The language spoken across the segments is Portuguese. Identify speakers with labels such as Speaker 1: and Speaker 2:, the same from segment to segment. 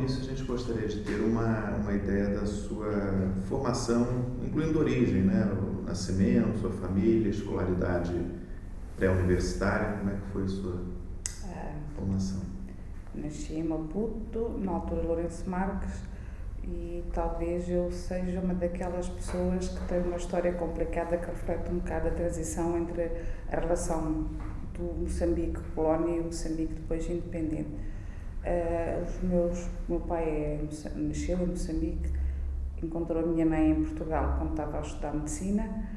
Speaker 1: início, a gente gostaria de ter uma ideia da sua formação, incluindo origem, né? O nascimento, sua família, escolaridade pré-universitária, como é que foi a sua formação?
Speaker 2: Nasci em Maputo, na altura Lourenço Marques, e talvez eu seja uma daquelas pessoas que tem uma história complicada que reflete um bocado a transição entre a relação do Moçambique-Colónia e o Moçambique depois independente. Meu pai nasceu em Moçambique, encontrou a minha mãe em Portugal quando estava a estudar medicina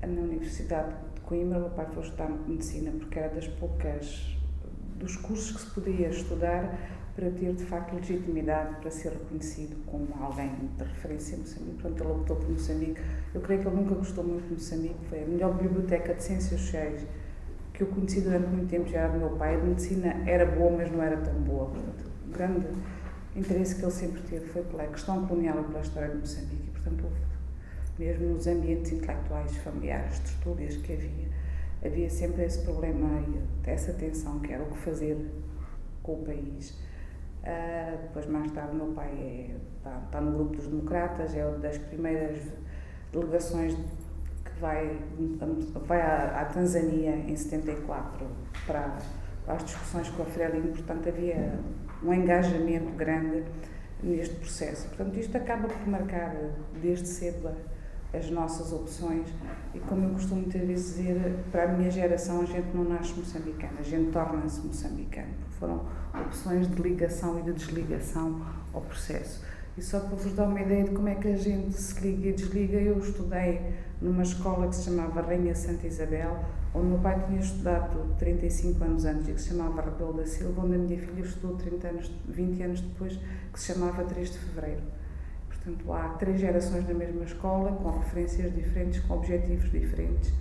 Speaker 2: na Universidade de Coimbra. Meu pai foi estudar medicina porque era dos cursos que se podia estudar para ter de facto legitimidade para ser reconhecido como alguém de referência em Moçambique. Portanto, ele optou por Moçambique. Eu creio que ele nunca gostou muito de Moçambique. Foi a melhor biblioteca de ciências sociais que eu conheci durante muito tempo, já era do meu pai. A medicina era boa, mas não era tão boa. Portanto, o grande interesse que ele sempre teve foi pela questão colonial e pela história de Moçambique. E, portanto, mesmo nos ambientes intelectuais, familiares, de tertúlias que havia sempre esse problema e essa tensão que era o que fazer com o país. Depois, mais tarde, o meu pai está no grupo dos democratas, é uma das primeiras delegações que vai à Tanzânia em 74 para as discussões com a Frelimo. Portanto, havia um engajamento grande neste processo. Portanto, isto acaba por marcar desde cedo as nossas opções e, como eu costumo muitas vezes dizer, para a minha geração a gente não nasce moçambicana, a gente torna-se moçambicano, porque foram opções de ligação e de desligação ao processo. E só para vos dar uma ideia de como é que a gente se liga e desliga, eu estudei numa escola que se chamava Rainha Santa Isabel, onde o meu pai tinha estudado 35 anos antes e que se chamava Rebelo da Silva, onde a minha filha estudou 20 anos depois, que se chamava 3 de Fevereiro. Portanto, há 3 gerações na mesma escola, com referências diferentes, com objetivos diferentes,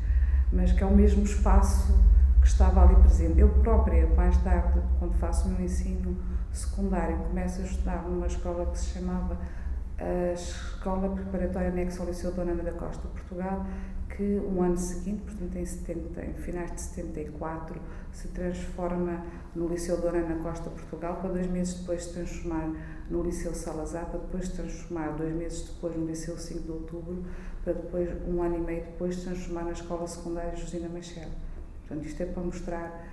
Speaker 2: mas que é o mesmo espaço que estava ali presente. Eu própria, mais tarde, quando faço o meu ensino secundário, começo a estudar numa escola que se chamava a Escola Preparatória Anexa ao Liceu Dona Ana da Costa, Portugal, que um ano seguinte, portanto em finais de 74, se transforma no Liceu Dona Ana Costa, Portugal, para 2 meses depois se transformar no Liceu Salazar, para depois se transformar 2 meses depois no Liceu 5 de Outubro, para depois, 1 ano e meio depois, se transformar na Escola Secundária Josina Machel. Portanto, isto é para mostrar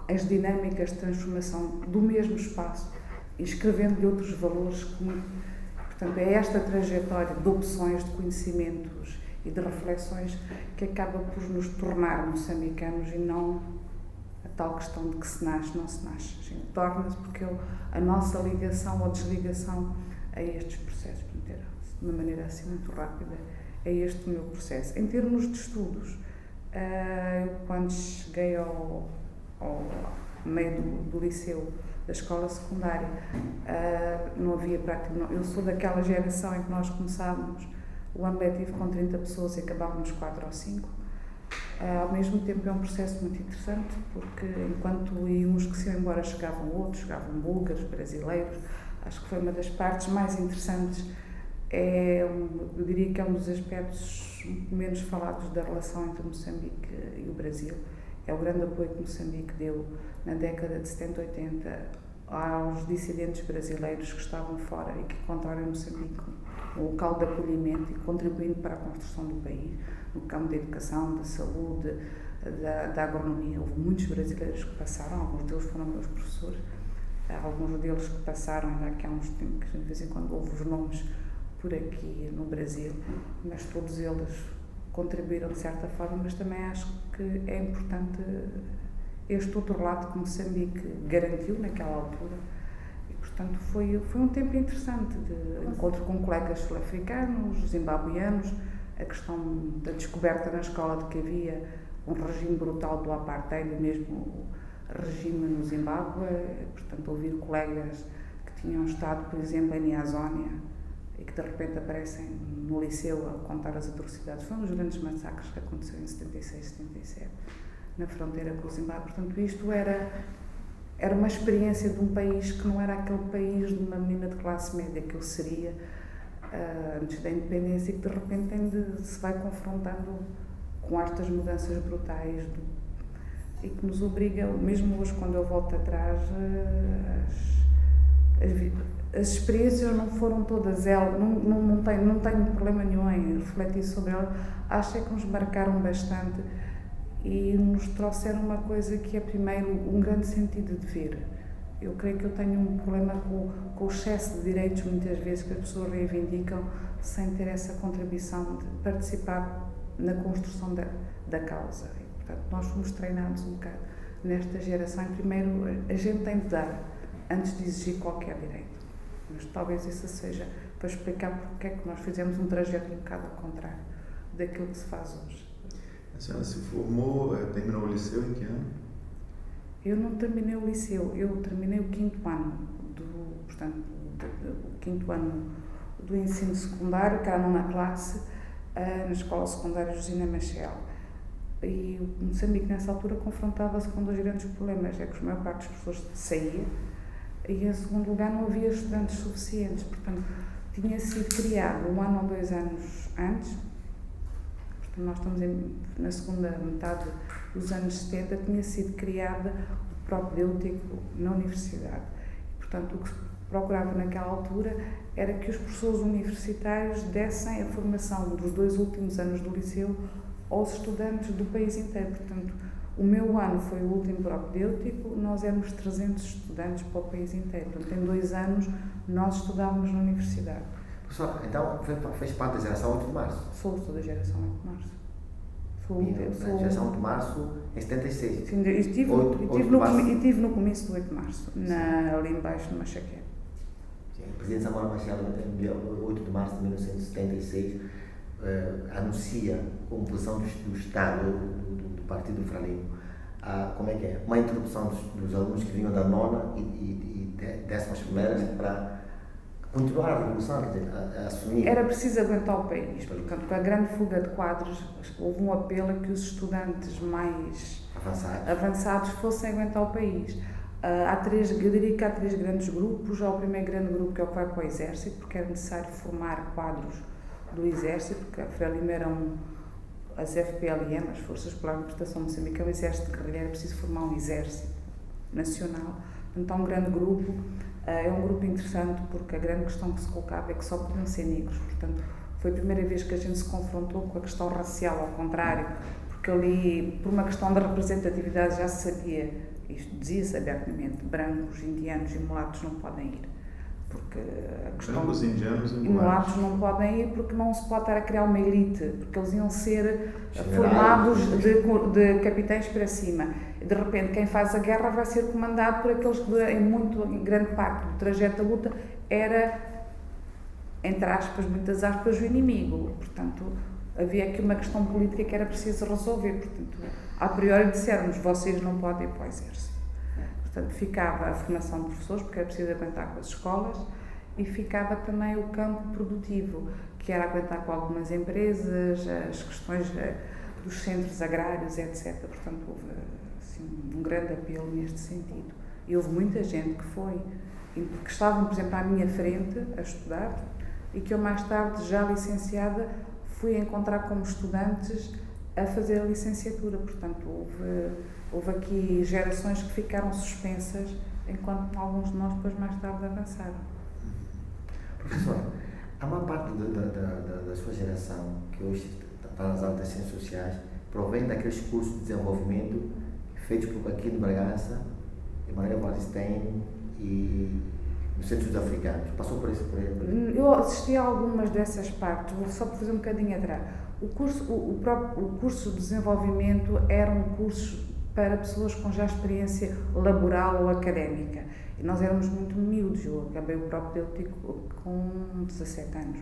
Speaker 2: as dinâmicas de transformação do mesmo espaço e escrevendo-lhe outros valores. Portanto, é esta trajetória de opções, de conhecimentos e de reflexões que acaba por nos tornar moçambicanos e não a tal questão de que se nasce, não se nasce. A gente torna-se porque a nossa ligação ou desligação a estes processos, de uma maneira assim muito rápida, é este o meu processo. Em termos de estudos, eu quando cheguei ao meio do liceu, da escola secundária, não havia praticamente. Eu sou daquela geração em que nós começávamos o ano letivo com 30 pessoas e acabávamos 4 ou 5. Ao mesmo tempo é um processo muito interessante, porque enquanto uns que se iam embora chegavam outros, chegavam búlgaros, brasileiros. Acho que foi uma das partes mais interessantes. Eu diria que é um dos aspectos menos falados da relação entre Moçambique e o Brasil. É o grande apoio que Moçambique deu na década de 70 e 80 aos dissidentes brasileiros que estavam fora e que encontraram em Moçambique um local de acolhimento e contribuindo para a construção do país, no campo da educação, da saúde, da agronomia. Houve muitos brasileiros que passaram, alguns deles foram meus professores, alguns deles que passaram, ainda aqui há uns tempos, de vez em quando houve os nomes por aqui no Brasil, mas todos eles contribuíram de certa forma, mas também acho que é importante este outro lado que Moçambique garantiu naquela altura. E, portanto, foi um tempo interessante de encontro com colegas sul-africanos, zimbabuianos, a questão da descoberta na escola de que havia um regime brutal do apartheid, mesmo regime no Zimbábue, portanto, ouvir colegas que tinham estado, por exemplo, em Niazónia, e que de repente aparecem no liceu a contar as atrocidades. Foi um dos grandes massacres que aconteceu em 76, 77, na fronteira com o Zimbábue. Portanto, isto era uma experiência de um país que não era aquele país de uma menina de classe média que eu seria antes da independência, e que de repente se vai confrontando com estas mudanças brutais e que nos obriga, mesmo hoje quando eu volto atrás, As experiências não foram todas elas, não tenho problema nenhum em refletir sobre elas. Acho é que nos marcaram bastante e nos trouxeram uma coisa que é, primeiro, um grande sentido de dever. Eu creio que eu tenho um problema com o excesso de direitos, muitas vezes, que as pessoas reivindicam sem ter essa contribuição de participar na construção da causa. E, portanto, nós fomos treinados um bocado nesta geração. Primeiro, a gente tem de dar, antes de exigir qualquer direito. Mas talvez isso seja para explicar porque é que nós fizemos um trajeto um bocado ao contrário daquilo que se faz hoje.
Speaker 1: A senhora se formou, terminou o liceu em que ano?
Speaker 2: Eu não terminei o liceu, eu terminei o 5º ano, o 5º ano do ensino secundário, que era a 9ª classe, na Escola Secundária Josina Machel. E o Moçambique, nessa altura, confrontava-se com 2 grandes problemas, é que a maior parte das pessoas saía e, em segundo lugar, não havia estudantes suficientes. Portanto, tinha sido criado 1 ano ou 2 anos antes, portanto, nós estamos na segunda metade dos anos 70, tinha sido criada o propedêutico na universidade. Portanto, o que se procurava naquela altura era que os professores universitários dessem a formação dos 2 últimos anos do liceu aos estudantes do país inteiro. Portanto, o meu ano foi o último propedêutico, nós éramos 300 estudantes para o país inteiro. Portanto, em 2 anos nós estudávamos na universidade.
Speaker 3: Professor, então fez parte da geração 8 de março?
Speaker 2: Sou da geração 8 de março.
Speaker 3: A geração 8 de março em 76?
Speaker 2: Sim, estive no começo do 8 de março, ali embaixo, numa chaqueta.
Speaker 3: O presidente Samuel Machel, no 8 de março de 1976, anuncia a composição do Estado do Partido Frelimo. Como é que é? Uma introdução dos alunos que vinham da 9ª e 11ª para continuar a revolução, quer dizer, a assumir.
Speaker 2: Era preciso aguentar o país, portanto, com a grande fuga de quadros, houve um apelo a que os estudantes mais avançados fossem aguentar o país. Eu diria que há 3 grandes grupos. Há o primeiro grande grupo, que é o que vai para o Exército, porque era necessário formar quadros do Exército, porque a Frelimo eram as FPLM, as Forças Populares de Libertação Moçambicana, o Exército de Guerrilha, era preciso formar um Exército Nacional. Então, um grande grupo. É um grupo interessante porque a grande questão que se colocava é que só podiam ser negros. Portanto, foi a primeira vez que a gente se confrontou com a questão racial, ao contrário, porque ali, por uma questão de representatividade, já se sabia, isto dizia-se abertamente, brancos, indianos e mulatos não podem ir. Porque a questão
Speaker 1: brancos, indianos
Speaker 2: e mulatos não podem ir porque não se pode estar a criar uma elite, porque eles iam ser formados de capitães para cima. De repente, quem faz a guerra vai ser comandado por aqueles que, em grande parte do trajeto da luta, era, entre aspas, muitas aspas, o inimigo. Portanto, havia aqui uma questão política que era preciso resolver. Portanto, a priori dissermos, vocês não podem ir para o Exército. Portanto, ficava a formação de professores, porque era preciso aguentar com as escolas, e ficava também o campo produtivo, que era aguentar com algumas empresas, as questões dos centros agrários, etc. Portanto, houve assim, um grande apelo neste sentido. E houve muita gente que foi, que estavam, por exemplo, à minha frente a estudar, e que eu mais tarde, já licenciada, fui encontrar como estudantes a fazer a licenciatura. Portanto, houve aqui gerações que ficaram suspensas, enquanto alguns de nós depois mais tarde avançaram.
Speaker 3: Professor, a maior parte da sua geração, que hoje está nas aulas das ciências sociais, provém daqueles cursos de desenvolvimento feitos por aqui no Bragança, Emanuel Wallerstein e nos centros africanos. Passou por isso?
Speaker 2: Eu assisti a algumas dessas partes, vou só fazer um bocadinho atrás. O curso de desenvolvimento era um curso para pessoas com já experiência laboral ou académica. E nós éramos muito miúdos. Eu acabei o propedêutico com 17 anos.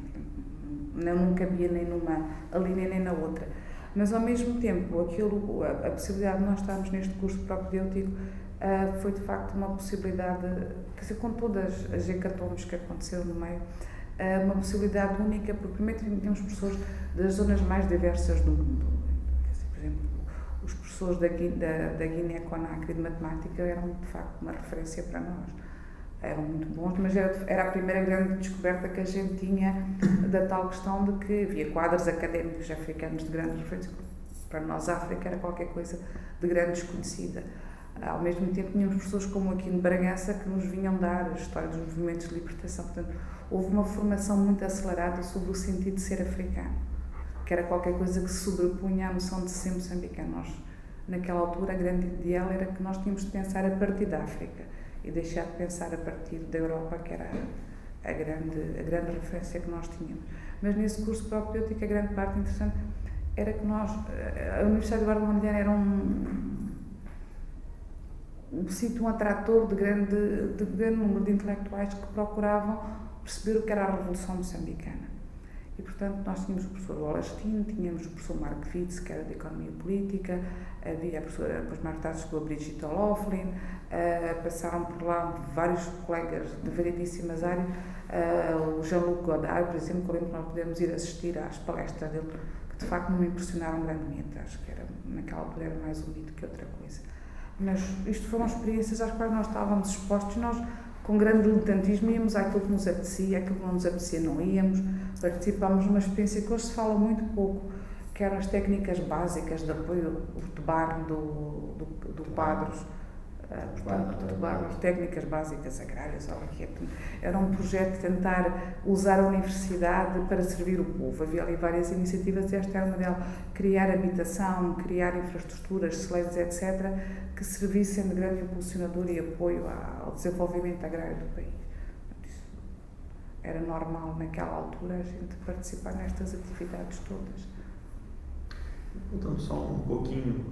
Speaker 2: Não cabia nem numa ali nem na outra. Mas, ao mesmo tempo, a possibilidade de nós estarmos neste curso propedêutico foi, de facto, uma possibilidade, quer dizer, com todas as hecatombes que aconteceram no meio, uma possibilidade única, porque primeiro tínhamos professores das zonas mais diversas do mundo. Por exemplo, os professores da Guiné-Conakry de matemática eram, de facto, uma referência para nós. Eram muito bons, mas era a primeira grande descoberta que a gente tinha da tal questão de que havia quadros académicos africanos de grande referência. Para nós, a África era qualquer coisa de grande desconhecida. Ao mesmo tempo tínhamos pessoas como aqui em Bragança que nos vinham dar a história dos movimentos de libertação. Portanto, houve uma formação muito acelerada sobre o sentido de ser africano, que era qualquer coisa que se sobrepunha à noção de ser moçambicano. Nós, naquela altura, a grande ideal era que nós tínhamos de pensar a partir da África e deixar de pensar a partir da Europa, que era a grande referência que nós tínhamos. Mas nesse curso propedêutico, a grande parte interessante era que nós, a Universidade de Guarda Mundiana era um sítio, um atrator de grande número de intelectuais que procuravam perceber o que era a Revolução Moçambicana. E, portanto, nós tínhamos o professor Wallerstein, tínhamos o professor Mark Witz, que era de Economia Política, havia a professora, depois mais tarde chegou a Brigitte O'Loughlin, passaram por lá vários colegas de variedíssimas áreas, o Jean-Luc Godard, por exemplo, que eu lembro que nós podemos ir assistir às palestras dele, que de facto não me impressionaram grandemente, acho que naquela altura era mais um mito que outra coisa. Mas isto foram experiências às quais nós estávamos expostos, nós com grande diletantismo íamos àquilo que nos apetecia, aquilo que não nos apetecia não íamos, participámos numa experiência que hoje se fala muito pouco, que eram as técnicas básicas de apoio de bar do quadros, as técnicas básicas agrárias, era um projeto de tentar usar a universidade para servir o povo. Havia ali várias iniciativas, esta era uma delas, criar habitação, criar infraestruturas, celeiros, etc., que servissem de grande impulsionador e apoio ao desenvolvimento agrário do país. Era normal naquela altura a gente participar nestas atividades todas.
Speaker 1: Voltando só um pouquinho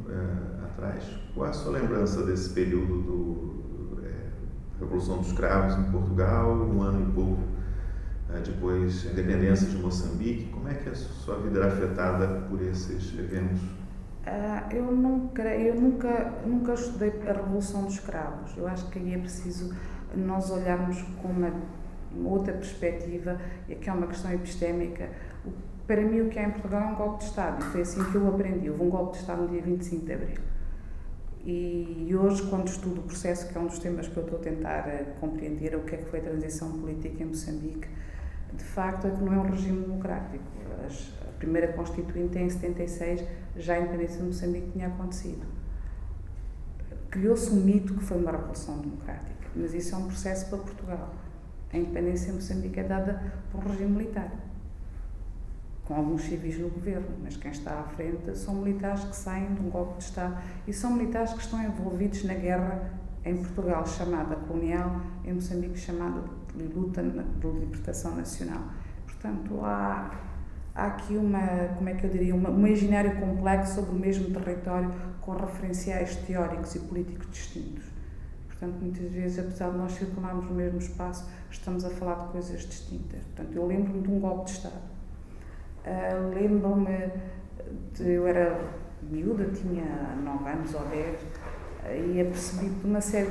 Speaker 1: atrás, qual é a sua lembrança desse período da Revolução dos Cravos em Portugal, um ano e pouco depois da independência de Moçambique? Como é que a sua vida era afetada por esses eventos?
Speaker 2: Eu nunca estudei a Revolução dos Cravos. Eu acho que aí é preciso nós olharmos com uma outra perspectiva, e aqui é uma questão epistémica. Para mim, o que há em Portugal é um golpe de Estado, e foi assim que eu aprendi. Houve um golpe de Estado no dia 25 de Abril. E hoje, quando estudo o processo, que é um dos temas que eu estou a tentar compreender, o que é que foi a transição política em Moçambique, de facto é que não é um regime democrático. A primeira Constituinte, em 76, já a independência de Moçambique tinha acontecido. Criou-se um mito que foi uma revolução democrática, mas isso é um processo para Portugal. A independência de Moçambique é dada por um regime militar, com alguns civis no governo, mas quem está à frente são militares que saem de um golpe de Estado e são militares que estão envolvidos na guerra em Portugal, chamada colonial, em Moçambique chamada de luta de libertação nacional. Portanto, há aqui um imaginário complexo sobre o mesmo território com referenciais teóricos e políticos distintos. Portanto, muitas vezes, apesar de nós circularmos no mesmo espaço, estamos a falar de coisas distintas. Portanto, eu lembro-me de um golpe de Estado. Eu era miúda, tinha 9 anos ou 10, e apercebi de uma série,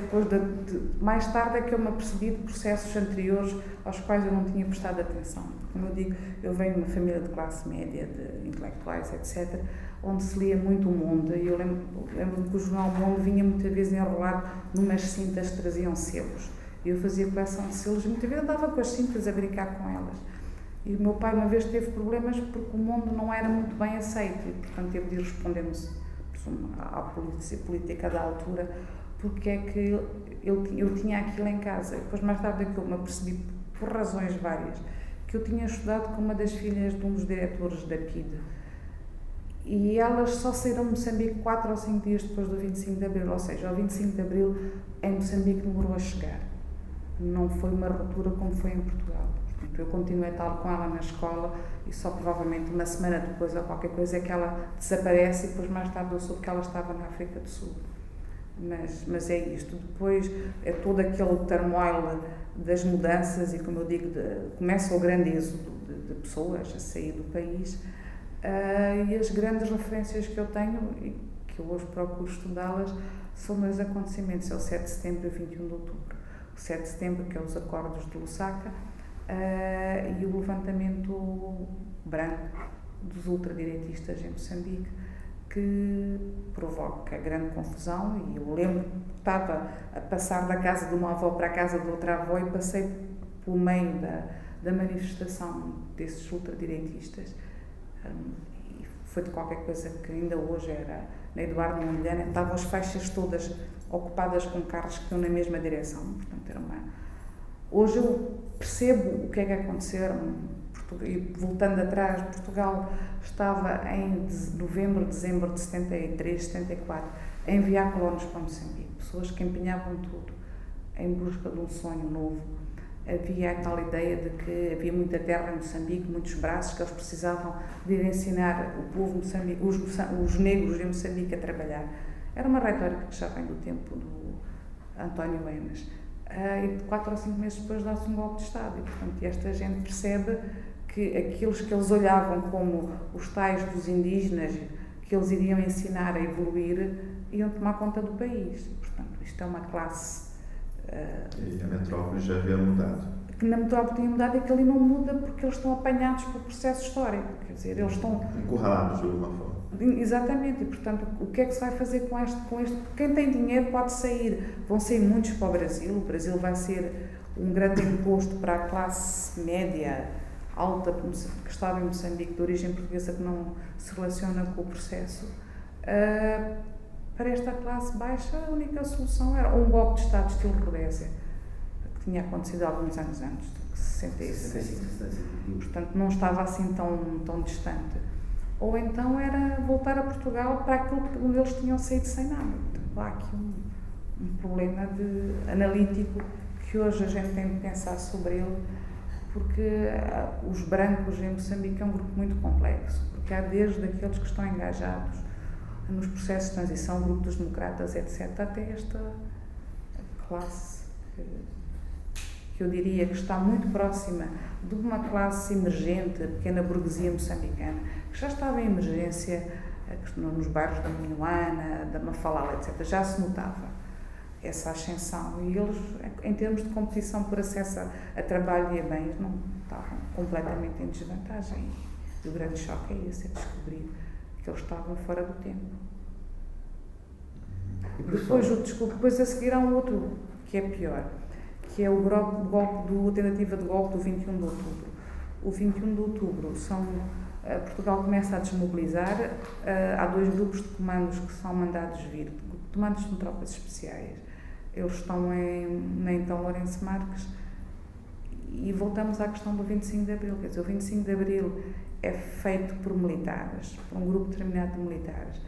Speaker 2: mais tarde é que eu me apercebi de processos anteriores aos quais eu não tinha prestado atenção. Como eu digo, eu venho de uma família de classe média, de intelectuais, etc., onde se lia muito o Mundo, e eu lembro-me que o jornal Mundo vinha muitas vezes enrolado numas cintas que traziam selos, e eu fazia coleção de selos, e muitas vezes andava com as cintas a brincar com elas. E o meu pai uma vez teve problemas porque o mundo não era muito bem aceito e, portanto, teve de responder-nos à política da altura porque é que eu tinha aquilo em casa. E depois, mais tarde, eu me apercebi, por razões várias, que eu tinha estudado com uma das filhas de um dos diretores da PIDE. E elas só saíram de Moçambique 4 ou 5 dias depois do 25 de Abril, ou seja, o 25 de Abril em Moçambique demorou a chegar. Não foi uma ruptura como foi em Portugal. Eu continuei tal com ela na escola e só provavelmente uma semana depois ou qualquer coisa é que ela desaparece e depois mais tarde eu soube que ela estava na África do Sul. Mas é isto. Depois é todo aquele turmoil das mudanças e, como eu digo, começa o grande êxodo de pessoas a sair do país e as grandes referências que eu tenho e que eu hoje procuro estudá-las são dois acontecimentos, é o 7 de setembro e o 21 de outubro. O 7 de setembro, que é os acordos de Lusaka, e o levantamento branco dos ultradireitistas em Moçambique, que provoca grande confusão. E eu lembro que estava a passar da casa de uma avó para a casa de outra avó e passei pelo meio da manifestação desses ultradireitistas. foi de qualquer coisa que ainda hoje era na Eduardo Mondlane, estavam as faixas todas ocupadas com carros que iam na mesma direção, portanto era uma... Hoje eu percebo o que é que aconteceu, e voltando atrás, Portugal estava em novembro, dezembro de 73, 74, a enviar colonos para Moçambique, pessoas que empenhavam tudo em busca de um sonho novo. Havia a tal ideia de que havia muita terra em Moçambique, muitos braços, que eles precisavam de ir ensinar o povo os negros em Moçambique a trabalhar. Era uma retórica que já vem do tempo do António Enas. E 4 ou 5 meses depois dá-se um golpe de Estado. E, portanto, esta gente percebe que aqueles que eles olhavam como os tais dos indígenas, que eles iriam ensinar a evoluir, iam tomar conta do país. E, portanto, isto é uma classe...
Speaker 1: E a metrópole já havia mudado.
Speaker 2: Que na metrópole tinha mudado e que ali não muda porque eles estão apanhados pelo processo histórico. Quer dizer, eles estão...
Speaker 1: Encurralados de alguma forma.
Speaker 2: Exatamente, e portanto, o que é que se vai fazer com este? Quem tem dinheiro pode sair. Vão sair muitos para o Brasil vai ser um grande imposto para a classe média, alta, que estava em Moçambique, de origem portuguesa, que não se relaciona com o processo. Para esta classe baixa, a única solução era um golpe de Estado estilo Rodésia, que tinha acontecido alguns anos antes, 66. Portanto, não estava assim tão distante. Ou então era voltar a Portugal para aquilo onde eles tinham saído sem nada. Portanto, há aqui um problema analítico que hoje a gente tem de pensar sobre ele, porque os brancos em Moçambique é um grupo muito complexo, porque há desde aqueles que estão engajados nos processos de transição, o grupo dos democratas, etc., até esta classe que eu diria que está muito próxima de uma classe emergente, a pequena burguesia moçambicana, que já estava em emergência nos bairros da Minuana, da Mafalala, etc. Já se notava essa ascensão e eles, em termos de competição por acesso a trabalho e a bens, não estavam completamente em desvantagem. E o grande choque é esse, é descobrir que eles estavam fora do tempo. Depois a seguir há um outro que é pior, que é o golpe a tentativa de golpe do 21 de outubro. O 21 de outubro Portugal começa a desmobilizar, há 2 grupos de comandos que são mandados vir, comandos são tropas especiais. Eles estão na então Lourenço Marques e voltamos à questão do 25 de Abril. Quer dizer, o 25 de Abril é feito por militares, por um grupo determinado de militares,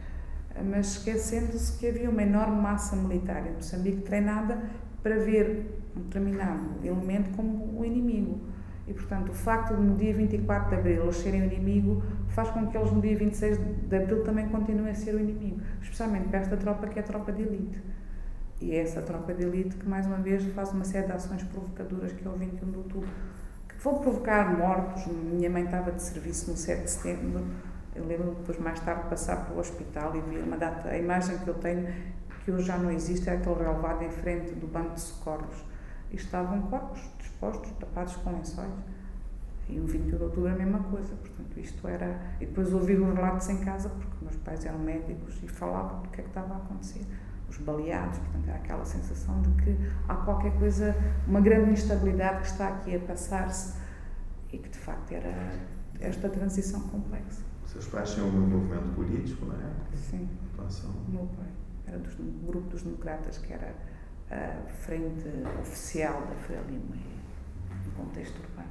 Speaker 2: mas esquecendo-se que havia uma enorme massa militar em Moçambique treinada para ver um determinado elemento como o inimigo. E, portanto, o facto de no dia 24 de Abril eles serem o inimigo faz com que eles no dia 26 de Abril também continuem a ser o inimigo, especialmente para esta tropa que é a tropa de elite. E é essa tropa de elite que, mais uma vez, faz uma série de ações provocadoras, que é o 21 de outubro, que vão provocar mortos. Minha mãe estava de serviço no 7 de setembro, eu lembro depois mais tarde passar pelo hospital e ver uma data, a imagem que eu tenho, que hoje já não existe, é aquele relevado em frente do banco de socorros. E estavam corpos dispostos, tapados com lençóis. E o 21 de outubro a mesma coisa, portanto, isto era... E depois ouvi os relatos em casa, porque meus pais eram médicos e falavam do que é que estava a acontecer. Os baleados, portanto, era aquela sensação de que há qualquer coisa, uma grande instabilidade que está aqui a passar-se e que, de facto, era esta transição complexa.
Speaker 1: Seus pais tinham um envolvimento político, não é?
Speaker 2: Sim.
Speaker 1: Atuação.
Speaker 2: O meu pai era do grupo dos democratas, que era a frente oficial da Frelimo no contexto urbano.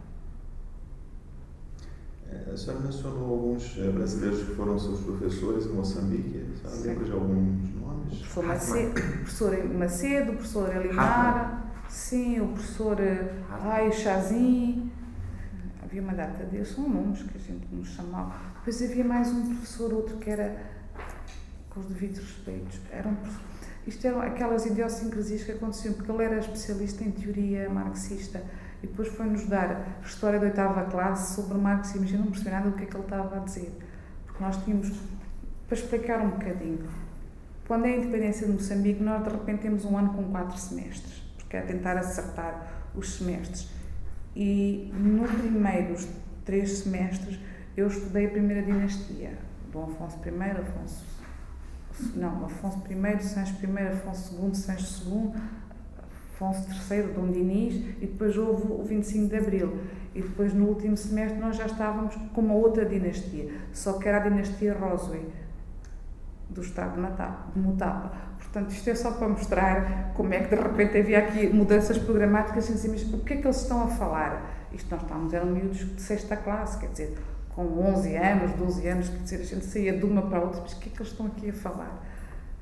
Speaker 1: A senhora mencionou alguns brasileiros que foram seus professores em Moçambique. A senhora lembra de alguns nomes?
Speaker 2: O professor Macedo, o professor Elimara, sim, o professor Chazin, havia uma data deles, são nomes que a gente nos chamava. Depois havia mais um professor, outro que era, com os devidos respeitos, isto eram aquelas idiosincrasias que aconteciam, porque ele era especialista em teoria marxista e depois foi-nos dar história da 8ª classe sobre Marx e eu não percebi nada do que é que ele estava a dizer, porque nós tínhamos, para explicar um bocadinho, quando é a independência de Moçambique, nós de repente temos um ano com 4 semestres, porque é tentar acertar os semestres, e nos primeiros 3 semestres eu estudei a primeira dinastia, Dom Afonso I, Afonso I, Sancho I, Afonso II, Sancho II, Afonso III, Dom Dinis, e depois houve o 25 de Abril. E depois, no último semestre, nós já estávamos com uma outra dinastia, só que era a dinastia Rosway, do estado de Mutapa. Portanto, isto é só para mostrar como é que de repente havia aqui mudanças programáticas, assim, mas o que é que eles estão a falar? Isto nós estávamos, eram miúdos de 6ª classe, quer dizer, com 11 anos, 12 anos, quer dizer, a gente saía de uma para a outra, mas o que é que eles estão aqui a falar?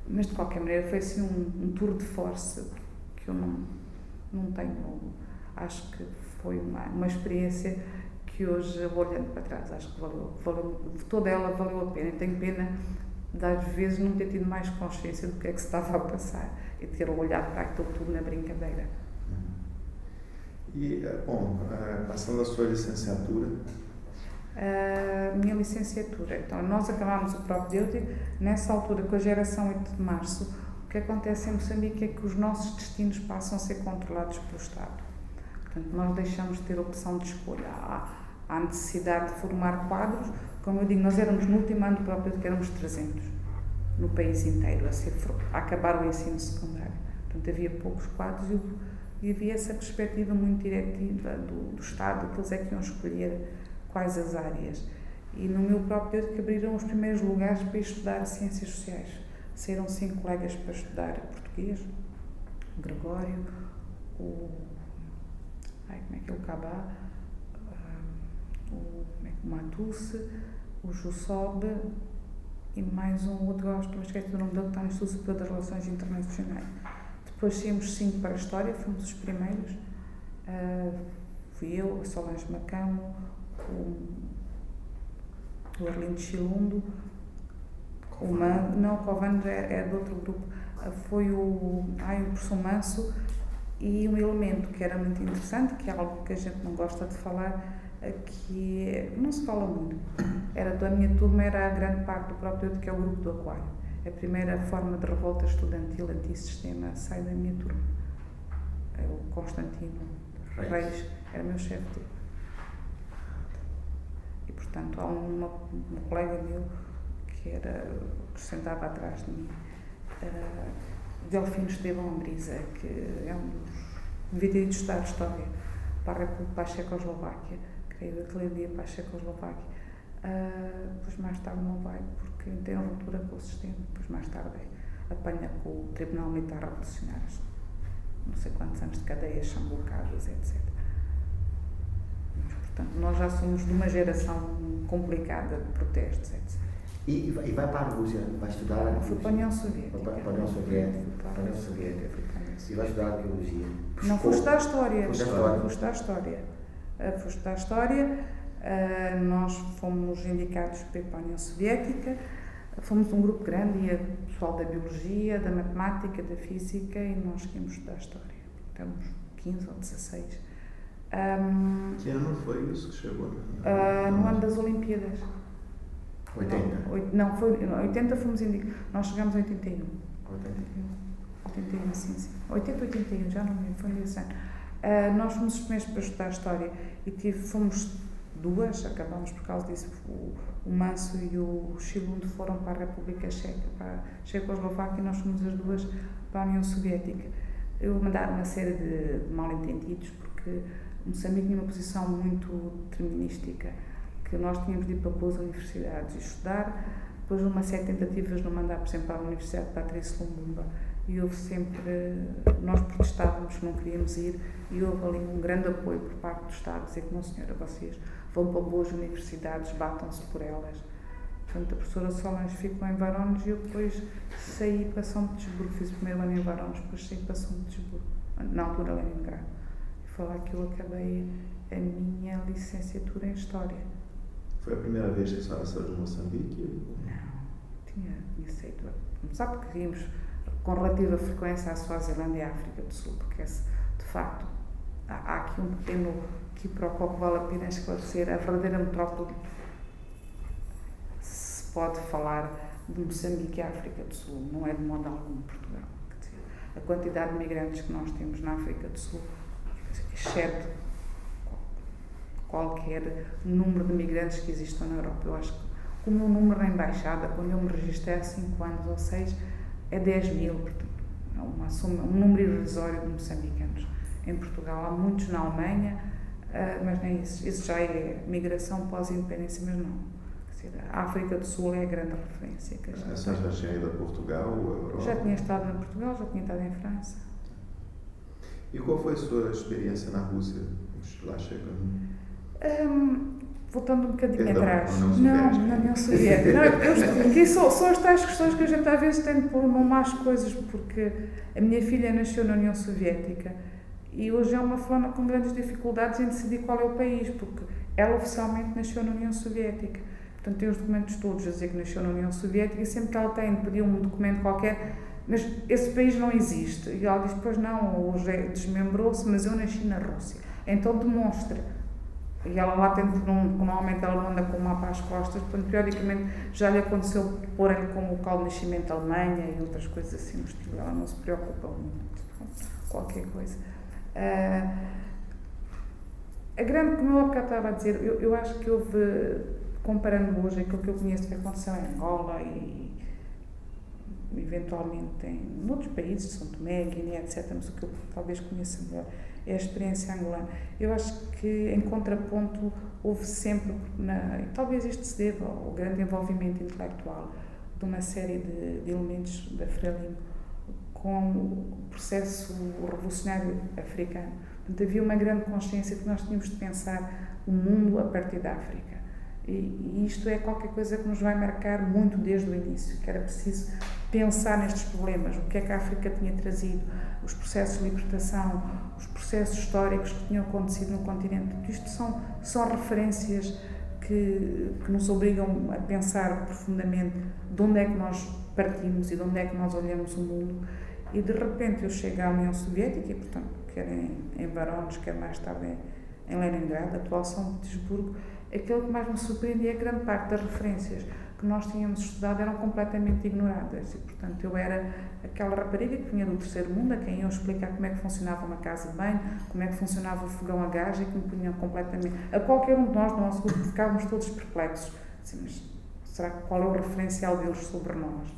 Speaker 2: Mas, de qualquer maneira, foi assim um tour de force que eu não tenho, acho que foi uma experiência que hoje, olhando para trás, acho que toda ela valeu a pena. E tenho pena de, às vezes, não ter tido mais consciência do que é que se estava a passar e ter olhado para aquilo tudo na brincadeira.
Speaker 1: E, bom, passando a sua licenciatura?
Speaker 2: A minha licenciatura, então, nós acabámos o propedêutico, nessa altura, com a geração 8 de março, o que acontece em Moçambique é que os nossos destinos passam a ser controlados pelo Estado. Portanto, nós deixamos de ter opção de escolha. Há necessidade de formar quadros. Como eu digo, nós éramos no último ano do propedêutico, éramos 300 no país inteiro a acabar o ensino secundário. Portanto, havia poucos quadros e havia essa perspectiva muito diretiva do Estado, que eles é que iam escolher quais as áreas. E no meu propedêutico abriram os primeiros lugares para estudar Ciências Sociais. Saíram 5 colegas para estudar português, o Gregório, o Cabá, o Matusse, o Jussobe e mais um outro, gosto, mas esqueci do nome dele, que está no Instituto Superior das Relações Internacionais. Depois saímos 5 para a História, fomos os primeiros. Fui eu, a Solange Macamo, o Arlindo Chilundo, o Covando é de outro grupo, foi o professor Manso, e um elemento que era muito interessante, que é algo que a gente não gosta de falar, que não se fala muito, da minha turma, era a grande parte do propedêutico, que é o grupo do Aquário. A primeira forma de revolta estudantil antissistema sai da minha turma. O Constantino Reis era meu chefe de turma. E, portanto, há um colega meu que sentava atrás de mim, Delfino Estevão Ambrisa, que é um dos... devia ter ido estudar História para a República, para a Checoslováquia, creio que ele ia para a Checoslováquia. Depois mais tarde não vai, porque tem ruptura com o sistema. Depois mais tarde apanha com o Tribunal Militar Revolucionário. Não sei quantos anos de cadeias são blocadas, etc. Mas, portanto, nós já somos de uma geração complicada de protestos, etc.
Speaker 3: E vai para a Rússia? Vai estudar?
Speaker 2: Fui para a União Soviética.
Speaker 3: Para a União Soviética. E vai estudar Arqueologia?
Speaker 2: Não, fui estudar História.
Speaker 3: Fui
Speaker 2: estudar História. Nós fomos indicados para a União Soviética. Fomos um grupo grande, ia pessoal da Biologia, da Matemática, da Física, e nós seguimos estudar História. Temos 15 ou 16.
Speaker 1: Que ano foi isso que chegou?
Speaker 2: No ano das Olimpíadas.
Speaker 3: 80?
Speaker 2: Não, foi 80 fomos indicados. Nós chegamos a 81. 81, sim. 80, 81, já não me lembro, foi nesse ano. Nós fomos os primeiros para estudar História e fomos 2, acabamos por causa disso. O Manso e o Chilundo foram para a República Checa, para a Checoslováquia, e nós fomos as 2 para a União Soviética. Eu mandar uma série de mal-entendidos, porque Moçambique tinha uma posição muito determinística, que nós tínhamos de ir para boas universidades e estudar. Depois uma série de tentativas de mandar, por exemplo, para a Universidade de Patrícia Lumumba, e houve sempre, nós protestávamos, não queríamos ir, e houve ali um grande apoio por parte do Estado, dizer que não, senhora, vocês vão para boas universidades, batam-se por elas. Portanto, a professora Solange ficou em Varones e eu depois saí para São Petersburgo, fiz o primeiro ano em Varones, depois saí para São Petersburgo, na altura Leningrado. E foi lá que eu acabei a minha licenciatura em História.
Speaker 1: Foi a primeira vez que a senhora saiu de Moçambique?
Speaker 2: Não, tinha saído. Sabe que íamos com relativa frequência à Suazilândia e à África do Sul, porque de facto há aqui um pequeno quiproquó que vale a pena esclarecer. A verdadeira metrópole, se pode falar de Moçambique e África do Sul, não é de modo algum Portugal. Quer dizer, a quantidade de migrantes que nós temos na África do Sul excede qualquer número de migrantes que existam na Europa. Eu acho que o meu número na embaixada, quando eu me registrei há 5 anos ou 6, é 10.000, portanto, é um número irrisório de moçambicanos. Em Portugal há muitos, na Alemanha, mas nem isso já é migração pós-independência, mas não. Quer dizer, a África do Sul é a grande referência. Que
Speaker 1: a senhora já tinha ido a Portugal ou a Europa?
Speaker 2: Já tinha estado em Portugal, já tinha estado em França.
Speaker 1: E qual foi a sua experiência na Rússia? Lá chegando?
Speaker 2: Voltando um bocadinho atrás.
Speaker 1: Não,
Speaker 2: na União Soviética. Aqui são as tais questões que a gente às vezes tem de pôr numa as coisas, porque a minha filha nasceu na União Soviética e hoje é uma fauna com grandes dificuldades em decidir qual é o país, porque ela oficialmente nasceu na União Soviética. Portanto, tem os documentos todos a dizer que nasceu na União Soviética e sempre que ela tem de pedir um documento qualquer, mas esse país não existe. E ela diz, pois não, hoje desmembrou-se, mas eu nasci na Rússia. Então demonstra. E ela lá tem, normalmente ela não anda com o mapa às costas, portanto, periodicamente já lhe aconteceu porem como o local de nascimento da Alemanha e outras coisas assim no estilo. Ela não se preocupa muito com qualquer coisa. A grande, como eu há bocado estava a dizer, eu acho que houve, comparando hoje aquilo que eu conheço que aconteceu em Angola e eventualmente em outros países, São Tomé, Guiné, etc., mas o que eu talvez conheça melhor é a experiência angolana. Eu acho que, em contraponto, houve sempre, e talvez isto se deva ao grande envolvimento intelectual de uma série de elementos da Frelimo com o processo revolucionário africano. Portanto, havia uma grande consciência de que nós tínhamos de pensar o mundo a partir da África. E isto é qualquer coisa que nos vai marcar muito desde o início, que era preciso pensar nestes problemas, o que é que a África tinha trazido, os processos de libertação, os processos históricos que tinham acontecido no continente. Isto são referências que nos obrigam a pensar profundamente de onde é que nós partimos e de onde é que nós olhamos o mundo. E de repente eu chego à União Soviética, e portanto, quer em Voronezh, quer mais tarde em Leningrado, atual São Petersburgo, aquilo que mais me surpreendia é que grande parte das referências que nós tínhamos estudado eram completamente ignoradas e, portanto, eu era aquela rapariga que vinha do terceiro mundo, a quem eu explicar como é que funcionava uma casa de banho, como é que funcionava o fogão a gás e que me punham completamente... A qualquer um de nós, no nosso grupo, ficávamos todos perplexos. Assim, mas será que qual é o referencial deles sobre nós?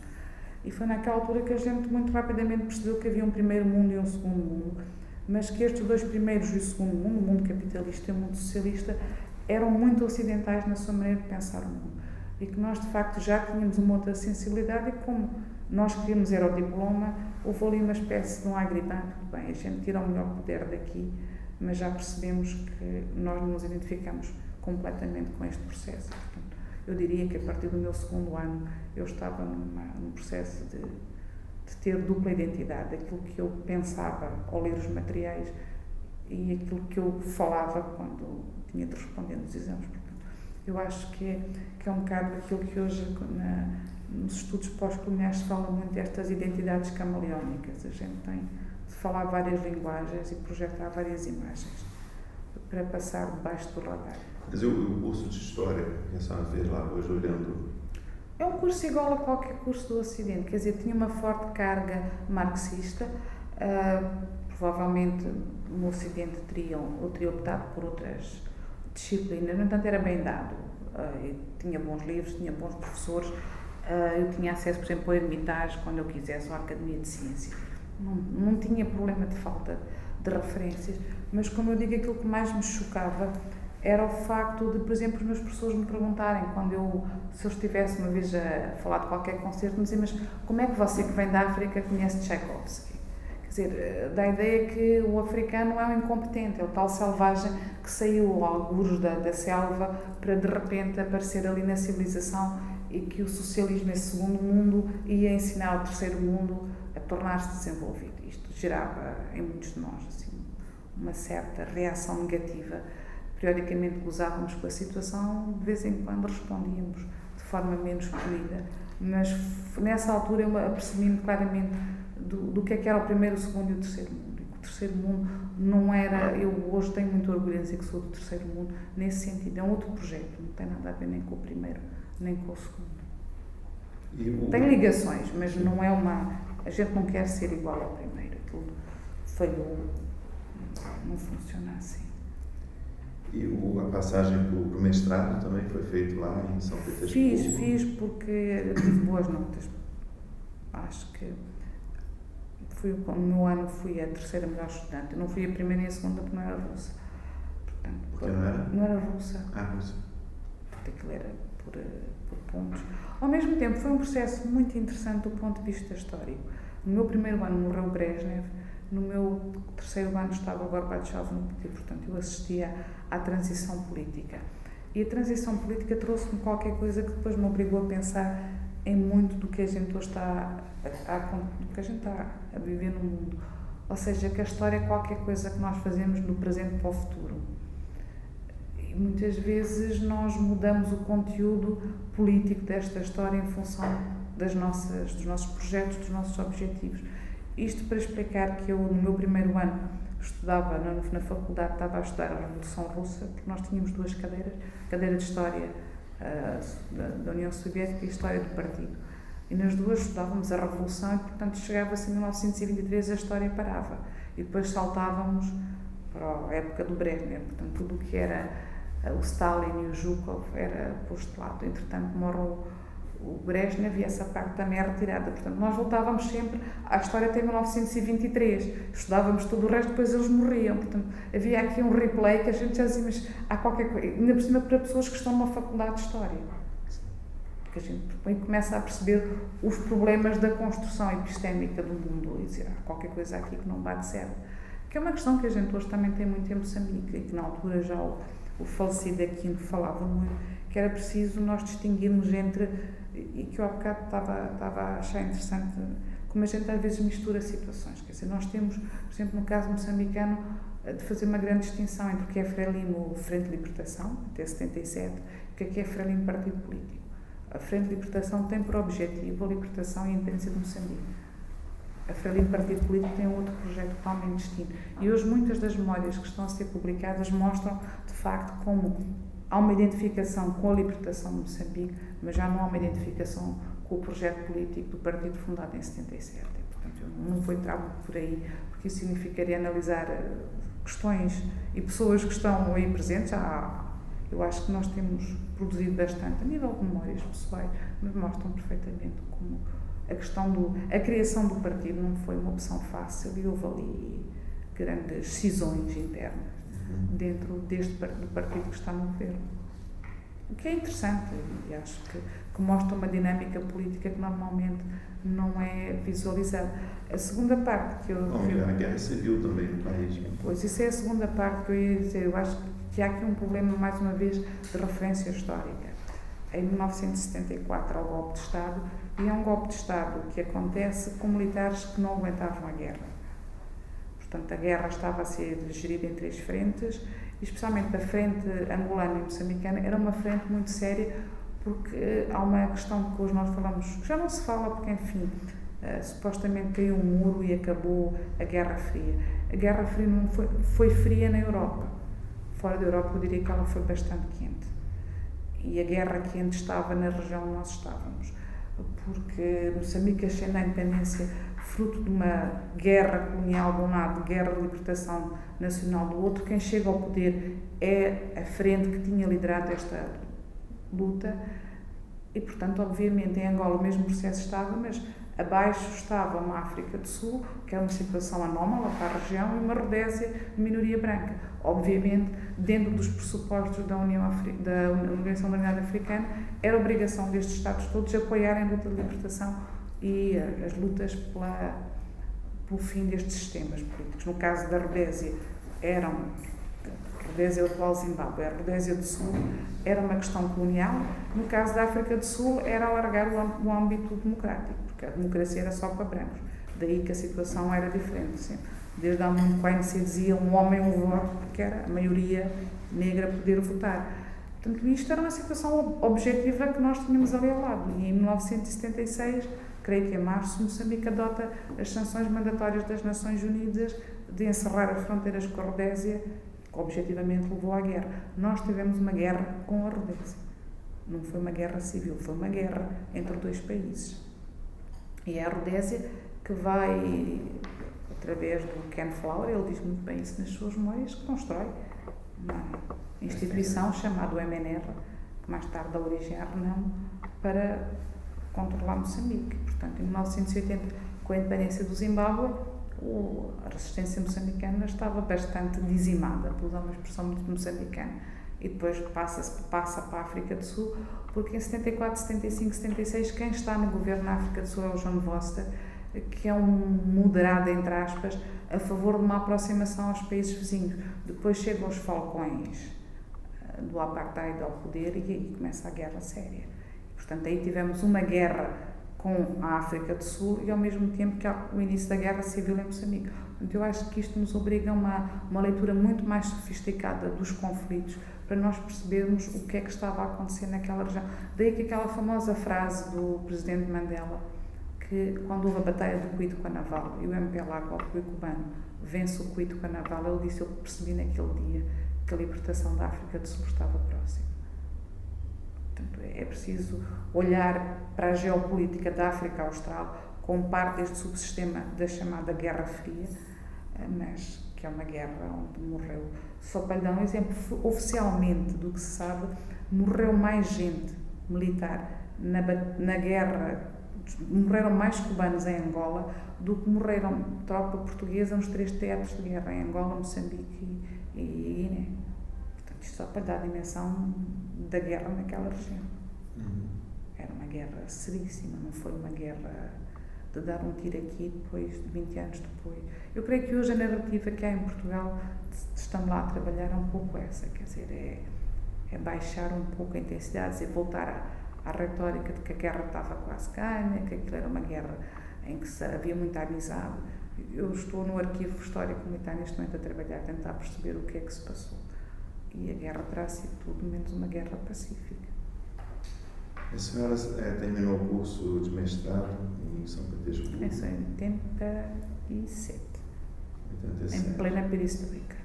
Speaker 2: E foi naquela altura que a gente muito rapidamente percebeu que havia um primeiro mundo e um segundo mundo, mas que estes dois primeiros e o segundo mundo, o mundo capitalista e o mundo socialista, eram muito ocidentais na sua maneira de pensar o mundo. E que nós, de facto, já tínhamos uma outra sensibilidade e como nós queríamos era o diploma, houve ali uma espécie de um agribante, tudo bem, a gente tira o melhor poder daqui, mas já percebemos que nós não nos identificamos completamente com este processo. Portanto, eu diria que a partir do meu segundo ano eu estava num processo de ter dupla identidade, aquilo que eu pensava ao ler os materiais e aquilo que eu falava quando tinha de responder nos exames. Portanto, eu acho que é um bocado aquilo que hoje nos estudos pós-coloniais se fala muito destas identidades camaleónicas. A gente tem de falar várias linguagens e projetar várias imagens para passar debaixo do radar.
Speaker 1: Mas o curso de História que a senhora fez lá hoje olhando...
Speaker 2: É um curso igual a qualquer curso do Ocidente, quer dizer, tinha uma forte carga marxista, provavelmente no Ocidente teria optado por outras disciplinas, no entanto era bem dado, tinha bons livros, tinha bons professores, eu tinha acesso, por exemplo, ao Hermitage quando eu quisesse, à Academia de Ciências, não tinha problema de falta de referências, mas como eu digo, aquilo que mais me chocava era o facto de, por exemplo, os meus professores me perguntarem, se eu estivesse uma vez a falar de qualquer concerto, me diziam, mas como é que você que vem da África conhece Tchaikovsky? Quer dizer, da ideia que o africano é um incompetente, é o tal selvagem que saiu algures da selva para de repente aparecer ali na civilização e que o socialismo, esse segundo mundo, ia ensinar ao terceiro mundo a tornar-se desenvolvido. Isto gerava em muitos de nós assim, uma certa reação negativa. Periodicamente gozávamos com a situação, de vez em quando respondíamos de forma menos polida, mas nessa altura eu apercebi-me claramente do que era o primeiro, o segundo e o terceiro mundo. E o terceiro mundo não era, eu hoje tenho muito orgulho em dizer que sou do terceiro mundo, nesse sentido, é um outro projeto, não tem nada a ver nem com o primeiro, nem com o segundo. Tem ligações, mas não é a gente não quer ser igual ao primeiro, aquilo falhou, não funciona assim.
Speaker 1: E a passagem para o mestrado também foi feito lá em São Petersburgo?
Speaker 2: Fiz porque tive boas notas. Acho que no meu ano fui a terceira melhor estudante. Não fui a primeira nem a segunda porque não era russa. Portanto,
Speaker 1: porque não era?
Speaker 2: Não era russa.
Speaker 1: Russa.
Speaker 2: Portanto, aquilo era por pontos. Ao mesmo tempo, foi um processo muito interessante do ponto de vista histórico. No meu primeiro ano morreu Brezhnev, no meu terceiro ano estava Gorbachev no poder, portanto, eu assistia à transição política. E a transição política trouxe-me qualquer coisa que depois me obrigou a pensar em muito do que a gente hoje está a viver no mundo. Ou seja, que a história é qualquer coisa que nós fazemos no presente para o futuro. E muitas vezes nós mudamos o conteúdo político desta história em função dos nossos projetos, dos nossos objetivos. Isto para explicar que eu, no meu primeiro ano, estudava na faculdade, estava a estudar a Revolução Russa, porque nós tínhamos duas cadeiras, a cadeira de História da União Soviética e História do Partido. E nas duas estudávamos a Revolução e, portanto, chegava-se em 1923 a história parava. E depois saltávamos para a época do Brezhnev, portanto, tudo o que era o Stalin e o Zhukov era posto de lado. Entretanto, morreu o Brezhnev e essa parte também é retirada. Portanto, nós voltávamos sempre à história até 1923. Estudávamos todo o resto, depois eles morriam. Portanto, havia aqui um replay que a gente já dizia, mas há qualquer coisa, ainda por cima para pessoas que estão numa faculdade de História. Porque a gente começa a perceber os problemas da construção epistémica do mundo e dizer, há qualquer coisa aqui que não bate certo. Que é uma questão que a gente hoje também tem muito em Moçambique, e que na altura já o falecido Aquino falava muito, que era preciso nós distinguirmos entre, e que eu há bocado estava a achar interessante, como a gente às vezes mistura situações. Quer dizer, nós temos, por exemplo, no caso moçambicano, de fazer uma grande distinção entre o que é Frelimo Frente de Libertação, até 77, e o que é Frelimo Partido Político. A Frente de Libertação tem por objetivo a libertação e a independência de Moçambique. A Frelimo Partido Político tem outro projeto totalmente distinto. E hoje muitas das memórias que estão a ser publicadas mostram, de facto, como há uma identificação com a libertação de Moçambique, mas já não há uma identificação com o projeto político do partido fundado em 77. E, portanto, eu não vou entrar muito por aí, porque isso significaria analisar questões e pessoas que estão aí presentes. Eu acho que nós temos produzido bastante, a nível de memórias pessoais, mas mostram perfeitamente como a criação do partido não foi uma opção fácil e houve ali grandes cisões internas dentro do partido que está no governo. O que é interessante e acho que mostra uma dinâmica política que normalmente não é visualizada. A segunda parte que eu...
Speaker 1: a guerra civil também no país.
Speaker 2: Pois, isso é a segunda parte que eu ia dizer. Eu acho que há aqui um problema, mais uma vez, de referência histórica. Em 1974 há o golpe de Estado, e é um golpe de Estado que acontece com militares que não aguentavam a guerra. Portanto, a guerra estava a ser gerida em 3 frentes, e especialmente a frente angolana e moçambicana era uma frente muito séria, porque há uma questão que hoje nós falamos, que já não se fala porque, enfim, supostamente caiu um muro e acabou a Guerra Fria. A Guerra Fria não foi fria na Europa. Fora da Europa eu diria que ela foi bastante quente. E a guerra quente estava na região onde nós estávamos. Porque Moçambique ascende à independência fruto de uma guerra colonial de um lado, guerra de libertação nacional do outro. Quem chega ao poder é a frente que tinha liderado esta luta e, portanto, obviamente em Angola o mesmo processo estava, mas abaixo estava uma África do Sul, que era uma situação anómala para a região, e uma Rodésia de minoria branca. Obviamente, dentro dos pressupostos da Organização da Unidade Africana, era obrigação destes Estados todos apoiarem a luta de libertação e as lutas pelo fim destes sistemas políticos. No caso da Rodésia, a Rodésia do atual Zimbábue, a Rodésia do Sul era uma questão colonial. No caso da África do Sul, era alargar o âmbito democrático, porque a democracia era só para brancos. Daí que a situação era diferente. Sim. Desde há muito que a ANC dizia um homem, um voto, porque era a maioria negra poder votar. Portanto, isto era uma situação objetiva que nós tínhamos ali ao lado. E em 1976, creio que em março, Moçambique adota as sanções mandatórias das Nações Unidas de encerrar as fronteiras com a Rodésia, que objetivamente levou à guerra. Nós tivemos uma guerra com a Rodésia. Não foi uma guerra civil, foi uma guerra entre 2 países. E é a Rodésia que vai, através do Ken Flower, ele diz muito bem isso nas suas memórias, que constrói uma instituição chamada o MNR, que mais tarde dá origem à Renamo, para controlar Moçambique. Portanto, em 1980, com a independência do Zimbábue, a resistência moçambicana estava bastante dizimada, por usar uma expressão muito moçambicana, e depois passa para a África do Sul, porque em 74, 75, 76, quem está no governo na África do Sul é o John Vorster, que é um moderado, entre aspas, a favor de uma aproximação aos países vizinhos. Depois chegam os falcões do apartheid ao poder e aí começa a guerra séria. Portanto, aí tivemos uma guerra com a África do Sul e ao mesmo tempo que o início da guerra civil em Moçambique. Portanto, eu acho que isto nos obriga a uma leitura muito mais sofisticada dos conflitos para nós percebermos o que é que estava a acontecer naquela região. Daí que aquela famosa frase do presidente Mandela, que quando houve a batalha do Cuito com a Naval e o MPLA, o apoio cubano, vence o Cuito com a Naval, ele disse: eu percebi naquele dia que a libertação da África do Sul estava próxima. Portanto, é preciso olhar para a geopolítica da África Austral como parte deste subsistema da chamada Guerra Fria, mas que é uma guerra onde morreu, só para lhe dar um exemplo, oficialmente, do que se sabe, morreu mais gente militar na guerra, morreram mais cubanos em Angola do que morreram tropa portuguesa nos 3 teatros de guerra, em Angola, Moçambique e Guiné. Portanto, isto só para dar a dimensão da guerra naquela região. Era uma guerra seríssima, não foi uma guerra de dar um tiro aqui depois, 20 anos depois. Eu creio que hoje a narrativa que há em Portugal, estamos lá a trabalhar, é um pouco essa, quer dizer, é baixar um pouco a intensidade e voltar à retórica de que a guerra estava quase ganha, que aquilo era uma guerra em que havia muita amizade. Eu estou no arquivo histórico militar neste momento a trabalhar, a tentar perceber o que é que se passou. E a guerra terá sido tudo menos uma guerra pacífica.
Speaker 1: A senhora terminou o curso de mestrado em São Petersburgo?
Speaker 2: Isso em 87.
Speaker 1: 87.
Speaker 2: Em plena perestroika.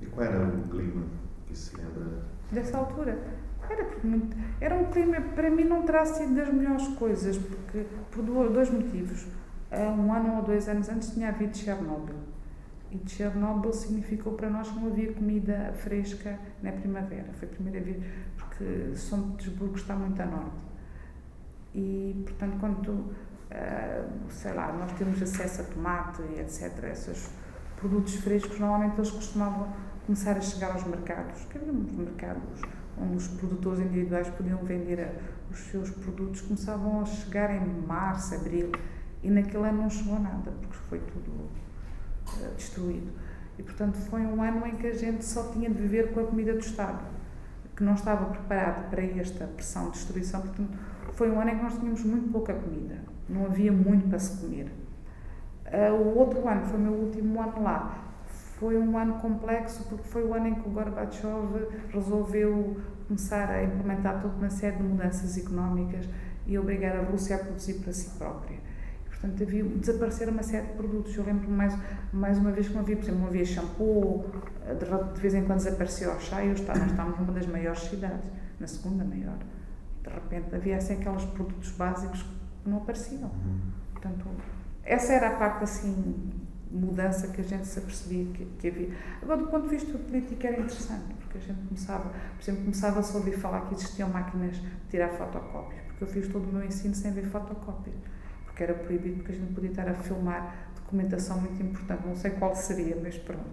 Speaker 1: E qual era o clima que se lembra?
Speaker 2: Dessa altura? Era um clima, para mim não terá sido das melhores coisas, porque por 2 motivos. 1 ano ou 2 anos antes tinha havido Chernobyl. E de Chernobyl significou para nós que não havia comida fresca na primavera. Foi a primeira vez, porque São Petersburgo está muito a norte. E, portanto, quando, sei lá, nós temos acesso a tomate e etc., esses produtos frescos, normalmente eles costumavam começar a chegar aos mercados. Que havia uns mercados onde os produtores individuais podiam vender os seus produtos, começavam a chegar em março, abril, e naquele ano não chegou nada, porque foi tudo destruído. E, portanto, foi um ano em que a gente só tinha de viver com a comida do Estado, que não estava preparado para esta pressão de destruição. Portanto, foi um ano em que nós tínhamos muito pouca comida, não havia muito para se comer. O outro ano, foi o meu último ano lá, foi um ano complexo, porque foi o ano em que o Gorbachev resolveu começar a implementar toda uma série de mudanças económicas e obrigar a Rússia a produzir para si própria. Portanto, desapareceram uma série de produtos. Eu lembro mais uma vez que não havia, por exemplo, não havia shampoo, de vez em quando desapareceu o chá, e nós estávamos numa das maiores cidades, na segunda maior. De repente havia assim aqueles produtos básicos que não apareciam. Portanto, essa era a parte assim, mudança que a gente se apercebia que havia. Agora, do ponto de vista político era interessante, porque a gente começava-se a ouvir falar que existiam máquinas de tirar fotocópias, porque eu fiz todo o meu ensino sem ver fotocópias, porque era proibido, porque a gente podia estar a filmar documentação muito importante, não sei qual seria, mas pronto.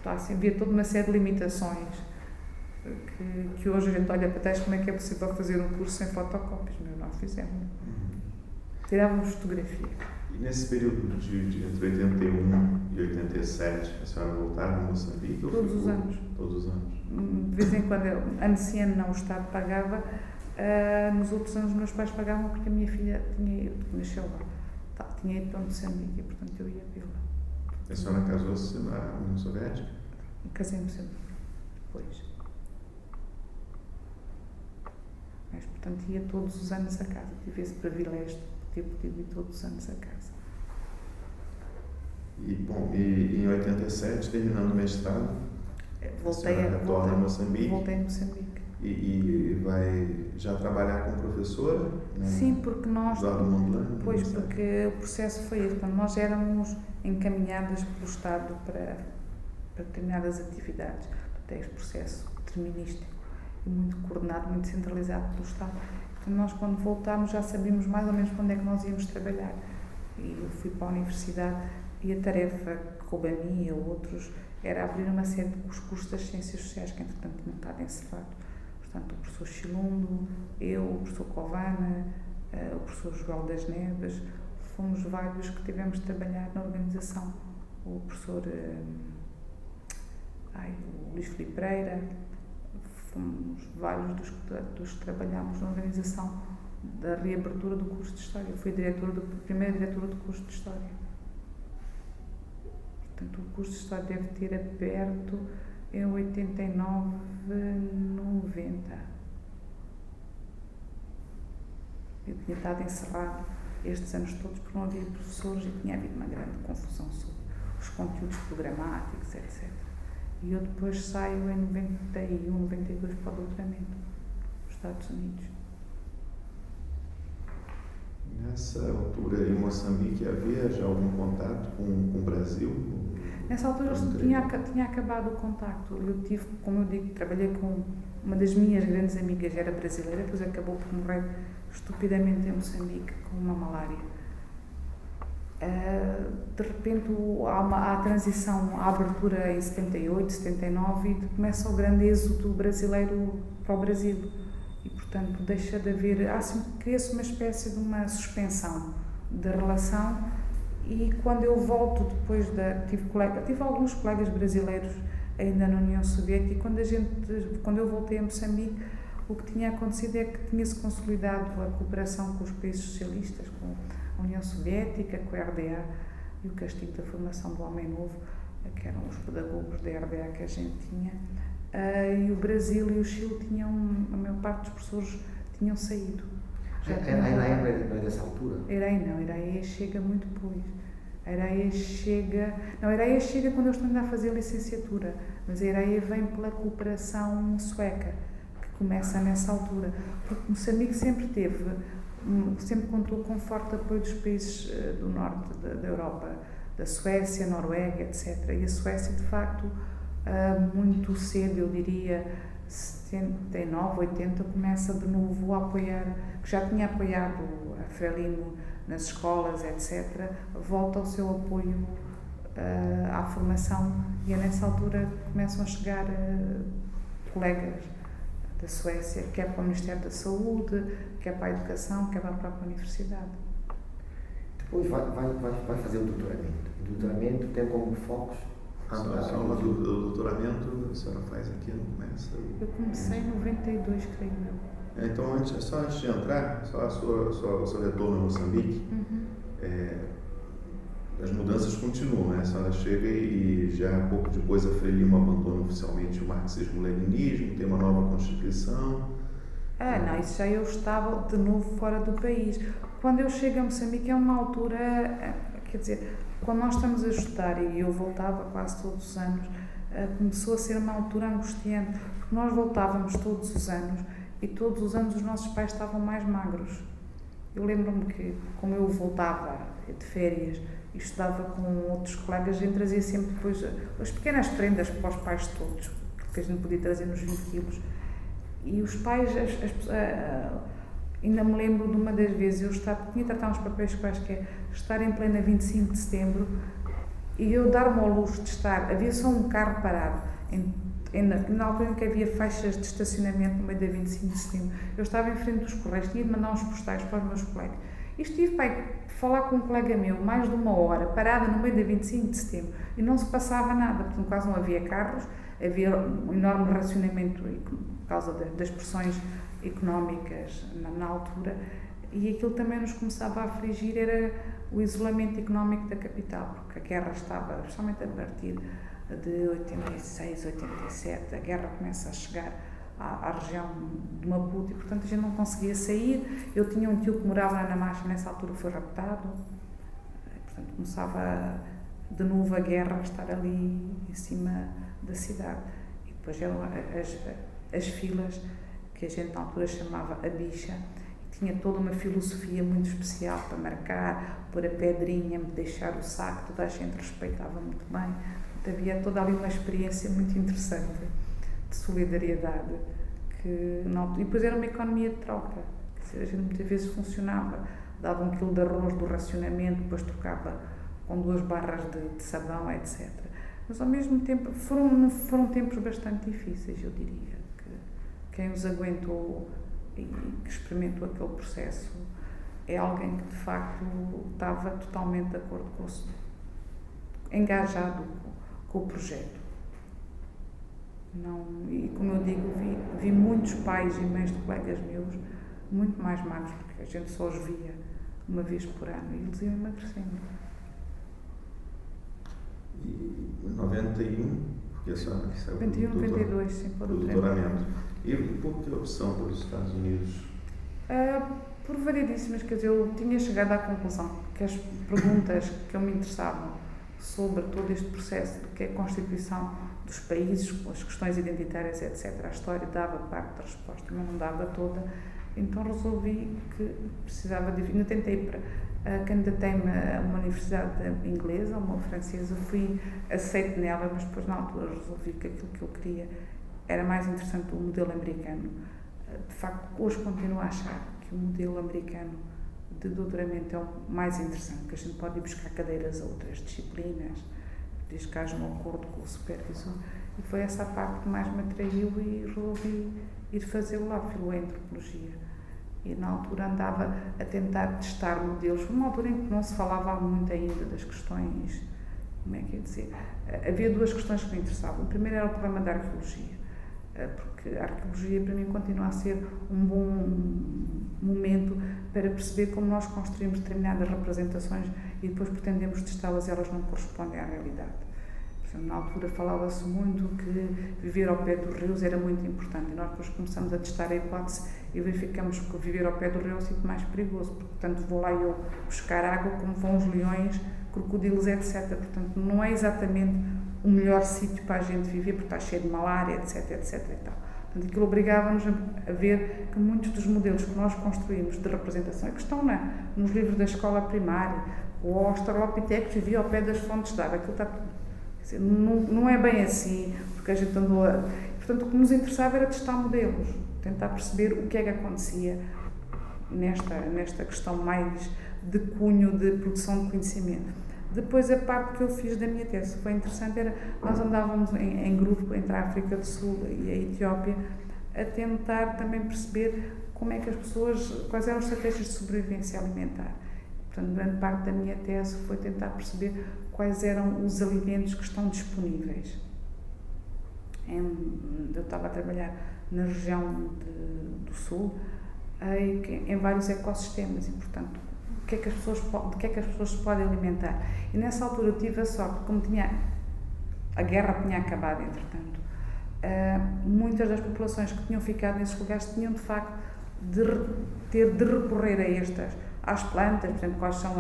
Speaker 2: Assim, havia toda uma série de limitações que hoje a gente olha para trás, como é que é possível fazer um curso sem fotocópias, mas nós fizemos. Tirávamos fotografia.
Speaker 1: E nesse período de entre 81 e 87, a senhora voltava a Moçambique?
Speaker 2: Todos os anos.
Speaker 1: Todos os anos.
Speaker 2: De vez em quando, ano sim, ano não, o Estado pagava. Nos outros anos, meus pais pagavam porque a minha filha nasceu lá. Tinha ido para Moçambique e, portanto, eu ia vê-la.
Speaker 1: A senhora casou-se na União Soviética?
Speaker 2: Casei em Moçambique, depois. Mas, portanto, ia todos os anos a casa. Tive esse privilégio de ter podido ir todos os anos a casa.
Speaker 1: E, bom, e em 87, terminando o mestrado,
Speaker 2: voltei a
Speaker 1: Moçambique.
Speaker 2: Voltei a Moçambique.
Speaker 1: E vai já trabalhar como professora?
Speaker 2: Sim, porque nós...
Speaker 1: Pois,
Speaker 2: porque o processo foi esse. Nós éramos encaminhadas pelo Estado para determinadas atividades. Portanto, é este processo determinístico e muito coordenado, muito centralizado pelo Estado. Então, nós, quando voltámos, já sabíamos mais ou menos para onde é que nós íamos trabalhar. E eu fui para a universidade e a tarefa que coube a mim e a outros era abrir uma série de cursos das Ciências Sociais, que entretanto tinham estado encerrado. Portanto, o professor Chilundo, eu, o professor Covana, o professor Joel das Neves, fomos vários que tivemos de trabalhar na organização. O professor o Luís Filipe Pereira, fomos vários dos que trabalhámos na organização da reabertura do curso de História. Eu fui primeira diretora do curso de História. Portanto, o curso de História deve ter aberto em 89, 90. Eu tinha estado encerrado estes anos todos porque não havia professores e tinha havido uma grande confusão sobre os conteúdos programáticos, etc. E eu depois saio em 91, 92 para o doutoramento nos Estados Unidos.
Speaker 1: Nessa altura, em Moçambique, havia já algum contato com o Brasil?
Speaker 2: Nessa altura tinha acabado o contacto. Eu tive, como eu digo, trabalhei com uma das minhas grandes amigas, era brasileira, depois acabou por morrer estupidamente em Moçambique com uma malária. De repente há a transição, a abertura em 78, 79 e começa o grande êxodo brasileiro para o Brasil. E, portanto, deixa de haver, cria-se uma espécie de uma suspensão da relação. E quando eu volto depois tive alguns colegas brasileiros ainda na União Soviética, e quando eu voltei a Moçambique, o que tinha acontecido é que tinha-se consolidado a cooperação com os países socialistas, com a União Soviética, com a RDA e o castigo da formação do Homem Novo, que eram os pedagogos da RDA que a gente tinha. E o Brasil e o Chile a maior parte dos professores tinham saído.
Speaker 3: A ERAE não é dessa altura?
Speaker 2: A ERAE chega muito depois. A ERAE chega quando eu estou ainda a fazer a licenciatura, mas a ERAE vem pela cooperação sueca, que começa nessa altura. Porque Moçambique sempre contou com forte apoio dos países do norte da Europa, da Suécia, Noruega, etc. E a Suécia, de facto, muito cedo, eu diria 79, 80, começa de novo a apoiar, que já tinha apoiado a Frelimo nas escolas, etc., volta ao seu apoio à formação, e é nessa altura que começam a chegar colegas da Suécia, quer para o Ministério da Saúde, quer para a Educação, quer para a própria Universidade.
Speaker 3: Depois vai fazer o doutoramento. O doutoramento tem como focos...
Speaker 1: O doutoramento a senhora faz aqui, não começa?
Speaker 2: Eu comecei em 92, creio eu.
Speaker 1: Então, só antes de entrar, só o seu retorno a Moçambique, as mudanças continuam, né? A senhora chega e já pouco depois a Frelimo abandona oficialmente o marxismo-leninismo, tem uma nova Constituição.
Speaker 2: Não, isso já eu estava de novo fora do país. Quando eu chego a Moçambique é uma altura, quer dizer, quando nós estamos a estudar, e eu voltava quase todos os anos, começou a ser uma altura angustiante, porque nós voltávamos todos os anos e todos os anos os nossos pais estavam mais magros. Eu lembro-me que, como eu voltava de férias e estudava com outros colegas, a gente trazia sempre depois as pequenas prendas para os pais todos, porque a gente podia trazer nos 20 quilos. E os pais, ainda me lembro de uma das vezes, tinha de tratar uns papéis quaisquer, estar em plena 25 de setembro e eu dar-me ao luxo de estar, havia só um carro parado, na altura em que havia faixas de estacionamento no meio da 25 de setembro, eu estava em frente dos Correios, tinha de mandar uns postais para os meus colegas, e estive para falar com um colega meu, mais de uma hora, parada no meio da 25 de setembro, e não se passava nada, porque quase não havia carros, havia um enorme racionamento por causa das pressões económicas na altura, e aquilo também nos começava a afligir, era o isolamento económico da capital, porque a guerra estava, especialmente a partir de 86, 87, a guerra começa a chegar à região de Maputo e, portanto, a gente não conseguia sair. Eu tinha um tio que morava na Marcha, nessa altura foi raptado, portanto, começava de novo a guerra a estar ali em cima da cidade. E depois eram as filas, que a gente na altura chamava a bicha, tinha toda uma filosofia muito especial para marcar, pôr a pedrinha, deixar o saco, toda a gente respeitava muito bem. Havia toda ali uma experiência muito interessante de solidariedade. E depois era uma economia de troca, quer dizer, a gente muitas vezes funcionava dava 1 quilo de arroz do racionamento, depois trocava com 2 barras de sabão, etc. Mas ao mesmo tempo foram tempos bastante difíceis, eu diria, que quem os aguentou e que experimentou aquele processo é alguém que de facto estava totalmente de acordo engajado com o projeto. Não, e como eu digo, vi muitos pais e mães de colegas meus muito mais magros, porque a gente só os via uma vez por ano e eles iam emagrecendo.
Speaker 1: E 91, porque essa é o
Speaker 2: 91, 92, sim, por
Speaker 1: o doutoramento. E por que a opção pelos Estados Unidos?
Speaker 2: Por variedíssimas, quer dizer, eu tinha chegado à conclusão que as perguntas que eu me interessavam sobre todo este processo do que é a constituição dos países, as questões identitárias, etc., a história dava parte da resposta, mas não dava toda, então resolvi que precisava de... Ainda tentei candidatei-me a uma universidade inglesa, a uma francesa, fui aceite nela, mas depois na altura resolvi que aquilo que eu queria era mais interessante o modelo americano. De facto, hoje continuo a achar que o modelo americano de doutoramento é o mais interessante, que a gente pode ir buscar cadeiras a outras disciplinas, desde que haja um acordo com o supervisor, e foi essa a parte que mais me atraiu e resolvi ir fazê-lo lá, fui em antropologia. E na altura andava a tentar testar modelos, numa altura em que não se falava muito ainda das questões, como é que ia dizer, havia 2 questões que me interessavam. O primeiro era o problema da arqueologia, porque a arqueologia para mim continua a ser um bom momento para perceber como nós construímos determinadas representações e depois pretendemos testá-las e elas não correspondem à realidade. Portanto, na altura falava-se muito que viver ao pé dos rios era muito importante e nós depois começamos a testar a hipótese e verificamos que viver ao pé do rio é o sítio mais perigoso, porque, portanto, vou lá eu buscar água como vão os leões, crocodilos, etc. Portanto, não é exatamente o melhor sítio para a gente viver, porque está cheio de malária, etc, etc e tal. Portanto, aquilo obrigava-nos a ver que muitos dos modelos que nós construímos de representação, que estão nos livros da escola primária, o Australopithecus vivia ao pé das fontes de água, aquilo está tudo. Quer dizer, não é bem assim, porque a gente andou a... Portanto, o que nos interessava era testar modelos, tentar perceber o que é que acontecia nesta questão mais de cunho de produção de conhecimento. Depois, a parte que eu fiz da minha tese foi interessante, nós andávamos em grupo entre a África do Sul e a Etiópia a tentar também perceber como é que as pessoas, quais eram as estratégias de sobrevivência alimentar. Portanto, grande parte da minha tese foi tentar perceber quais eram os alimentos que estão disponíveis. Eu estava a trabalhar na região do Sul, em vários ecossistemas e, portanto, de que é que as pessoas se podem alimentar. E nessa altura eu tive a sorte, como a guerra tinha acabado, entretanto, muitas das populações que tinham ficado nesses lugares tinham de facto de recorrer às plantas, por exemplo, quais são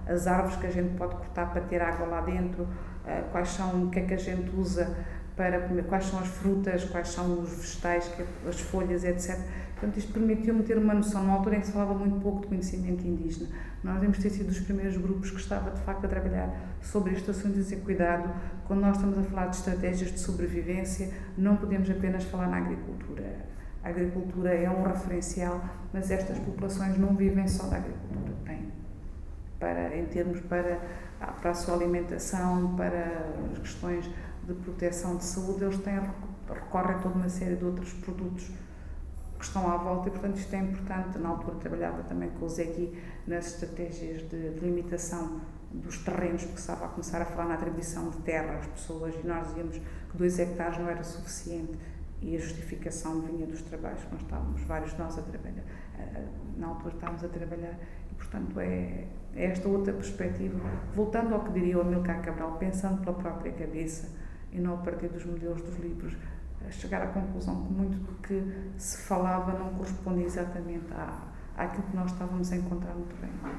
Speaker 2: as árvores que a gente pode cortar para ter água lá dentro, o que é que a gente usa para comer, quais são as frutas, quais são os vegetais, as folhas, etc. Portanto, isto permitiu-me ter uma noção, numa altura em que se falava muito pouco de conhecimento indígena. Nós devemos ter sido dos primeiros grupos que estava, de facto, a trabalhar sobre este assunto e dizer, cuidado, quando nós estamos a falar de estratégias de sobrevivência, não podemos apenas falar na agricultura. A agricultura é um referencial, mas estas populações não vivem só da agricultura, têm, para a sua alimentação, para as questões de proteção de saúde, eles recorrem a toda uma série de outros produtos que estão à volta e, portanto, isto é importante. Na altura trabalhava também com o Zegui nas estratégias de limitação dos terrenos, porque estava a começar a falar na atribuição de terra às pessoas e nós dizíamos que 2 hectares não era suficiente e a justificação vinha dos trabalhos que nós estávamos, vários de nós a trabalhar, na altura estávamos a trabalhar e, portanto, é esta outra perspectiva, voltando ao que diria o Amilcar Cabral, pensando pela própria cabeça e não a partir dos modelos dos livros, a chegar à conclusão que muito do que se falava não corresponde exatamente àquilo que nós estávamos a encontrar no terreno.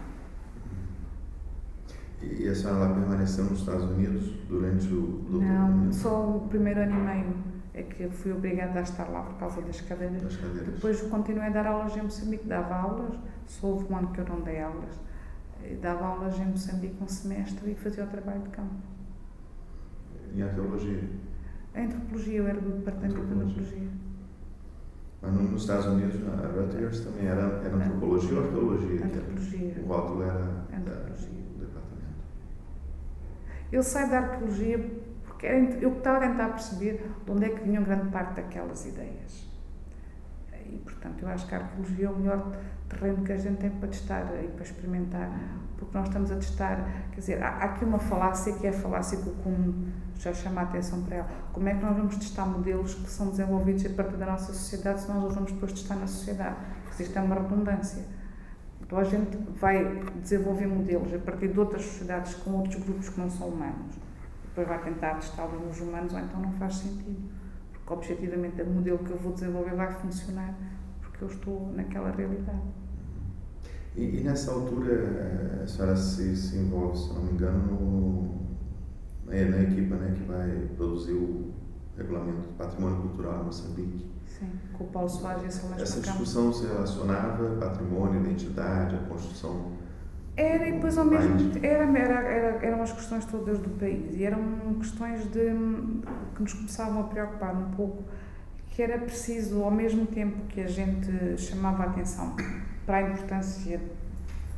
Speaker 1: E a senhora lá permaneceu nos Estados Unidos durante o doutoramento?
Speaker 2: Não, só o primeiro ano e meio é que fui obrigada a estar lá por causa das cadeiras. Depois continuei a dar aulas em Moçambique, dava aulas, só houve um ano que eu não dei aulas, dava aulas em Moçambique um semestre e fazia o trabalho de campo.
Speaker 1: Em arqueologia?
Speaker 2: A antropologia, eu era do departamento de antropologia.
Speaker 1: Mas nos Estados Unidos, a Rutgers também era antropologia ou arqueologia?
Speaker 2: Antropologia.
Speaker 1: o rótulo era
Speaker 2: Antropologia.
Speaker 1: do departamento.
Speaker 2: Eu saio da arqueologia porque eu estava a tentar perceber de onde é que vinham grande parte daquelas ideias. E, portanto, eu acho que a arqueologia é o melhor terreno que a gente tem para testar e para experimentar, porque nós estamos a testar, quer dizer, há aqui uma falácia que é a falácia que o Kuhn já chama a atenção para ela. Como é que nós vamos testar modelos que são desenvolvidos a partir da nossa sociedade se nós os vamos depois testar na sociedade? Porque isto é uma redundância. Então a gente vai desenvolver modelos a partir de outras sociedades com outros grupos que não são humanos. Depois vai tentar testá-los nos humanos, ou então não faz sentido. Porque objetivamente o modelo que eu vou desenvolver vai funcionar porque eu estou naquela realidade.
Speaker 1: E nessa altura a senhora se envolve, se não me engano, na equipa, né, que vai produzir o regulamento do património cultural em Moçambique.
Speaker 2: Sim, com o Paulo Soares e a Salma
Speaker 1: Essa
Speaker 2: Espacão.
Speaker 1: discussão se relacionava patrimônio, identidade, a construção.
Speaker 2: Era, e depois ao mesmo tempo, eram as questões todas do país, e eram questões que nos começavam a preocupar um pouco, que era preciso, ao mesmo tempo que a gente chamava a atenção para a importância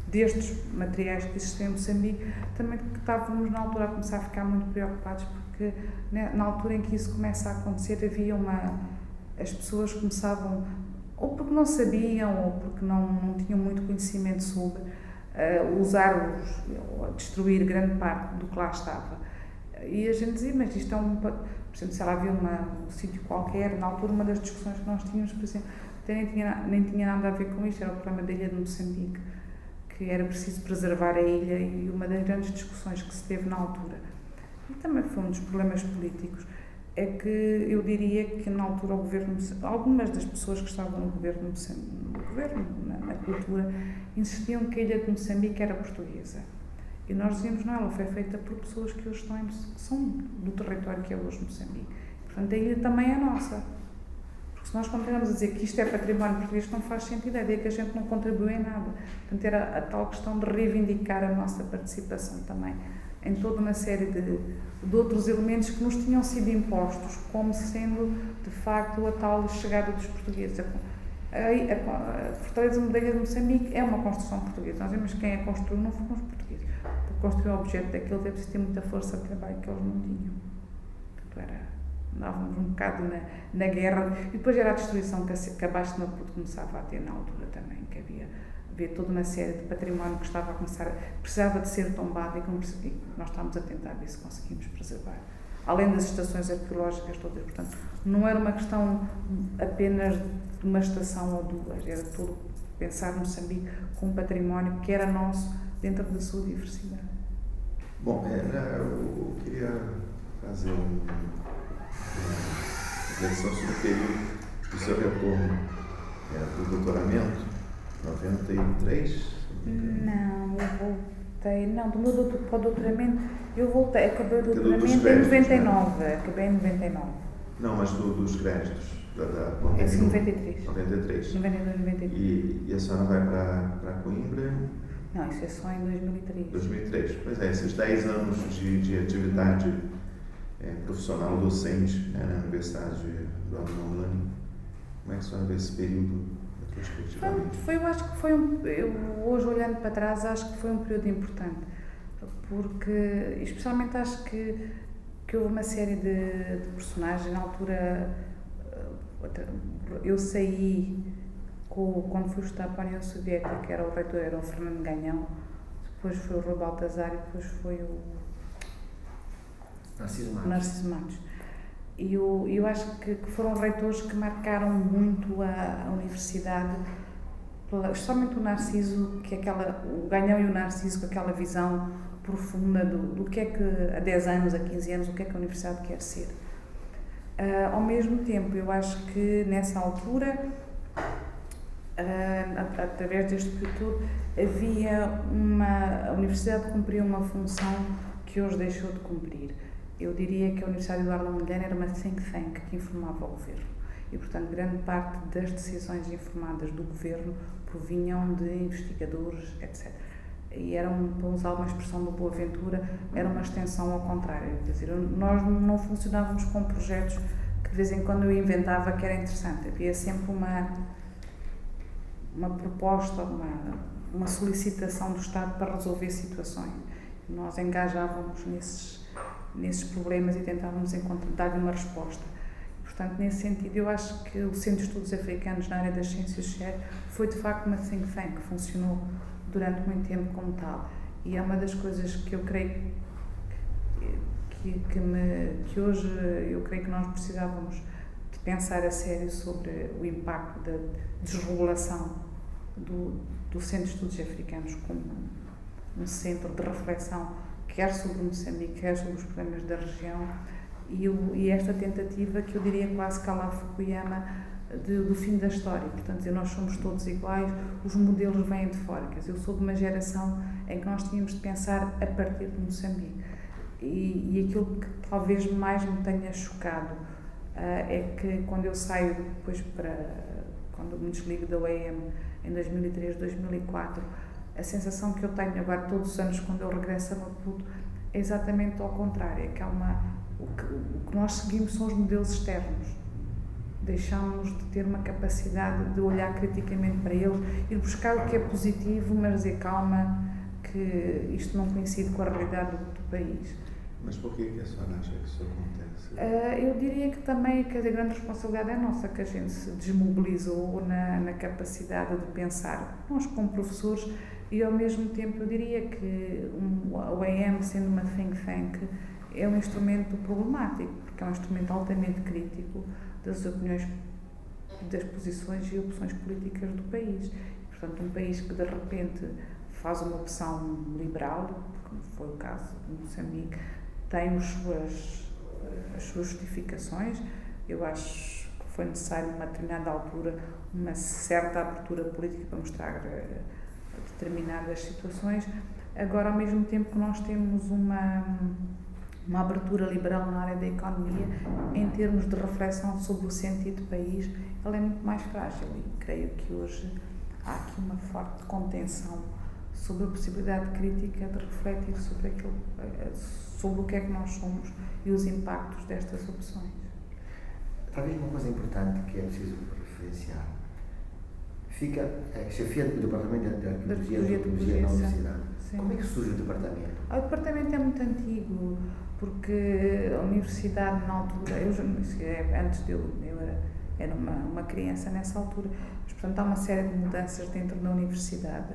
Speaker 2: destes materiais que existem em Moçambique, também que estávamos na altura a começar a ficar muito preocupados, porque na altura em que isso começa a acontecer havia as pessoas começavam, ou porque não sabiam, ou porque não tinham muito conhecimento sobre, usar-os, ou destruir grande parte do que lá estava. E a gente dizia, mas isto é por exemplo, se ela havia um sítio qualquer, na altura uma das discussões que nós tínhamos, por exemplo, nem tinha nada a ver com isto, era o problema da ilha de Moçambique, que era preciso preservar a ilha, e uma das grandes discussões que se teve na altura, e também foi um dos problemas políticos, é que eu diria que na altura o governo, algumas das pessoas que estavam no governo, na cultura, insistiam que a ilha de Moçambique era portuguesa. E nós dizíamos, não, ela foi feita por pessoas que hoje que são do território que é hoje Moçambique. Portanto, a ilha também é nossa. Porque se nós continuamos a dizer que isto é património português, não faz sentido, é que a gente não contribui em nada. Portanto, era a tal questão de reivindicar a nossa participação também em toda uma série de outros elementos que nos tinham sido impostos, como sendo, de facto, a tal chegada dos portugueses. A Fortaleza da Ilha de Moçambique é uma construção portuguesa. Nós vemos que quem a construiu não foram os portugueses. Para construir o objeto daquilo deve ter muita força de trabalho que eles não tinham. Portanto, andávamos um bocado na guerra, e depois era a destruição que a Baixa de Maputo começava a ter na altura também, que havia toda uma série de património que estava a começar, precisava de ser tombado, e nós estávamos a tentar ver se conseguimos preservar. Além das estações arqueológicas todas, portanto, não era uma questão apenas de uma estação ou duas, era tudo pensar Moçambique com um património que era nosso dentro da sua diversidade.
Speaker 1: Bom, eu queria fazer uma reflexão sobre o período do seu retorno para o doutoramento, 93?
Speaker 2: Não, eu voltei, do meu para o doutoramento, eu voltei, acabei o doutoramento em
Speaker 1: créditos,
Speaker 2: 99,
Speaker 1: né?
Speaker 2: Acabei em 99.
Speaker 1: Não, mas dos créditos, da pandemia.
Speaker 2: É 93.
Speaker 1: 93.
Speaker 2: 92, 93.
Speaker 1: E a senhora vai para Coimbra?
Speaker 2: Não, isso é só em 2003.
Speaker 1: 2003. Pois é, esses 10 anos de atividade profissional docente, né, na Universidade do Almani. Como é que a senhora vê esse período?
Speaker 2: Eu acho que hoje olhando para trás, acho que foi um período importante, porque especialmente acho que houve uma série de personagens. Na altura eu saí quando fui estudar para a União Soviética, que era o reitor, era o Fernando Ganhão, depois foi o Rui Baltazar e depois foi o Narciso Matos. E eu acho que foram reitores que marcaram muito a universidade, especialmente o Narciso, o Ganhão e o Narciso, com aquela visão profunda do que é que, há 10 anos, há 15 anos, o que é que a universidade quer ser. Ao mesmo tempo, eu acho que nessa altura, através deste período, a universidade cumpria uma função que hoje deixou de cumprir. Eu diria que a Universidade Eduardo Mondlane era uma think tank que informava o governo, e, portanto, grande parte das decisões informadas do governo provinham de investigadores, etc. E para usar uma expressão do Boaventura, era uma extensão ao contrário. Quer dizer, nós não funcionávamos com projetos que de vez em quando eu inventava que era interessante. Havia sempre uma proposta, uma solicitação do Estado para resolver situações. Nós engajávamos nesses problemas e tentávamos dar uma resposta. Portanto, nesse sentido, eu acho que o Centro de Estudos Africanos na área das Ciências Sociais foi, de facto, uma think tank que funcionou durante muito tempo como tal. E é uma das coisas que eu creio que hoje eu creio que nós precisávamos de pensar a sério sobre o impacto da desregulação do Centro de Estudos Africanos como um centro de reflexão, quer sobre Moçambique, quer sobre os problemas da região, e esta tentativa que eu diria quase que a la Fukuyama do fim da história. Portanto, nós somos todos iguais, os modelos vêm de fora. Quer dizer, eu sou de uma geração em que nós tínhamos de pensar a partir de Moçambique. E aquilo que talvez mais me tenha chocado é que quando eu saio depois quando me desligo da OEM em 2003, 2004, a sensação que eu tenho agora todos os anos quando eu regresso a Maputo é exatamente ao contrário, é que o que nós seguimos são os modelos externos. Deixamos de ter uma capacidade de olhar criticamente para eles e de buscar o que é positivo, mas dizer calma, que isto não coincide com a realidade do país.
Speaker 1: Mas por que a senhora acha que isso acontece?
Speaker 2: Eu diria que também que a grande responsabilidade é nossa, que a gente se desmobilizou na capacidade de pensar. Nós, como professores, e ao mesmo tempo eu diria que a OEM, sendo uma think tank, é um instrumento problemático, porque é um instrumento altamente crítico das opiniões, das posições e opções políticas do país. Portanto, um país que de repente faz uma opção liberal, como foi o caso de Moçambique, tem as suas justificações. Eu acho que foi necessário, numa determinada altura, uma certa abertura política para mostrar determinadas situações. Agora, ao mesmo tempo que nós temos uma abertura liberal na área da economia, em termos de reflexão sobre o sentido do país, ela é muito mais frágil e creio que hoje há aqui uma forte contenção sobre a possibilidade crítica de refletir sobre o que é que nós somos e os impactos destas opções.
Speaker 3: Talvez uma coisa importante que é preciso referenciar. Fica chefia do Departamento de Arqueologia e Antropologia na Universidade. Sim. Como é que surge o departamento?
Speaker 2: O departamento é muito antigo, porque a universidade na altura, antes de eu era uma criança nessa altura, mas portanto há uma série de mudanças dentro da universidade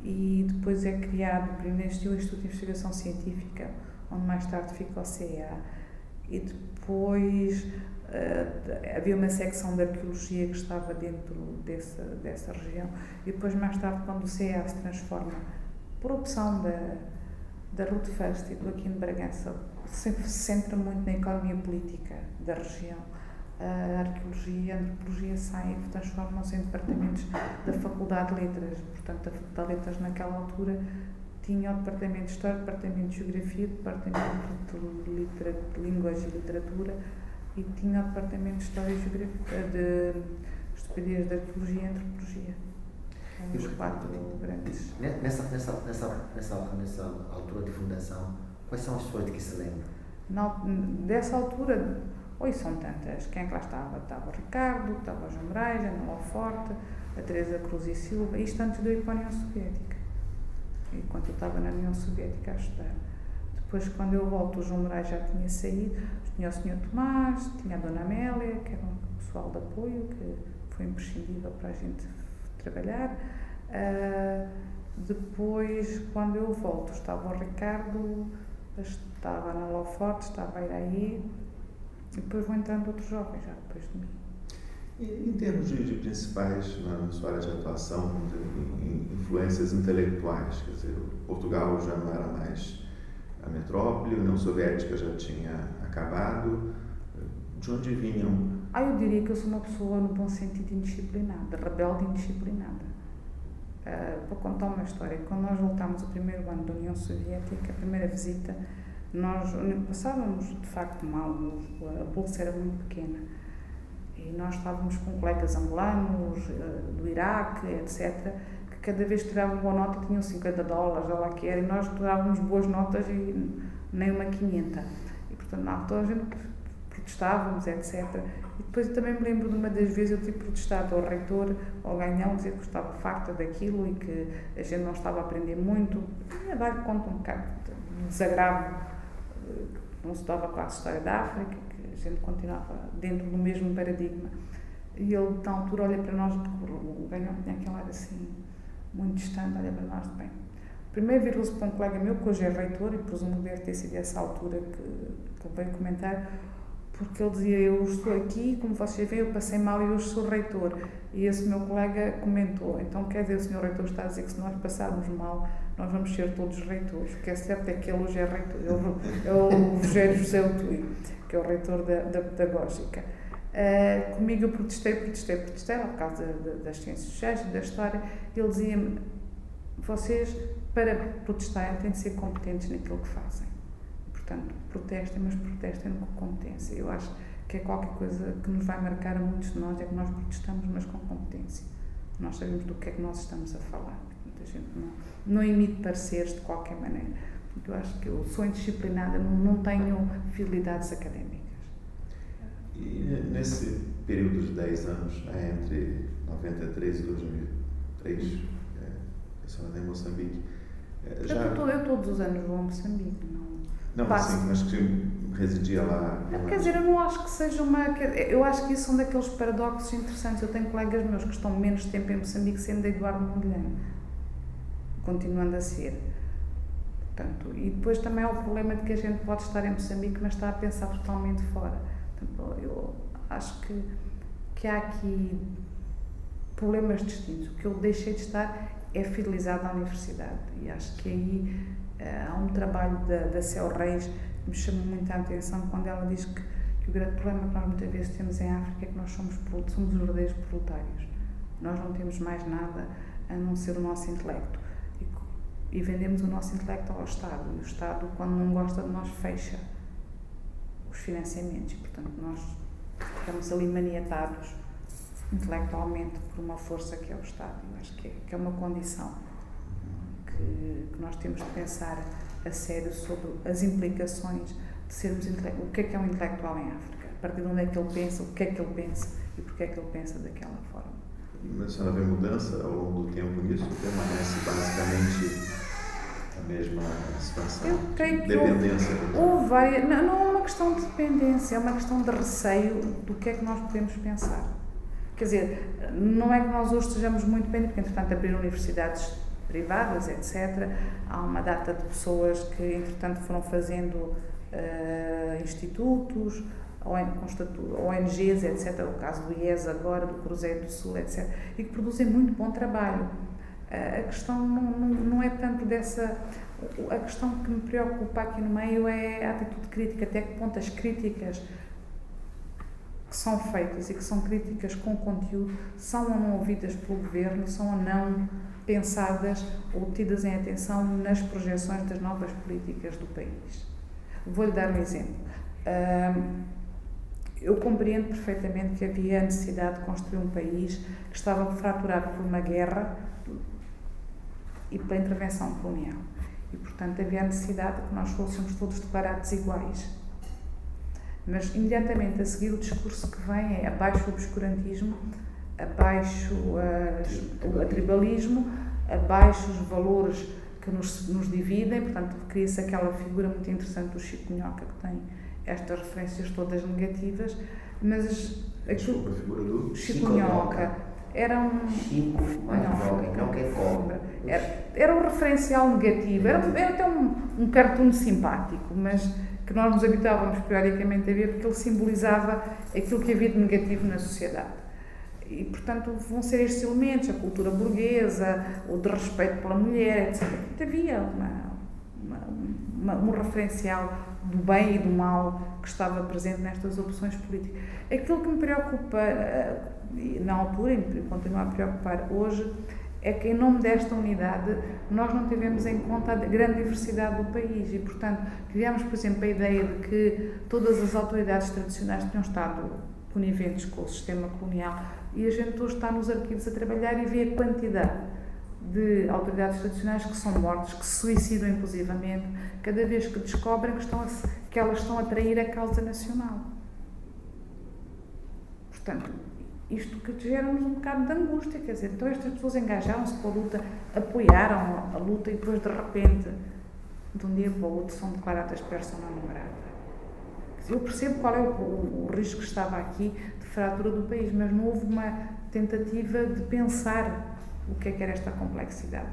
Speaker 2: e depois é criado, primeiro existiu o Instituto de Investigação Científica, onde mais tarde fica o CEA, e depois havia uma secção de arqueologia que estava dentro dessa região, e depois mais tarde, quando o CEA se transforma por opção da Ruth First e do Aquino Bragança, sempre se centra muito na economia política da região. A arqueologia e a antropologia transformam-se em departamentos da Faculdade de Letras. Portanto, a Faculdade de Letras naquela altura tinha o departamento de História, o departamento de Geografia, o departamento de Línguas e Literatura e tinha o departamento de História e Geografia, de Estupidez de Arqueologia e Antropologia. Os quatro grandes.
Speaker 3: Nessa altura de fundação, quais são as pessoas de que se lembra?
Speaker 2: Dessa altura, são tantas. Quem é que lá estava? Estava o Ricardo, estava o João Moraes, a Ana Forte, a Teresa Cruz e Silva, isto antes de eu ir para a União Soviética. Enquanto eu estava na União Soviética a estudar. Depois, quando eu volto, o João Moraes já tinha saído, tinha o Sr. Tomás, tinha a Dona Amélia, que era um pessoal de apoio, que foi imprescindível para a gente trabalhar. Depois, quando eu volto, estava o Ricardo, estava a Ana Loforte, estava a Iraí, e depois vão entrando outros jovens, já depois de mim.
Speaker 1: E em termos de principais, na sua área de atuação, de influências intelectuais, quer dizer, Portugal já não era mais a metrópole, a União Soviética já tinha acabado, de onde vinham?
Speaker 2: Eu diria que eu sou uma pessoa, no bom sentido, indisciplinada, rebelde e indisciplinada. Vou contar uma história. Quando nós voltámos o primeiro ano da União Soviética, a primeira visita, nós passávamos de facto mal, a bolsa era muito pequena e nós estávamos com colegas angolanos, do Iraque, etc., que cada vez que tiravam boa nota tinham $50, olha lá que era, e nós tirávamos boas notas e nem uma 500. E portanto, toda a gente protestávamos, etc. E depois eu também me lembro de uma das vezes eu tive protestado ao reitor, ao ganhão, dizer que estava farta daquilo e que a gente não estava a aprender muito. E a dar-lhe conta um bocado de desagravo, que não se dava quase a história da África, que a gente continuava dentro do mesmo paradigma. E ele, na altura, olha para nós, porque o ganhão tinha aquele ar assim, muito distante, olha para nós, bem. Primeiro virou-se para um colega meu, que hoje é reitor, e presumo que deve ter sido essa altura que ele veio comentar, porque ele dizia, eu estou aqui, como vocês veem, eu passei mal e hoje sou reitor. E esse meu colega comentou, então quer dizer, o senhor reitor está a dizer que se nós passarmos mal, nós vamos ser todos reitores. O que é certo é que ele hoje é reitor, é o Rogério José Utui, que é o reitor da Pedagógica. Comigo eu protestei lá por causa das ciências sociais e da história. Ele dizia-me, vocês, para protestarem, têm de ser competentes naquilo que fazem. Portanto, protestem, mas protestem com competência. Eu acho que é qualquer coisa que nos vai marcar a muitos de nós, é que nós protestamos, mas com competência. Nós sabemos do que é que nós estamos a falar. Portanto, a gente não emite pareceres de qualquer maneira. Eu acho que eu sou indisciplinada, não tenho fidelidades académicas.
Speaker 1: E nesse período de 10 anos, entre 93 e 2003, a senhora em Moçambique,
Speaker 2: eu todos os anos vou a Moçambique,
Speaker 1: não, sim, mas que residia lá.
Speaker 2: Quer dizer, eu não acho que seja uma... Eu acho que isso são daqueles paradoxos interessantes. Eu tenho colegas meus que estão menos tempo em Moçambique, sendo de Eduardo Mondlane, continuando a ser. Portanto, e depois também há o problema de que a gente pode estar em Moçambique, mas está a pensar totalmente fora. Portanto, eu acho que há aqui problemas distintos. O que eu deixei de estar é fidelizado à universidade. E acho que aí há um trabalho da Céu Reis que me chama muito a atenção quando ela diz que o grande problema que nós muitas vezes temos em África é que nós somos os verdadeiros proletários. Nós não temos mais nada a não ser o nosso intelecto. E vendemos o nosso intelecto ao Estado. E o Estado, quando não gosta de nós, fecha os financiamentos. E, portanto, nós ficamos ali maniatados intelectualmente por uma força que é o Estado. Eu acho que é uma condição que nós temos de pensar a sério sobre as implicações de sermos intelectuais. O que é um intelectual em África? A partir de onde é que ele pensa, o que é que ele pensa e porque é que ele pensa daquela forma.
Speaker 1: Mas a senhora vê mudança ao longo do tempo nisso? Permanece basicamente a mesma situação?
Speaker 2: Eu creio que
Speaker 1: dependência?
Speaker 2: Houve várias... Não é uma questão de dependência, é uma questão de receio do que é que nós podemos pensar. Quer dizer, não é que nós hoje estejamos muito dependentes, porque, entretanto, abriram universidades privadas, etc. Há uma data de pessoas que, entretanto, foram fazendo institutos, ONGs, etc. O caso do IES agora, do Cruzeiro do Sul, etc. E que produzem muito bom trabalho. A questão não é tanto dessa... A questão que me preocupa aqui no meio é a atitude crítica, até que ponto as críticas que são feitas e que são críticas com conteúdo são ou não ouvidas pelo governo, são ou não pensadas ou tidas em atenção nas projeções das novas políticas do país. Vou-lhe dar um exemplo. Eu compreendo perfeitamente que havia a necessidade de construir um país que estava fraturado por uma guerra e pela intervenção colonial. E, portanto, havia a necessidade de que nós fôssemos todos declarados iguais. Mas, imediatamente a seguir, o discurso que vem é abaixo o obscurantismo, abaixo o tribalismo, abaixo os valores que nos dividem. Portanto, cria-se aquela figura muito interessante do Chico Nhonca, que tem estas referências todas negativas, mas aquilo...
Speaker 1: A figura do
Speaker 2: Chico Nhonca era um...
Speaker 3: Chico, não quer cobra.
Speaker 2: Era um referencial negativo, era até um cartoon simpático, mas que nós nos habituávamos periodicamente a ver, porque ele simbolizava aquilo que havia de negativo na sociedade. E, portanto, vão ser estes elementos, a cultura burguesa, o de respeito pela mulher, etc. Havia um referencial do bem e do mal que estava presente nestas opções políticas. Aquilo que me preocupa na altura, e continua a preocupar hoje, é que, em nome desta unidade, nós não tivemos em conta a grande diversidade do país e, portanto, criámos, por exemplo, a ideia de que todas as autoridades tradicionais tinham estado coniventes com o sistema colonial e a gente hoje está nos arquivos a trabalhar e vê a quantidade de autoridades tradicionais que são mortas, que se suicidam inclusivamente, cada vez que descobrem que elas estão a trair a causa nacional. portanto, isto que gera-nos um bocado de angústia, quer dizer, então estas pessoas engajaram-se com a luta, apoiaram a luta e depois de repente, de um dia para o outro, são declaradas persona non grata. Eu percebo qual é o risco que estava aqui de fratura do país, mas não houve uma tentativa de pensar o que era esta complexidade.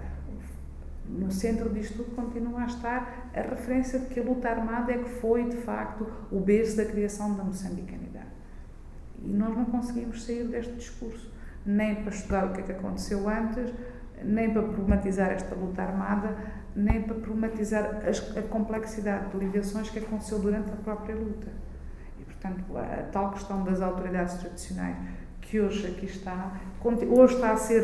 Speaker 2: No centro disto tudo continua a estar a referência de que a luta armada é que foi, de facto, o berço da criação da moçambicanidade. E nós não conseguimos sair deste discurso, nem para estudar o que é que aconteceu antes, nem para problematizar esta luta armada, nem para problematizar a complexidade de ligações que aconteceu durante a própria luta. E, portanto, a tal questão das autoridades tradicionais, que hoje aqui está, hoje está a ser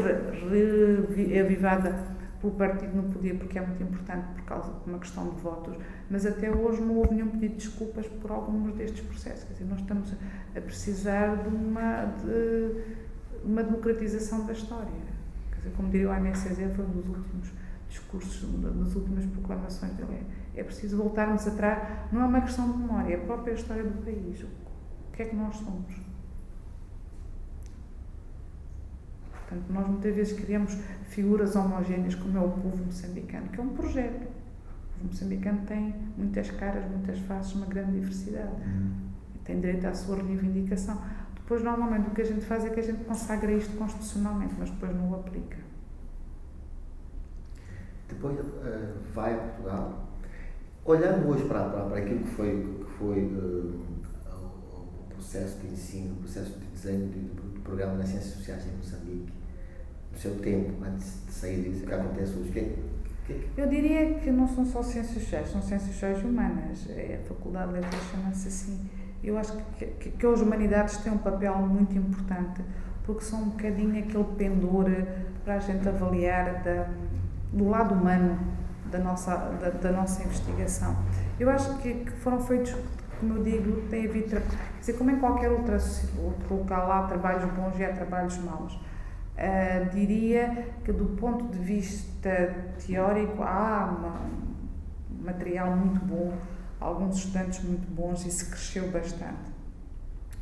Speaker 2: reavivada pelo partido no poder, porque é muito importante por causa de uma questão de votos, mas até hoje não houve nenhum pedido de desculpas por alguns destes processos. Quer dizer, nós estamos a precisar de uma democratização da história. Quer dizer, como diria o Aimé Césaire, foi um dos últimos discursos, das últimas proclamações dele. É preciso voltarmos atrás, não é uma questão de memória, é a própria história do país. O que é que nós somos? Portanto, nós muitas vezes criamos figuras homogéneas, como é o povo moçambicano, que é um projeto. O povo moçambicano tem muitas caras, muitas faces, uma grande diversidade. E tem direito à sua reivindicação. Depois, normalmente, o que a gente faz é que a gente consagra isto constitucionalmente, mas depois não o aplica.
Speaker 3: Depois vai a Portugal. Olhando hoje para aquilo que foi o processo de ensino, o processo de desenho do programa das Ciências Sociais em Moçambique, no seu tempo, antes de sair disso, o que acontece hoje?
Speaker 2: Eu diria que não são só ciências sociais, são ciências sociais e humanas. A Faculdade de Letras chama-se assim. Eu acho que as humanidades têm um papel muito importante, porque são um bocadinho aquele pendor para a gente avaliar do lado humano da nossa investigação. Eu acho que foram feitos, como eu digo, tem havido, quer dizer, como em qualquer outro local, há trabalhos bons e há trabalhos maus. Diria que do ponto de vista teórico há um material muito bom, alguns estudantes muito bons e se cresceu bastante.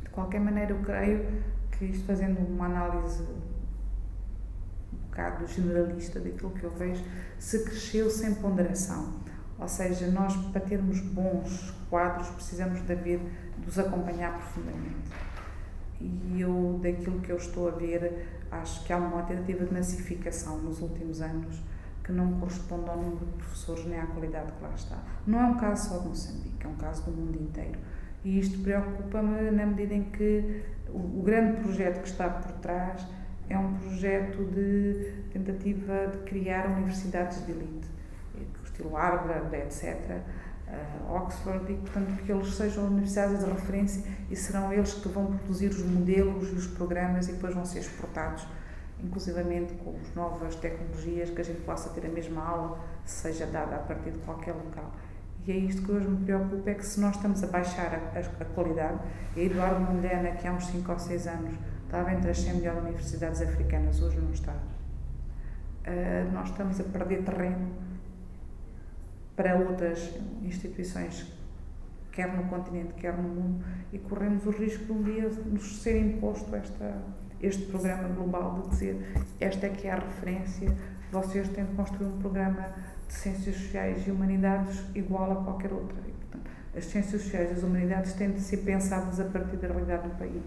Speaker 2: De qualquer maneira, eu creio que isto, fazendo uma análise um bocado generalista daquilo que eu vejo, se cresceu sem ponderação. Ou seja, nós, para termos bons quadros, precisamos de os acompanhar profundamente. E eu, daquilo que eu estou a ver, acho que há uma tentativa de massificação nos últimos anos que não corresponde ao número de professores nem à qualidade que lá está. Não é um caso só de Moçambique, é um caso do mundo inteiro. E isto preocupa-me na medida em que o grande projeto que está por trás é um projeto de tentativa de criar universidades de elite, estilo Harvard, etc., Oxford, e portanto que eles sejam universidades de referência e serão eles que vão produzir os modelos e os programas e depois vão ser exportados, inclusivamente com as novas tecnologias, que a gente possa ter a mesma aula, seja dada a partir de qualquer local. E é isto que hoje me preocupa, é que se nós estamos a baixar a qualidade, e a Eduardo Mondlane, que há uns 5 ou 6 anos estava entre as 100 melhores universidades africanas, hoje não está. Nós estamos a perder terreno para outras instituições, quer no continente, quer no mundo, e corremos o risco de um dia nos ser imposto este programa global de dizer esta é que é a referência, vocês têm de construir um programa de ciências sociais e humanidades igual a qualquer outra. E, portanto, as ciências sociais e as humanidades têm de ser pensadas a partir da realidade do país.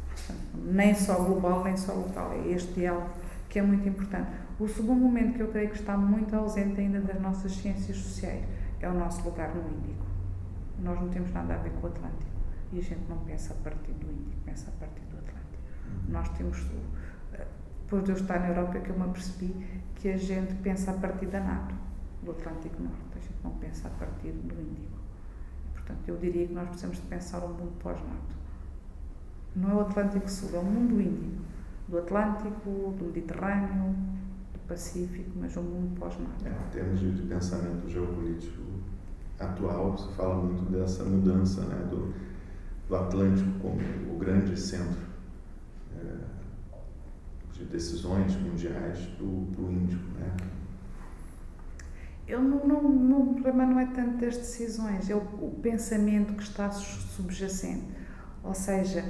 Speaker 2: Portanto, nem só global, nem só local. É este diálogo que é muito importante. O segundo momento que eu creio que está muito ausente ainda das nossas ciências sociais é o nosso lugar no Índico. Nós não temos nada a ver com o Atlântico e a gente não pensa a partir do Índico, pensa a partir do Atlântico. Nós temos, depois de eu estar na Europa, que eu me apercebi que a gente pensa a partir da NATO, do Atlântico Norte, a gente não pensa a partir do Índico. Portanto, eu diria que nós precisamos de pensar um mundo pós-NATO. Não é o Atlântico Sul, é o mundo Índico, do Atlântico, do Mediterrâneo, Pacífico, mas um mundo pós-NATO.
Speaker 1: Em termos de pensamento geopolítico atual, se fala muito dessa mudança, né, do Atlântico como o grande centro de decisões mundiais do Índico, né?
Speaker 2: O problema não é tanto das decisões, é o pensamento que está subjacente. Ou seja,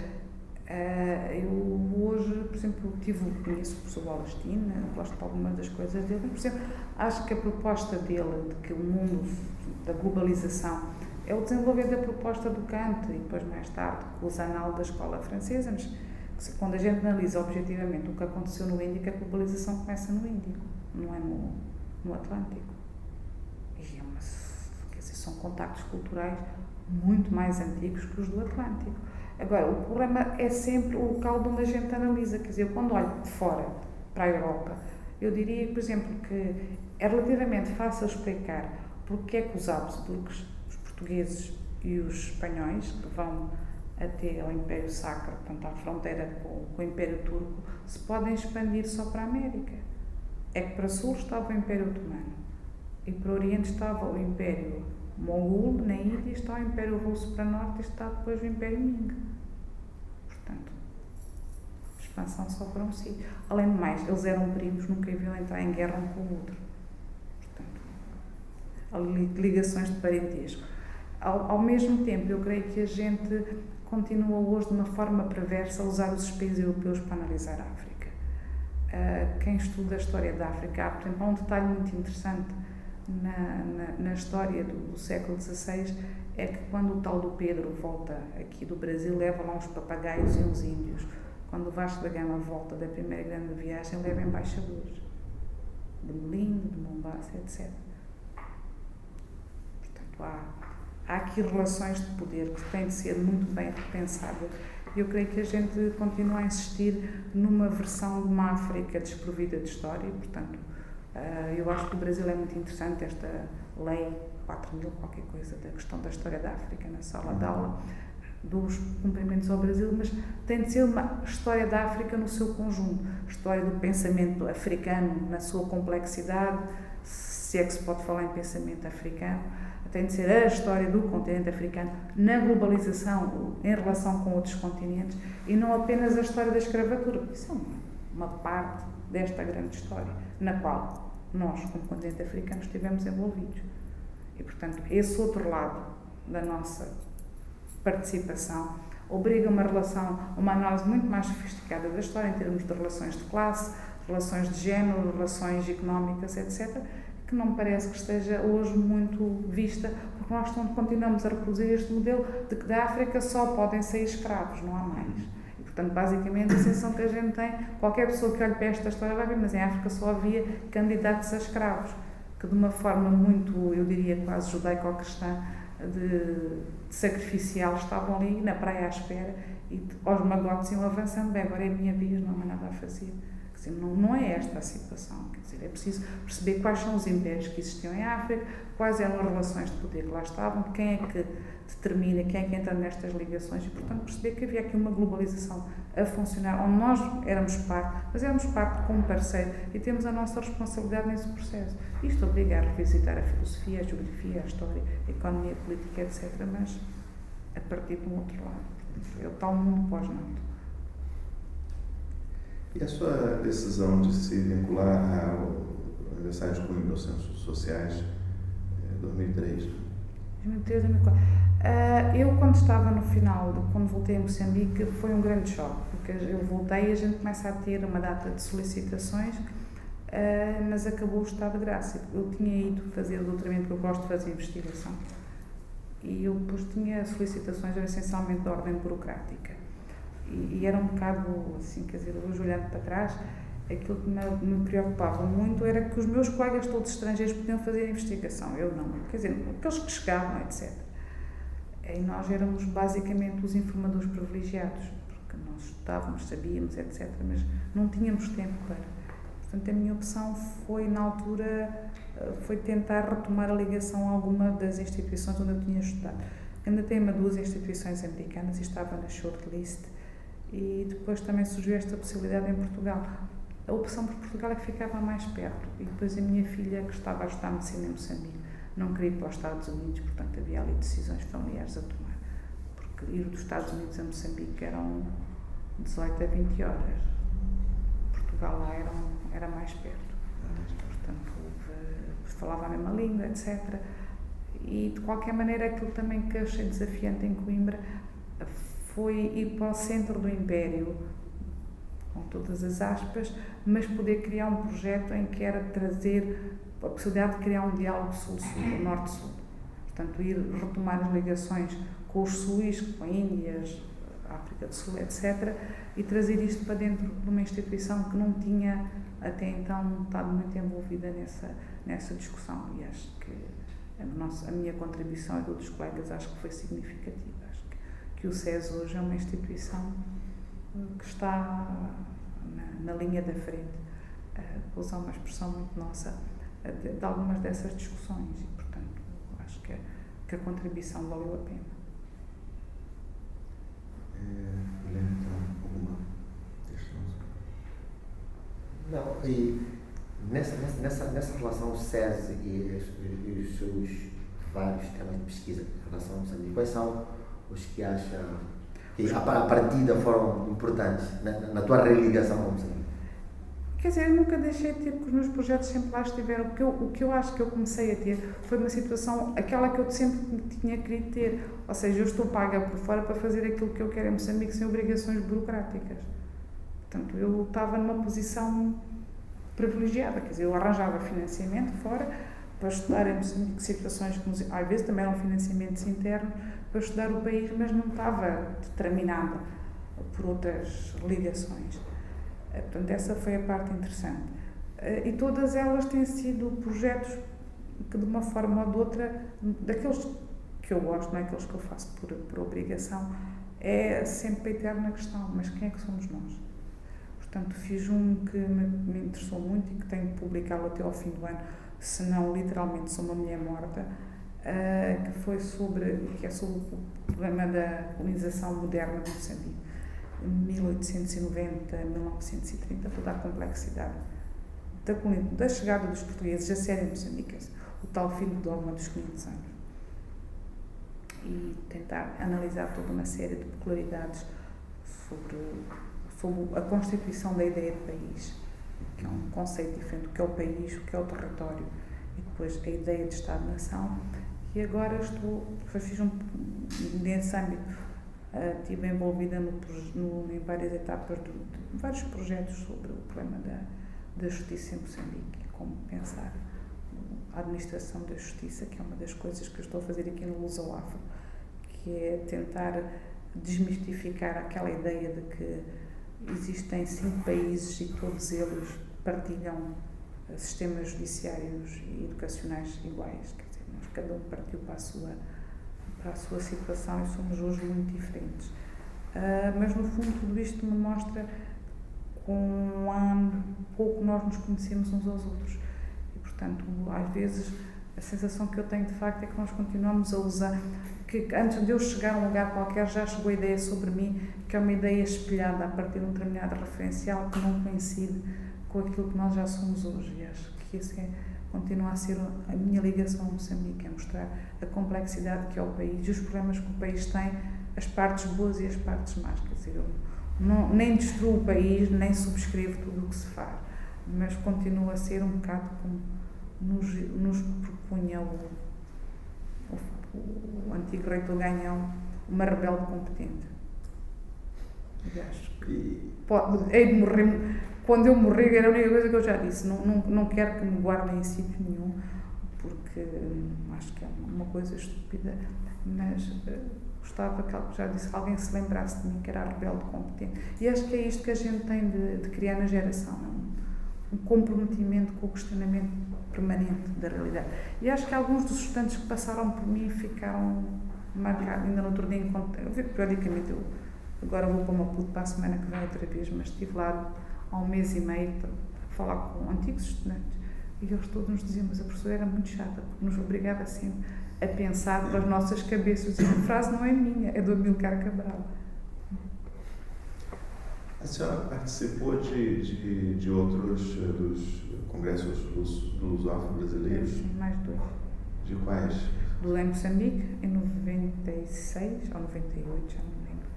Speaker 2: Eu hoje, por exemplo, conheço o professor Balestina, gosto de algumas das coisas dele, mas, por exemplo, acho que a proposta dele de que o mundo da globalização é o desenvolver da proposta do Kant e depois mais tarde com os anal da escola francesa, mas quando a gente analisa objetivamente o que aconteceu no Índico, a globalização começa no Índico, não é no Atlântico. E quer dizer, são contactos culturais muito mais antigos que os do Atlântico. Agora, o problema é sempre o local onde a gente analisa, quer dizer, eu quando olho de fora para a Europa, eu diria, por exemplo, que é relativamente fácil explicar porque é que os Habsburgos, os portugueses e os espanhóis, que vão até ao Império Sacro, portanto à fronteira com o Império Turco, se podem expandir só para a América. É que para sul estava o Império Otomano e para o Oriente estava o Império Mongol, na Índia está o Império Russo para norte e está depois o Império Ming. Portanto, a expansão só para um sítio. Além do mais, eles eram primos, nunca haviam entrar em guerra um com o outro. Portanto, há ligações de parentesco. Ao mesmo tempo, eu creio que a gente continua hoje de uma forma perversa a usar os países europeus para analisar a África. Quem estuda a história da África, há, por exemplo, um detalhe muito interessante na história do século XVI, é que quando o tal do Pedro volta aqui do Brasil, leva lá uns papagaios e uns índios. Quando o Vasco da Gama volta da primeira grande viagem, leva embaixadores de Melinho, de Mombasa, etc. Portanto, há aqui relações de poder que têm de ser muito bem repensadas. Eu creio que a gente continua a insistir numa versão de uma África desprovida de história, e, portanto, eu acho que o Brasil é muito interessante, esta lei 4.000, qualquer coisa, da questão da história da África na sala de aula, dos cumprimentos ao Brasil, mas tem de ser uma história da África no seu conjunto, história do pensamento africano na sua complexidade, se é que se pode falar em pensamento africano, tem de ser a história do continente africano na globalização, em relação com outros continentes, e não apenas a história da escravatura, porque isso é uma parte desta grande história, na qual nós, como continente africano, estivemos envolvidos. E, portanto, esse outro lado da nossa participação obriga uma análise muito mais sofisticada da história, em termos de relações de classe, relações de género, relações económicas, etc., que não me parece que esteja hoje muito vista, porque nós continuamos a reproduzir este modelo de que da África só podem sair escravos, não há mais. E, portanto, basicamente, a sensação que a gente tem, qualquer pessoa que olhe para esta história vai ver, mas em África só havia candidatos a escravos, que de uma forma muito, eu diria, quase judaico-cristã, de sacrificial, estavam ali na praia à espera e aos magotes iam avançando, bem, agora é a minha vez, não há mais nada a fazer. Quer dizer, não é esta a situação, quer dizer, é preciso perceber quais são os impérios que existiam em África, quais eram as relações de poder que lá estavam, quem é que determina, quem é que entra nestas ligações e, portanto, perceber que havia aqui uma globalização a funcionar, onde nós éramos parte, mas éramos parte como parceiro e temos a nossa responsabilidade nesse processo. Isto obriga a revisitar a filosofia, a geografia, a história, a economia, a política, etc., mas a partir de um outro lado. Portanto, é o tal mundo pós-NATO.
Speaker 1: E a sua decisão de se vincular ao aniversário de Coimbra, aos Ciências Sociais, 2003?
Speaker 2: 2003, 2004. Eu, quando estava no final, quando voltei a Moçambique, foi um grande choque, porque eu voltei e a gente começa a ter uma data de solicitações, mas acabou o estado de graça. Eu tinha ido fazer o doutoramento, porque eu gosto de fazer investigação, e eu depois tinha solicitações, era essencialmente de ordem burocrática. E era um bocado, assim, quer dizer, hoje olhando para trás, aquilo que me preocupava muito era que os meus colegas todos estrangeiros podiam fazer investigação, eu não. Quer dizer, aqueles que chegavam, etc. E nós éramos basicamente os informadores privilegiados, porque nós estudávamos, sabíamos, etc., mas não tínhamos tempo para. Portanto, a minha opção foi, na altura, foi tentar retomar a ligação a alguma das instituições onde eu tinha estudado. Ainda tenho duas instituições americanas e estava na shortlist, e depois também surgiu esta possibilidade em Portugal. A opção por Portugal é que ficava mais perto, e depois a minha filha, que estava a estudar medicina em Moçambique, não queria ir para os Estados Unidos, portanto havia ali decisões familiares a tomar, porque ir dos Estados Unidos a Moçambique eram 18 a 20 horas, Portugal lá era mais perto, portanto falava a mesma língua, etc. E de qualquer maneira aquilo também que achei desafiante em Coimbra foi ir para o centro do Império, com todas as aspas, mas poder criar um projeto em que era trazer a possibilidade de criar um diálogo sul-sul, norte-sul. Portanto, ir retomar as ligações com os suís, com a Índia, a África do Sul, etc., e trazer isto para dentro de uma instituição que não tinha até então estado muito envolvida nessa discussão. E acho que a minha contribuição e de outros colegas acho que foi significativa. Acho que o SES hoje é uma instituição que está na linha da frente, vou usar uma expressão muito nossa, de algumas dessas discussões, e portanto acho que a contribuição valeu a pena.
Speaker 1: Helena, então, alguma questão?
Speaker 3: Não, e nessa relação ao SES e os seus vários temas de pesquisa em relação a Moçambique, quais são os que acha que a partida foram importantes na tua religação com Moçambique?
Speaker 2: Quer dizer, eu nunca deixei de ter, porque os meus projetos sempre lá estiveram. O que eu acho que eu comecei a ter foi uma situação, aquela que eu sempre tinha querido ter. Ou seja, eu estou paga por fora para fazer aquilo que eu quero em Moçambique sem obrigações burocráticas. Portanto, eu estava numa posição privilegiada. Quer dizer, eu arranjava financiamento fora para estudar em Moçambique situações que, às vezes, também eram financiamentos internos, para estudar o país, mas não estava determinada por outras ligações. Portanto, essa foi a parte interessante. E todas elas têm sido projetos que, de uma forma ou de outra, daqueles que eu gosto, não é aqueles que eu faço por obrigação, é sempre a eterna questão, mas quem é que somos nós? Portanto, fiz um que me interessou muito e que tenho de publicá-lo até ao fim do ano, se não literalmente Sou uma Mulher Morta, que é sobre o problema da colonização moderna de Moçambique. 1890, 1930, toda a complexidade da chegada dos portugueses a serem moçambiques, o tal fim do dogma dos 500 anos. E tentar analisar toda uma série de peculiaridades sobre a constituição da ideia de país, que é um conceito diferente do que é o país, o que é o território, e depois a ideia de Estado-nação. E agora fiz nesse âmbito. Estive envolvida em várias etapas de vários projetos sobre o problema da justiça em Moçambique, como pensar a administração da justiça, que é uma das coisas que eu estou a fazer aqui no Luso-Afro, que é tentar desmistificar aquela ideia de que existem 5 países e todos eles partilham sistemas judiciários e educacionais iguais. Quer dizer, cada um partiu para a sua situação e somos hoje muito diferentes. Mas, no fundo, tudo isto me mostra com pouco nós nos conhecemos uns aos outros. E, portanto, às vezes, a sensação que eu tenho, de facto, é que nós continuamos a usar, que antes de eu chegar a um lugar qualquer, já chegou a ideia sobre mim, que é uma ideia espelhada a partir de um determinado referencial que não coincide com aquilo que nós já somos hoje. E acho que isso continua a ser a minha ligação ao Moçambique, é mostrar a complexidade que é o país e os problemas que o país tem, as partes boas e as partes más. Quer dizer, eu nem destruo o país, nem subscrevo tudo o que se faz, mas continua a ser um bocado como nos propunha o antigo rei do Ganhão, uma rebelde competente. E acho que hei de morrer. Quando eu morrer, era a única coisa que eu já disse, não quero que me guardem em sítio nenhum, porque acho que é uma coisa estúpida, mas gostava que já disse, que alguém se lembrasse de mim, que era a rebelde competente. E acho que é isto que a gente tem de criar na geração, um comprometimento com o questionamento permanente da realidade. E acho que alguns dos estudantes que passaram por mim ficaram marcados. Ainda no outro dia encontrei, periodicamente, eu agora vou para Maputo para a semana que vem outra vez, mas estive lá há 1 mês e meio para falar com antigos estudantes e eles todos nos diziam, mas a professora era muito chata porque nos obrigava sempre a pensar pelas nossas cabeças, e a frase não é minha, é do Amilcar Cabral.
Speaker 1: A senhora participou de outros dos congressos do Luso-Afro brasileiros?
Speaker 2: Sim, mais 2.
Speaker 1: De quais?
Speaker 2: Do em Moçambique, em 96 ou 98, já não lembro.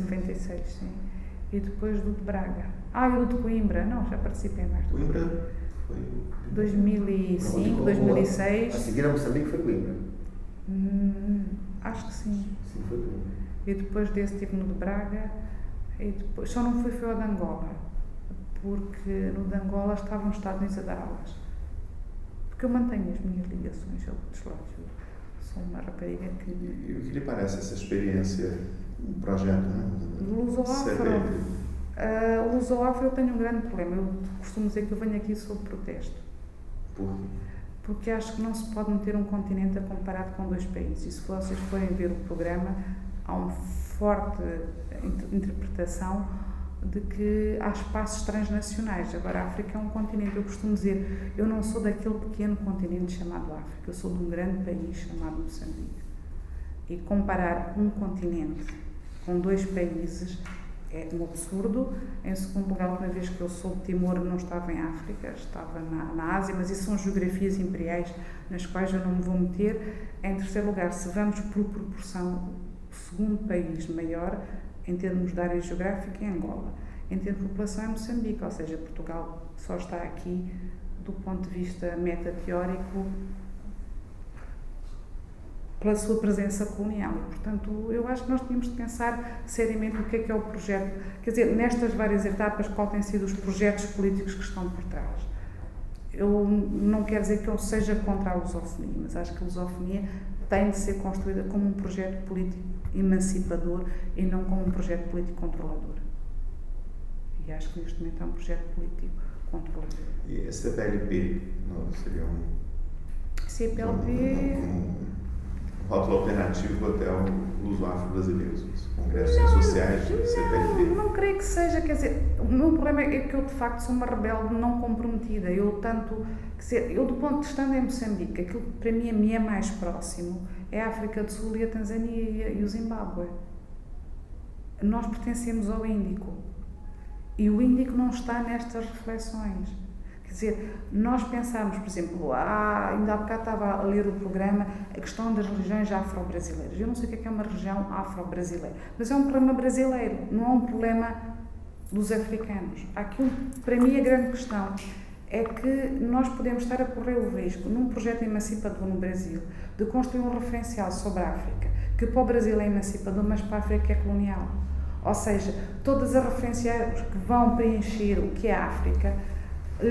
Speaker 2: 96, sim. E depois do de Braga. E o de Coimbra, não, já participei mais.
Speaker 1: Coimbra foi
Speaker 2: 2005, 2006.
Speaker 3: A seguir a Moçambique foi Coimbra.
Speaker 2: Acho que sim.
Speaker 3: Sim, foi Coimbra.
Speaker 2: E depois desse estive no de Braga, e depois, só não foi ao de Angola, porque no de Angola estava nos Estados Unidos a dar aulas. Porque eu mantenho as minhas ligações ao deslógio. Sou uma rapariga que...
Speaker 1: E o que lhe parece essa experiência, um projeto, não é?
Speaker 2: Luso-Afro. Luso-Afro eu tenho um grande problema. Eu costumo dizer que eu venho aqui sob protesto.
Speaker 1: Por quê?
Speaker 2: Porque acho que não se pode meter um continente a comparado com 2 países. E se vocês forem ver o programa, há uma forte interpretação de que há espaços transnacionais. Agora, a África é um continente. Eu costumo dizer, eu não sou daquele pequeno continente chamado África, eu sou de um grande país chamado Moçambique. E comparar um continente com 2 países é um absurdo. Em segundo lugar, uma vez que eu sou de Timor, não estava em África, estava na Ásia, mas isso são geografias imperiais nas quais eu não me vou meter. Em terceiro lugar, se vamos por proporção, o segundo país maior em termos de área geográfica é Angola. Em termos de população é Moçambique, ou seja, Portugal só está aqui do ponto de vista meta-teórico pela sua presença colonial. E, portanto, eu acho que nós tínhamos de pensar seriamente o que é o projeto, quer dizer, nestas várias etapas, qual têm sido os projetos políticos que estão por trás. Eu não quero dizer que eu seja contra a lusofonia, mas acho que a lusofonia tem de ser construída como um projeto político emancipador e não como um projeto político controlador. E acho que neste momento é um projeto político controlador.
Speaker 1: E a CPLP não seria um rótulo alternativo até o luso-afro-brasileiro, os congressos sociais de CPLP?
Speaker 2: Não creio que seja, quer dizer, o meu problema é que eu de facto sou uma rebelde não comprometida. Eu do ponto de vista em Moçambique, aquilo que para mim me é mais próximo é a África do Sul e a Tanzânia e o Zimbábue. Nós pertencemos ao Índico e o Índico não está nestas reflexões. Quer dizer, nós pensamos, por exemplo, ainda há bocado estava a ler o programa, a questão das religiões afro-brasileiras. Eu não sei o que é uma religião afro-brasileira, mas é um problema brasileiro, não é um problema dos africanos. Aqui, para mim, a grande questão é que nós podemos estar a correr o risco, num projeto emancipador no Brasil, de construir um referencial sobre a África, que para o Brasil é emancipador, mas para a África é colonial. Ou seja, todas as referenciais que vão preencher o que é a África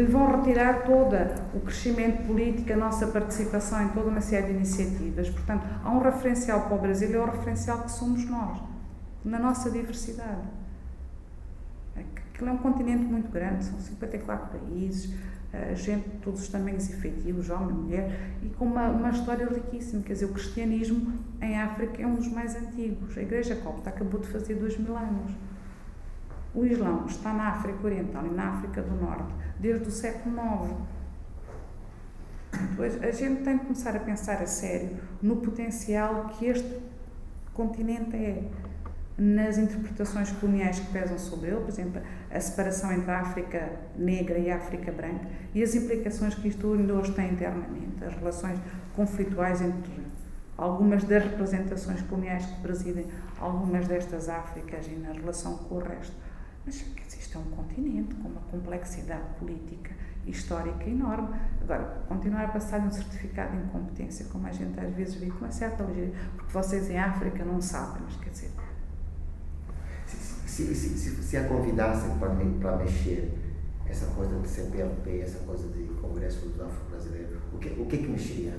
Speaker 2: vão retirar todo o crescimento político, a nossa participação em toda uma série de iniciativas. Portanto, há um referencial para o Brasil e é o referencial que somos nós, na nossa diversidade. Aquilo é um continente muito grande, são 54 países, gente de todos os tamanhos e feitios, homem, mulher, e com uma história riquíssima. Quer dizer, o cristianismo em África é um dos mais antigos. A Igreja Copta acabou de fazer 2000 anos. O Islão está na África Oriental e na África do Norte desde o século IX. Depois, a gente tem de começar a pensar a sério no potencial que este continente é, nas interpretações coloniais que pesam sobre ele, por exemplo, a separação entre a África negra e a África branca e as implicações que isto ainda hoje tem internamente, as relações conflituais entre algumas das representações coloniais que presidem algumas destas Áfricas e na relação com o resto. Mas quer dizer, isto é um continente com uma complexidade política e histórica enorme. Agora, continuar a passar um certificado de incompetência, como a gente às vezes vê, com uma certa ligeireza, porque vocês em África não sabem, mas quer dizer...
Speaker 3: Se a convidassem para mexer essa coisa de CPLP, essa coisa de Congresso dos Afro-Brasileiros, o que é que mexeria?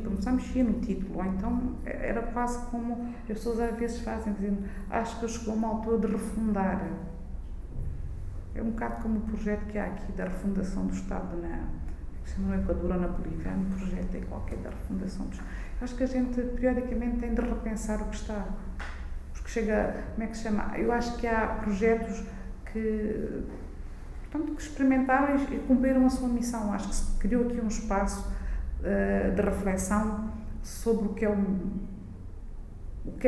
Speaker 2: Começar a mexer no título, ou então era quase como as pessoas às vezes fazem, dizendo, acho que chegou uma altura de refundar. É um bocado como o projeto que há aqui da refundação do Estado no Equador ou na Bolívia, há um projeto aí qualquer da refundação do Estado. Acho que a gente periodicamente tem de repensar o que está. Porque chega, como é que se chama? Eu acho que há projetos que experimentaram e cumpriram a sua missão. Acho que se criou aqui um espaço de reflexão sobre o que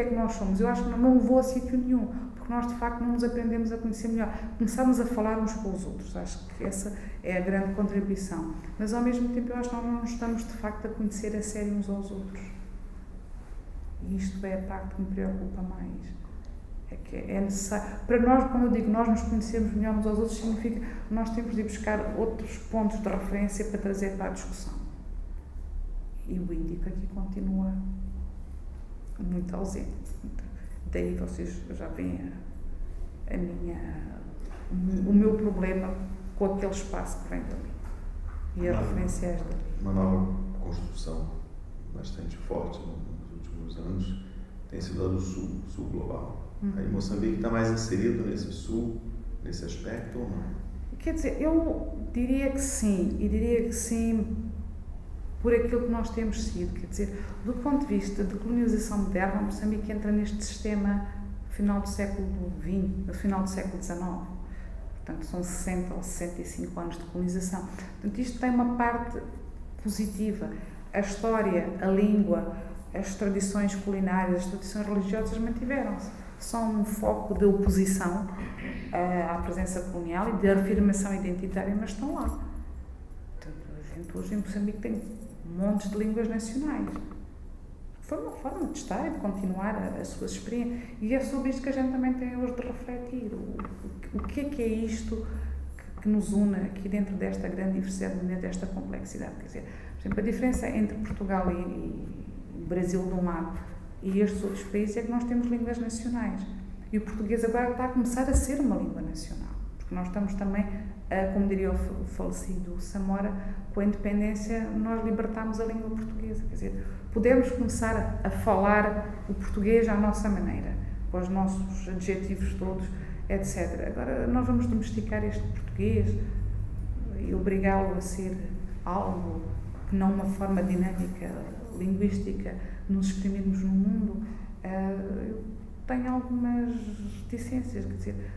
Speaker 2: é que nós somos. Eu acho que não levou a sítio nenhum, porque nós de facto não nos aprendemos a conhecer melhor. Começámos a falar uns com os outros, acho que essa é a grande contribuição. Mas ao mesmo tempo eu acho que nós não estamos de facto a conhecer a sério uns aos outros. E isto é a parte que me preocupa mais. É que é necessário, para nós, quando eu digo nós nos conhecermos melhor uns aos outros, significa que nós temos de ir buscar outros pontos de referência para trazer para a discussão. E o Índico aqui continua muito ausente. Daí vocês já veem o meu problema com aquele espaço que vem dali e as referenciais dali.
Speaker 1: Uma nova construção bastante forte nos últimos anos tem sido a do sul global. Aí Moçambique está mais inserido nesse sul, nesse aspecto ou não?
Speaker 2: Quer dizer, eu diria que sim, e diria que sim por aquilo que nós temos sido. Quer dizer, do ponto de vista de colonização moderna, Moçambique entra neste sistema final do século XX, final do século XIX. Portanto, são 60 ou 65 anos de colonização. Portanto, isto tem uma parte positiva. A história, a língua, as tradições culinárias, as tradições religiosas mantiveram-se. São um foco de oposição à presença colonial e de afirmação identitária, mas estão lá. Portanto, a gente hoje em Moçambique tem montes de línguas nacionais. Foi uma forma de estar e de continuar as suas experiências. E é sobre isto que a gente também tem hoje de refletir. O que é isto que nos une aqui dentro desta grande diversidade, dentro desta complexidade? Quer dizer, por exemplo, a diferença entre Portugal e o Brasil de um lado e estes outros países é que nós temos línguas nacionais. E o português agora está a começar a ser uma língua nacional. Porque nós estamos também, como diria o falecido Samora, com a independência nós libertámos a língua portuguesa. Quer dizer, podemos começar a falar o português à nossa maneira, com os nossos adjetivos todos, etc. Agora, nós vamos domesticar este português e obrigá-lo a ser algo que não uma forma dinâmica, linguística, nos exprimirmos no mundo. Eu tenho algumas reticências, quer dizer,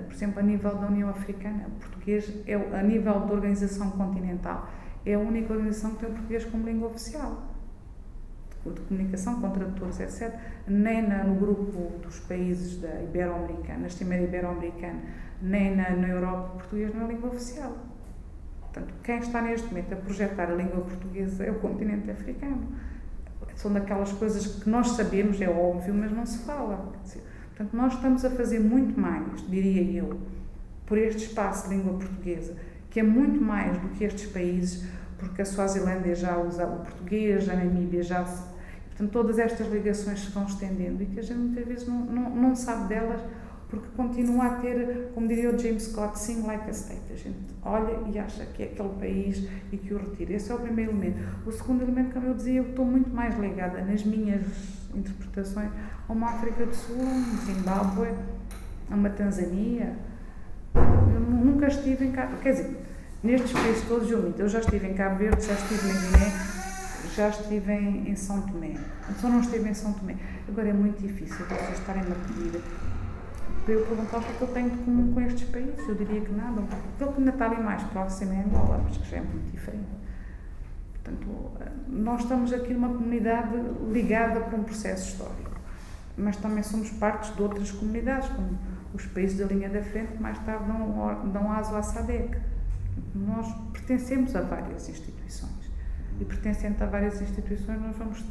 Speaker 2: por exemplo, a nível da União Africana, o português, a nível da organização continental, é a única organização que tem o português como língua oficial de comunicação, com tradutores, etc. Nem no grupo dos países da Ibero-Americana, na Cimeira Ibero-Americana, nem na Europa, o português não é língua oficial. Portanto, quem está neste momento a projetar a língua portuguesa é o continente africano. São daquelas coisas que nós sabemos, é óbvio, mas não se fala. Quer dizer, portanto, nós estamos a fazer muito mais, diria eu, por este espaço de língua portuguesa, que é muito mais do que estes países, porque a Suazilândia já usa o português, a Namíbia já se... Portanto, todas estas ligações se vão estendendo e que a gente muitas vezes não sabe delas, porque continua a ter, como diria o James Scott, sing like a state. A gente olha e acha que é aquele país e que o retira. Esse é o primeiro elemento. O segundo elemento, como eu dizia, eu estou muito mais ligada nas minhas interpretações a uma África do Sul, a um Zimbábue, a uma Tanzânia. Eu nunca estive em Cabo... Quer dizer, nestes países todos eu já estive em Cabo Verde, já estive na Guiné, já estive em São Tomé. Só não estive em São Tomé. Agora é muito difícil vocês estarem-me a pedir para eu perguntar o que é que eu tenho de comum com estes países. Eu diria que nada. Aquele que ainda está ali mais próximo é Angola, mas que já é muito diferente. Portanto, nós estamos aqui numa comunidade ligada por um processo histórico, mas também somos partes de outras comunidades, como os países da linha da frente, que mais tarde dão aso à SADC. Nós pertencemos a várias instituições. E pertencendo a várias instituições, nós vamos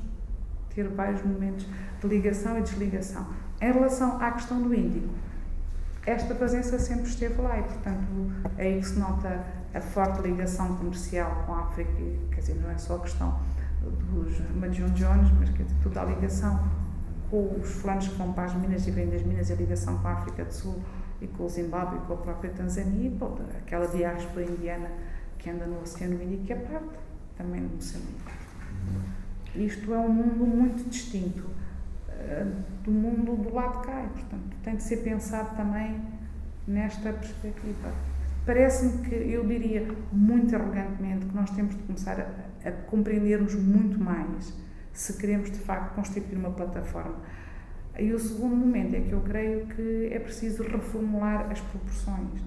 Speaker 2: ter vários momentos de ligação e desligação. Em relação à questão do Índico, esta presença sempre esteve lá e, portanto, é aí que se nota a forte ligação comercial com a África, quer dizer, não é só a questão dos Majunjones, mas quer dizer, toda a ligação com os fulanos que vão para as minas e vêm das minas, a ligação com a África do Sul e com o Zimbábue e com a própria Tanzânia, e toda aquela diáspora indiana que anda no Oceano Índico, que é parte também de Moçambique. Isto é um mundo muito distinto do mundo do lado de cá, e, portanto, tem de ser pensado também nesta perspectiva. Parece-me que, eu diria muito arrogantemente, que nós temos de começar a compreendermos muito mais se queremos, de facto, constituir uma plataforma. E o segundo momento é que eu creio que é preciso reformular as proporções.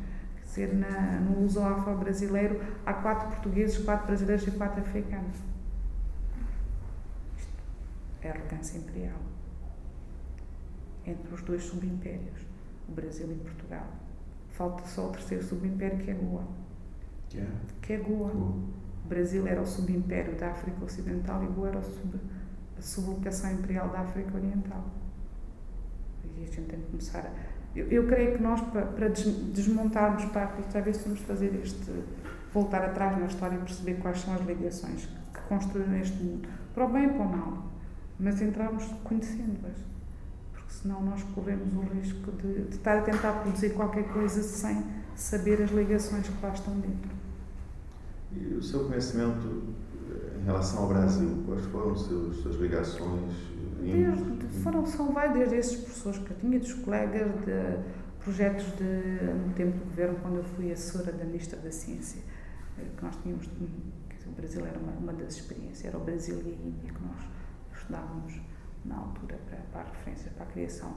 Speaker 2: Quer dizer, no uso afro-brasileiro há 4 portugueses, 4 brasileiros e 4 africanos. Isto é arrogância imperial. Entre os 2 subimpérios, o Brasil e Portugal. Falta só o terceiro subimpério, que é Goa. Que é Goa. O Brasil era o subimpério da África Ocidental e Goa era a sublocação imperial da África Oriental. E a gente tem de começar a... Eu creio que nós, para desmontarmos parte disto, às vezes temos de fazer voltar atrás na história e perceber quais são as ligações que construíram este mundo, para o bem e para o mal, mas entrarmos conhecendo-as. porque senão nós corremos o risco de estar a tentar produzir qualquer coisa sem saber as ligações que lá estão dentro.
Speaker 1: E o seu conhecimento em relação ao Brasil, quais foram as suas ligações?
Speaker 2: São vários, desde esses professores que eu tinha, dos colegas, de projetos no tempo do governo, quando eu fui assessora da Ministra da Ciência, que nós tínhamos, o Brasil era uma das experiências, era o Brasil e a Índia que nós estudávamos na altura para a referência, para a criação,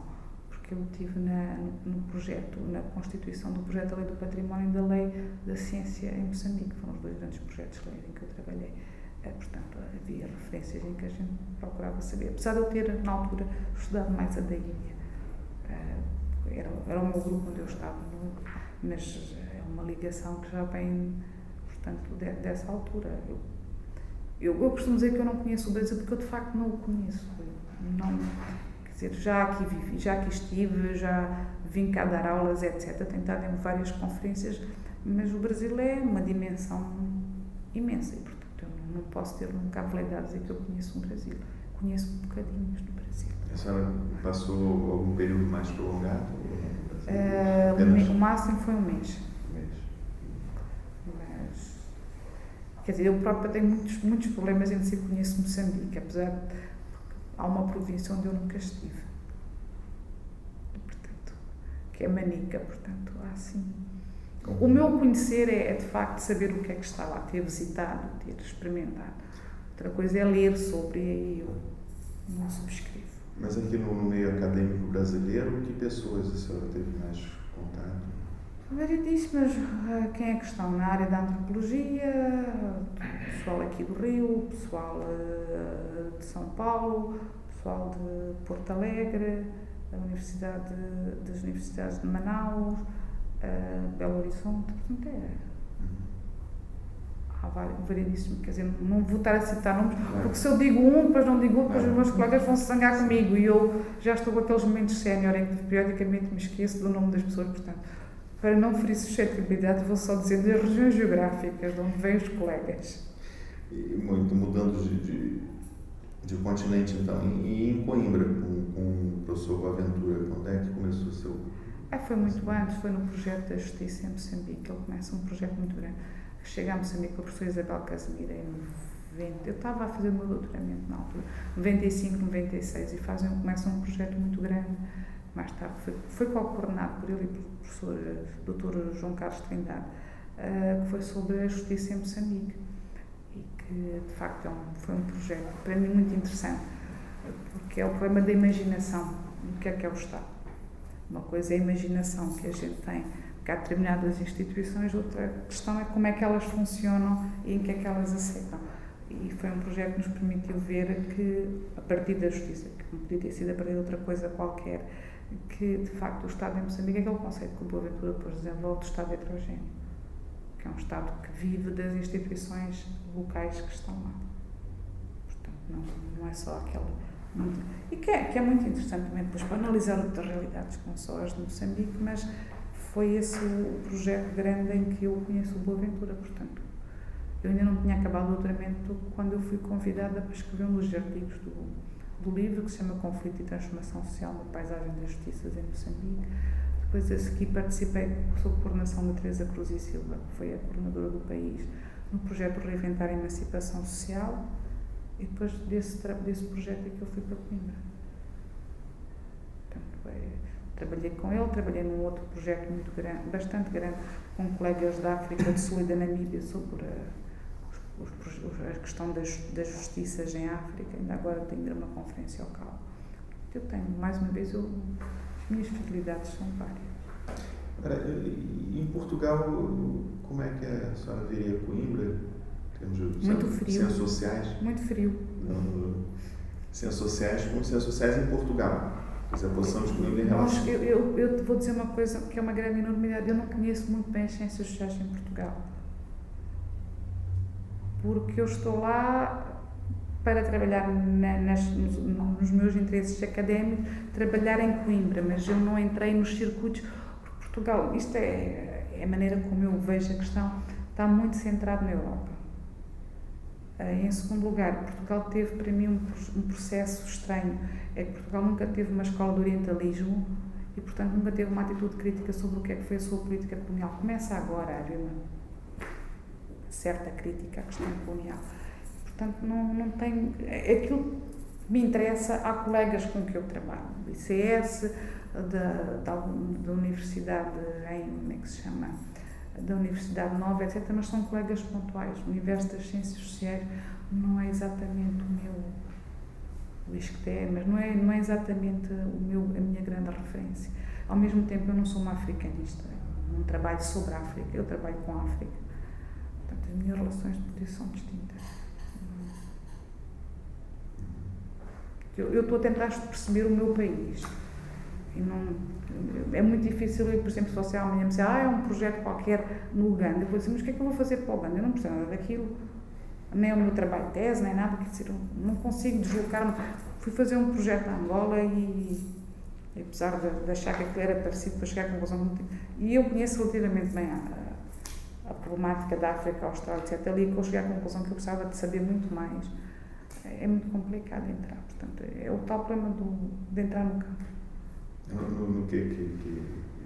Speaker 2: porque eu estive no projeto, na constituição do projeto da Lei do Património e da Lei da Ciência em Moçambique, foram os dois grandes projetos de lei em que eu trabalhei. Portanto, havia referências em que a gente procurava saber, apesar de eu ter, na altura, estudado mais a da Índia. Era o meu grupo onde eu estava, mas é uma ligação que já vem, portanto, dessa altura. Eu costumo dizer que eu não conheço o Brasil porque eu, de facto, não o conheço. Quer dizer, já aqui vivi, já aqui estive, já vim cá dar aulas, etc. Tenho estado em várias conferências, mas o Brasil é uma dimensão imensa e, portanto, eu não posso ter um cabo de dizer que eu conheço o Brasil. Conheço um bocadinho do Brasil.
Speaker 1: A senhora passou algum período mais prolongado?
Speaker 2: O máximo foi um mês. Mas, quer dizer, eu própria tenho muitos problemas em dizer que conheço Moçambique, apesar de há uma província onde eu nunca estive. Portanto, que é Manica, portanto, há assim. O meu conhecer é de facto saber o que é que está lá, ter visitado, ter experimentado. Outra coisa é ler sobre e eu não subscrevo.
Speaker 1: Mas aqui no meio acadêmico brasileiro, que pessoas a senhora teve mais contato?
Speaker 2: Variedíssimas. Quem é que estão na área da antropologia, pessoal aqui do Rio, pessoal de São Paulo, pessoal de Porto Alegre, das universidades de Manaus, Belo Horizonte, portanto há variedíssimo, quer dizer, não vou estar a citar nomes, porque se eu digo um, depois não digo outro, depois os meus colegas vão se zangar comigo e eu já estou com aqueles momentos sénior em que periodicamente me esqueço do nome das pessoas, portanto, para não ferir suscetibilidade, vou só dizer das regiões geográficas de onde vêm os colegas.
Speaker 1: E muito mudando de continente, então, e em Coimbra, com o professor Boaventura, quando é que começou o seu...
Speaker 2: Foi muito antes, foi no projeto da Justiça em Moçambique, ele começa um projeto muito grande. Chega a Moçambique com a professora Isabel Casimira em 90, eu estava a fazer o meu doutoramento na altura, 95, 96, e começam um projeto muito grande. Mais tarde foi coordenado por ele e pelo professor Dr. João Carlos Trindade, que foi sobre a justiça em Moçambique, e que de facto foi um projeto para mim muito interessante, porque é o problema da imaginação, do que é o Estado. Uma coisa é a imaginação que a gente tem, que há determinadas instituições, outra questão é como é que elas funcionam e em que é que elas aceitam. E foi um projeto que nos permitiu ver que, a partir da justiça, que não podia ter sido a partir de outra coisa qualquer, que de facto o Estado em Moçambique é aquele conceito que o Boaventura depois desenvolve do Estado heterogéneo, que é um Estado que vive das instituições locais que estão lá. Portanto, não é só aquela... E que é muito interessante também depois para analisar outras realidades, que não só as de Moçambique, mas foi esse o projeto grande em que eu conheço o Boaventura, portanto. Eu ainda não tinha acabado o doutoramento quando eu fui convidada para escrever um dos artigos do livro, que se chama Conflito e Transformação Social na Paisagem das Justiças em Moçambique. Depois a seguir participei sob coordenação da Teresa Cruz e Silva, que foi a coordenadora do país, no projeto Reinventar a Emancipação Social, e depois desse projeto é que eu fui para Coimbra. Portanto, trabalhei com ele, trabalhei num outro projeto muito grande, bastante grande, com colegas da África do Sul e da Namíbia sobre a questão das justiças em África. Ainda agora tenho uma conferência local. Eu tenho, mais uma vez, as minhas fidelidades são várias.
Speaker 1: Agora, em Portugal, como é que a senhora veria Coimbra?
Speaker 2: Muito frio.
Speaker 1: Ciências sociais?
Speaker 2: Muito frio.
Speaker 1: Ciências sociais em Portugal. Mas a posição de Coimbra em relação...
Speaker 2: Eu vou dizer uma coisa que é uma grande enormidade. Eu não conheço muito bem as ciências sociais em Portugal. Porque eu estou lá para trabalhar nos meus interesses académicos, trabalhar em Coimbra, mas eu não entrei nos circuitos, porque Portugal, isto é a maneira como eu vejo a questão, está muito centrado na Europa. Em segundo lugar, Portugal teve para mim um processo estranho, é que Portugal nunca teve uma escola de orientalismo e, portanto, nunca teve uma atitude crítica sobre o que é que foi a sua política colonial. Começa agora a haver uma certa crítica à questão colonial. Portanto, não tem... Aquilo que me interessa, há colegas com que eu trabalho, do ICS, da Universidade como é que se chama? Da Universidade Nova, etc., mas são colegas pontuais. O universo das ciências sociais não é exatamente o ISCTE, mas não é exatamente a minha grande referência. Ao mesmo tempo, eu não sou uma africanista, não trabalho sobre a África, eu trabalho com a África. Portanto, as minhas relações de poder são distintas. Eu estou a tentar perceber o meu país. E não, é muito difícil, por exemplo, se você amanhã me disser, é um projeto qualquer no Uganda, eu vou dizer, mas o que é que eu vou fazer para o Uganda? Eu não percebo nada daquilo, nem o meu trabalho de tese, nem nada, quer dizer, não consigo deslocar-me. Fui fazer um projeto na Angola e apesar de achar que aquilo era parecido, para chegar à conclusão e eu conheço relativamente bem a problemática da África, Austrália, etc. Ali que eu cheguei à conclusão que eu precisava de saber muito mais. É muito complicado entrar, portanto, é o tal problema de entrar no campo.
Speaker 1: No que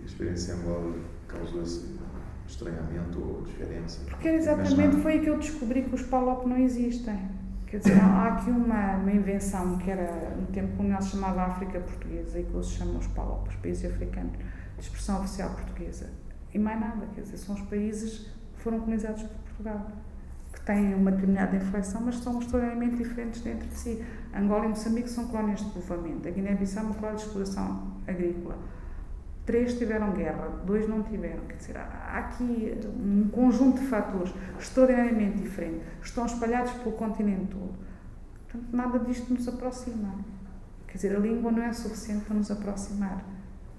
Speaker 1: a experiência em Angola causou esse estranhamento ou diferença?
Speaker 2: Porque exatamente foi aí que eu descobri que os PALOP não existem. Quer dizer, há aqui uma invenção que era, no tempo colonial se chamava África Portuguesa e que hoje se chamam os PALOP, os países africanos, de expressão oficial portuguesa. E mais nada, quer dizer, são os países que foram colonizados por Portugal, que têm uma determinada inflexão, mas são extraordinariamente diferentes dentro de si. Angola e Moçambique são colónias de povoamento, a Guiné-Bissau é uma colónia de exploração agrícola. 3 tiveram guerra, 2 não tiveram. Quer dizer, há aqui um conjunto de fatores extraordinariamente diferentes, estão espalhados pelo continente todo. Portanto, nada disto nos aproxima. Quer dizer, a língua não é suficiente para nos aproximar.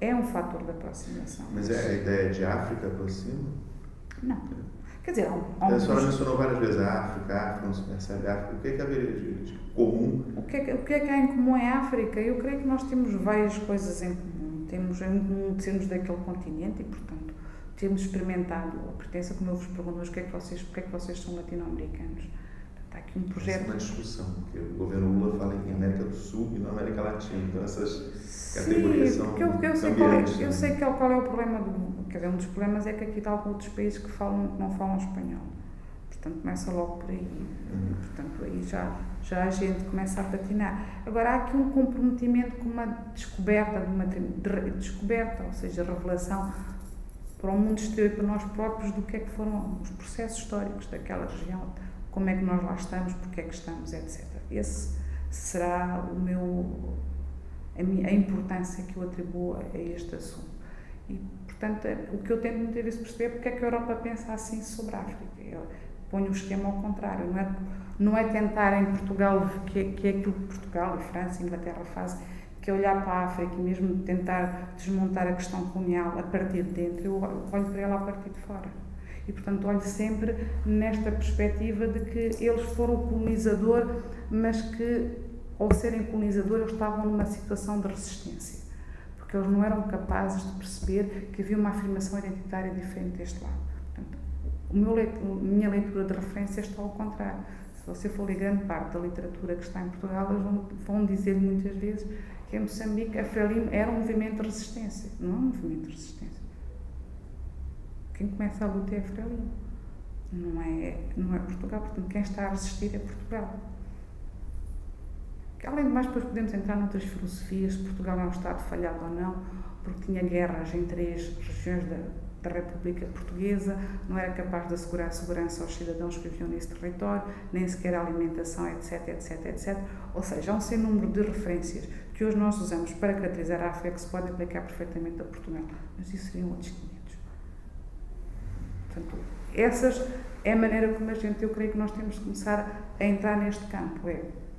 Speaker 2: É um fator de aproximação.
Speaker 1: Mas a ideia de África aproxima?
Speaker 2: Não. Quer dizer,
Speaker 1: a senhora mencionou várias vezes a África, não se percebe a África. O que é que há de comum?
Speaker 2: O que é que há em comum em África? Eu creio que nós temos várias coisas em comum. Temos em comum sermos daquele continente e, portanto, temos experimentado a pertença, como eu vos pergunto, mas porque é que vocês são latino-americanos? Há aqui um projeto...
Speaker 1: Essa é uma discussão, porque o governo Lula fala em América do Sul e na América Latina, então essas categorias são cambiantes.
Speaker 2: Eu sei qual é o problema quer dizer, um dos problemas é que aqui há outros países que não falam espanhol. Portanto, começa logo por aí. Portanto, aí já a gente começa a patinar. Agora, há aqui um comprometimento com uma descoberta, ou seja, revelação para o mundo exterior e para nós próprios do que é que foram os processos históricos daquela região, como é que nós lá estamos, porque é que estamos, etc. Esse será a importância que eu atribuo a este assunto. E, portanto, o que eu tento muitas vezes perceber é porque é que a Europa pensa assim sobre a África. Eu ponho o esquema ao contrário, não é tentar em Portugal, que é aquilo que Portugal e França e Inglaterra fazem, que é olhar para a África e mesmo tentar desmontar a questão colonial a partir de dentro, eu olho para ela a partir de fora. E, portanto, olho sempre nesta perspectiva de que eles foram o colonizador, mas que, ao serem colonizador, eles estavam numa situação de resistência. Porque eles não eram capazes de perceber que havia uma afirmação identitária diferente deste lado. Portanto, minha leitura de referência está ao contrário. Se você for ler grande parte da literatura que está em Portugal, eles vão dizer muitas vezes que em Moçambique a Frelimo era um movimento de resistência. Não é um movimento de resistência. Quem começa a luta é a Frelimo. Não é Portugal. Portanto, quem está a resistir é Portugal. Além de mais, depois podemos entrar noutras filosofias, se Portugal é um Estado falhado ou não, porque tinha guerras em 3 regiões da República Portuguesa, não era capaz de assegurar segurança aos cidadãos que viviam nesse território, nem sequer a alimentação, etc, etc, etc. Ou seja, há um sem número de referências que hoje nós usamos para caracterizar a África que se podem aplicar perfeitamente a Portugal, mas isso seriam outros 500. Portanto, essas é a maneira como eu creio que nós temos de começar a entrar neste campo,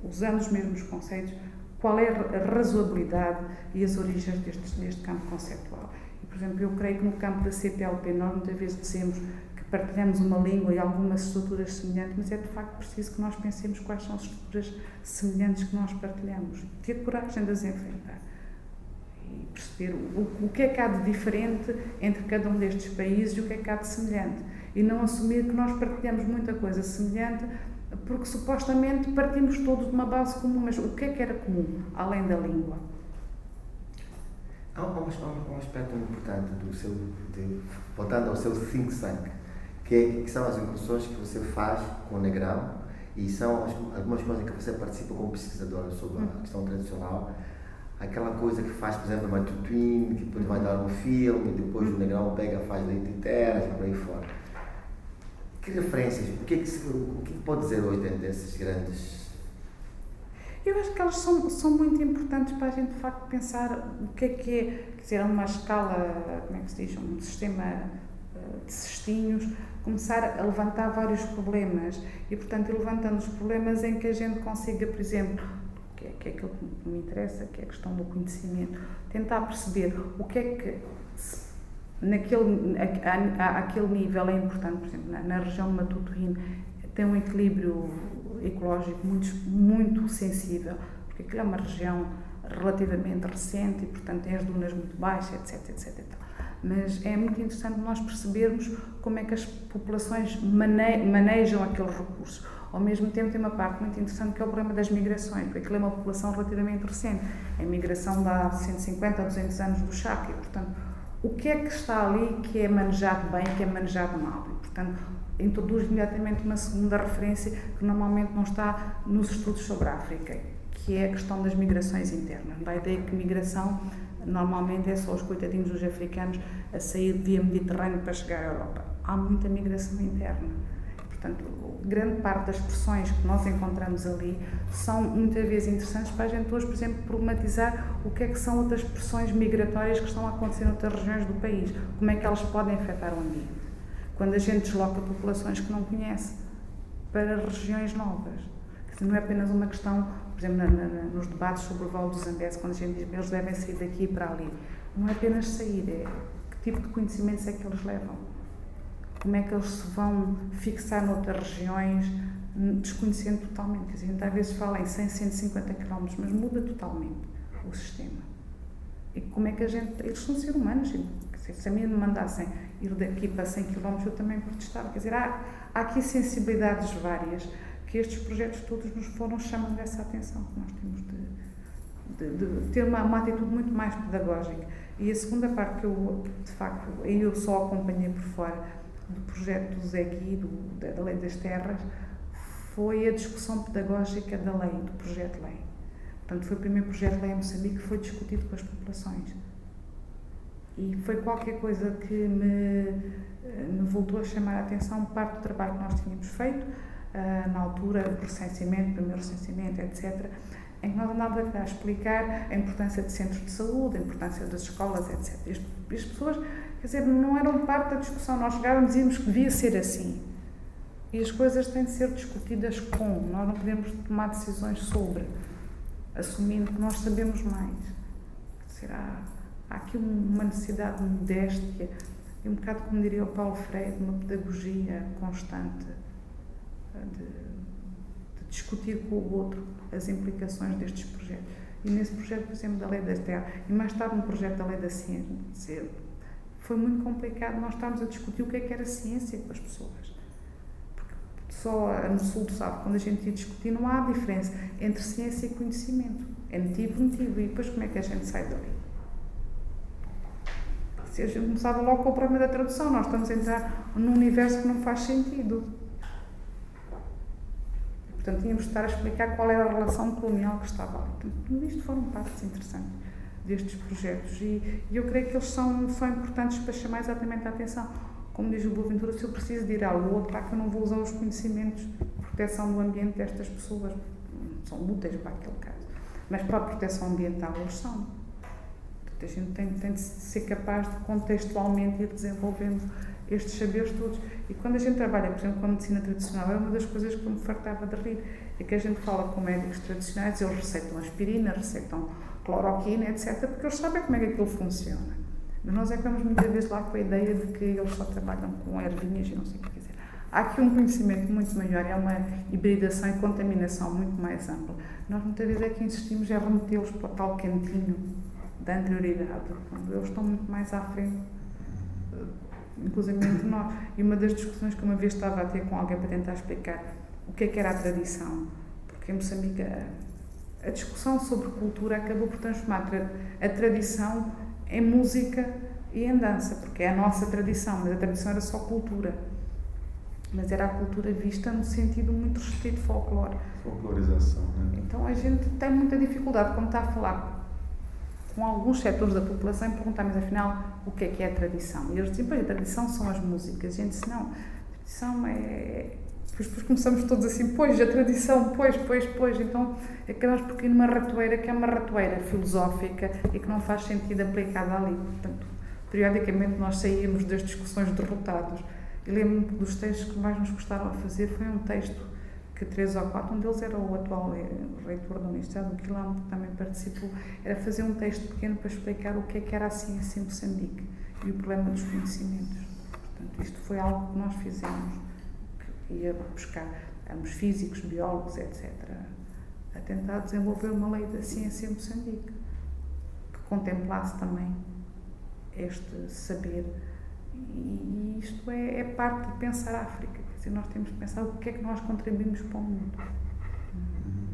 Speaker 2: usando os mesmos conceitos, qual é a razoabilidade e as origens deste campo conceptual. E, por exemplo, eu creio que no campo da CPLP nós muitas vezes dizemos que partilhamos uma língua e algumas estruturas semelhantes, mas é de facto preciso que nós pensemos quais são as estruturas semelhantes que nós partilhamos, ter coragem de as enfrentar e perceber o que é que há de diferente entre cada um destes países e o que é que há de semelhante, e não assumir que nós partilhamos muita coisa semelhante porque supostamente partimos todos de uma base comum, mas o que é que era comum, além da língua?
Speaker 3: Há um aspecto importante voltando ao seu think tank, que são as incursões que você faz com o Negrão, e são algumas coisas que você participa como pesquisadora sobre a questão tradicional. Aquela coisa que faz, por exemplo, uma Matutuine, que depois vai dar um filme, depois o Negrão pega, faz leite de terras, e por aí fora. Que referências, o que pode dizer hoje dentro desses grandes...
Speaker 2: Eu acho que elas são muito importantes para a gente, de facto, pensar o que é, quer dizer, a uma escala, como é que se diz, um sistema de cestinhos, começar a levantar vários problemas e, portanto, ir levantando os problemas em que a gente consiga, por exemplo, que é aquilo que me interessa, que é a questão do conhecimento, tentar perceber o que é que àquele nível é importante. Por exemplo, na região de Matutuine tem um equilíbrio ecológico muito sensível, porque aquilo é uma região relativamente recente e, portanto, tem as dunas muito baixas, etc. Mas é muito interessante nós percebermos como é que as populações manejam aqueles recursos. Ao mesmo tempo, tem uma parte muito interessante que é o problema das migrações, porque aquilo é uma população relativamente recente. A migração de há 150 a 200 anos do Chaco, e, portanto, o que é que está ali que é manejado bem e que é manejado mal? E, portanto, introduz imediatamente uma segunda referência que normalmente não está nos estudos sobre a África, que é a questão das migrações internas. Dá a ideia que migração normalmente é só os coitadinhos dos africanos a sair via Mediterrâneo para chegar à Europa. Há muita migração interna. Portanto, grande parte das expressões que nós encontramos ali são muitas vezes interessantes para a gente hoje, por exemplo, problematizar o que é que são outras pressões migratórias que estão a acontecer em outras regiões do país, como é que elas podem afetar o ambiente. Quando a gente desloca populações que não conhece para regiões novas. Não é apenas uma questão, por exemplo, nos debates sobre o Vale do Zambeze, quando a gente diz que eles devem sair daqui para ali. Não é apenas sair, é que tipo de conhecimentos é que eles levam. Como é que eles se vão fixar noutras regiões, desconhecendo totalmente. A gente às vezes fala em 100, 150 km, mas muda totalmente o sistema. E como é que a gente... Eles são seres humanos, se a mim me mandassem ir daqui para 100 km, eu também protestava. Quer dizer, há aqui sensibilidades várias que estes projetos todos nos foram chamando essa atenção, que nós temos de ter uma atitude muito mais pedagógica. E a segunda parte que eu, de facto, aí eu só acompanhei por fora do projeto do Zé Gui, da Lei das Terras, foi a discussão pedagógica da lei, do projeto de lei. Portanto, foi o primeiro projeto de lei em Moçambique que foi discutido com as populações. E foi qualquer coisa que me voltou a chamar a atenção, parte do trabalho que nós tínhamos feito, na altura do recenseamento, primeiro recenseamento, etc., em que nós andávamos a explicar a importância de centros de saúde, a importância das escolas, etc. E as pessoas, quer dizer, não eram parte da discussão, nós chegávamos e dizíamos que devia ser assim. E as coisas têm de ser discutidas com, nós não podemos tomar decisões sobre, assumindo que nós sabemos mais. Quer dizer, há aqui uma necessidade de modéstia, e um bocado como diria o Paulo Freire, uma pedagogia constante, de discutir com o outro as implicações destes projetos. E nesse projeto, por exemplo, da Lei da Terra, e mais tarde no projeto da Lei da Ciência, foi muito complicado nós estarmos a discutir o que era ciência com as pessoas. Porque só no Sul, sabe, quando a gente ia discutir, não há diferença entre ciência e conhecimento. É netivo. E depois como é que a gente sai dali? Se a gente começava logo com o problema da tradução, nós estamos a entrar num universo que não faz sentido. Portanto, tínhamos de estar a explicar qual era a relação colonial que estava ali. Portanto, tudo isto foram partes interessantes destes projetos e eu creio que eles são importantes para chamar exatamente a atenção. Como diz o Boaventura, se eu preciso de ir ao outro, claro que eu não vou usar os conhecimentos de proteção do ambiente destas pessoas, são úteis para aquele caso. Mas para a proteção ambiental eles são. Portanto, a gente tem de ser capaz de contextualmente ir desenvolvendo estes saberes todos. E quando a gente trabalha, por exemplo, com a medicina tradicional, é uma das coisas que eu me fartava de rir. É que a gente fala com médicos tradicionais, eles receitam aspirina, receitam cloroquina, etc., porque eles sabem como é que aquilo funciona. Mas nós é que vamos muitas vezes lá com a ideia de que eles só trabalham com ervinhas e não sei o que dizer. Há aqui um conhecimento muito maior, é uma hibridação e contaminação muito mais ampla. Nós muitas vezes é que insistimos em remetê-los para o tal cantinho da anterioridade, quando eles estão muito mais à frente, inclusive nós. E uma das discussões que uma vez estava a ter com alguém para tentar explicar o que é que era a tradição, porque em Moçambique a discussão sobre cultura acabou por transformar a tradição em música e em dança, porque é a nossa tradição, mas a tradição era só cultura. Mas era a cultura vista no sentido muito restrito de folclore.
Speaker 1: Folclorização, né?
Speaker 2: Então a gente tem muita dificuldade quando está a falar com alguns setores da população e perguntar, mas afinal, o que é a tradição? E eles dizem, pois, a tradição são as músicas. E a gente diz, não, a tradição é... Depois começamos todos assim, pois, a tradição, pois. Então acabamos por cair numa ratoeira que é uma ratoeira filosófica e que não faz sentido aplicada ali. Portanto, periodicamente nós saímos das discussões derrotados. E lembro-me dos textos que mais nos gostaram a fazer foi um texto que 3 ou 4, um deles era o atual reitor da Universidade do Quilombo, que também participou, era fazer um texto pequeno para explicar o que era a ciência em Moçambique e o problema dos conhecimentos. Portanto, isto foi algo que nós fizemos, que ia buscar, éramos físicos, biólogos, etc., a tentar desenvolver uma lei da ciência em Moçambique, que contemplasse também este saber. E isto é parte de pensar a África. Quer dizer, nós temos que pensar o que é que nós contribuímos para o mundo.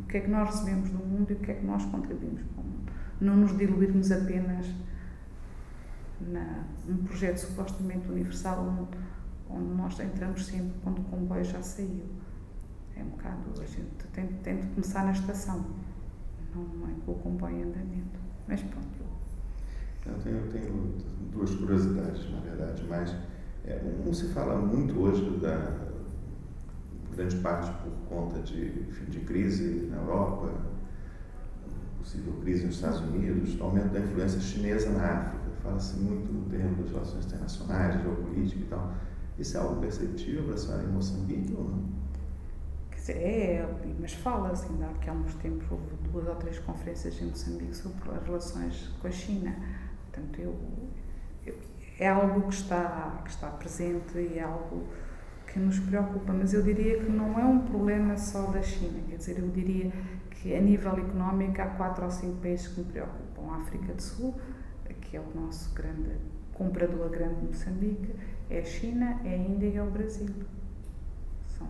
Speaker 2: O que é que nós recebemos do mundo e o que é que nós contribuímos para o mundo. Não nos diluirmos apenas num projeto supostamente universal onde nós entramos sempre quando o comboio já saiu. É um bocado, a gente tem de começar na estação, não é com o comboio em andamento. Mas pronto.
Speaker 1: Eu tenho 2 curiosidades, na verdade, mas não se fala muito hoje grande parte por conta de crise na Europa, possível crise nos Estados Unidos, aumento da influência chinesa na África. Fala-se muito no termo das relações internacionais, geopolítica e tal. Isso é algo perceptível para a senhora em Moçambique ou não?
Speaker 2: Quer dizer, mas fala-se, ainda que há uns tempos houve 2 ou 3 conferências em Moçambique sobre as relações com a China. Portanto, é algo que está presente e é algo que nos preocupa, mas eu diria que não é um problema só da China, quer dizer, eu diria que a nível económico há 4 ou 5 países que me preocupam. A África do Sul, que é o nosso grande comprador grande de Moçambique, é a China, é a Índia e é o Brasil. São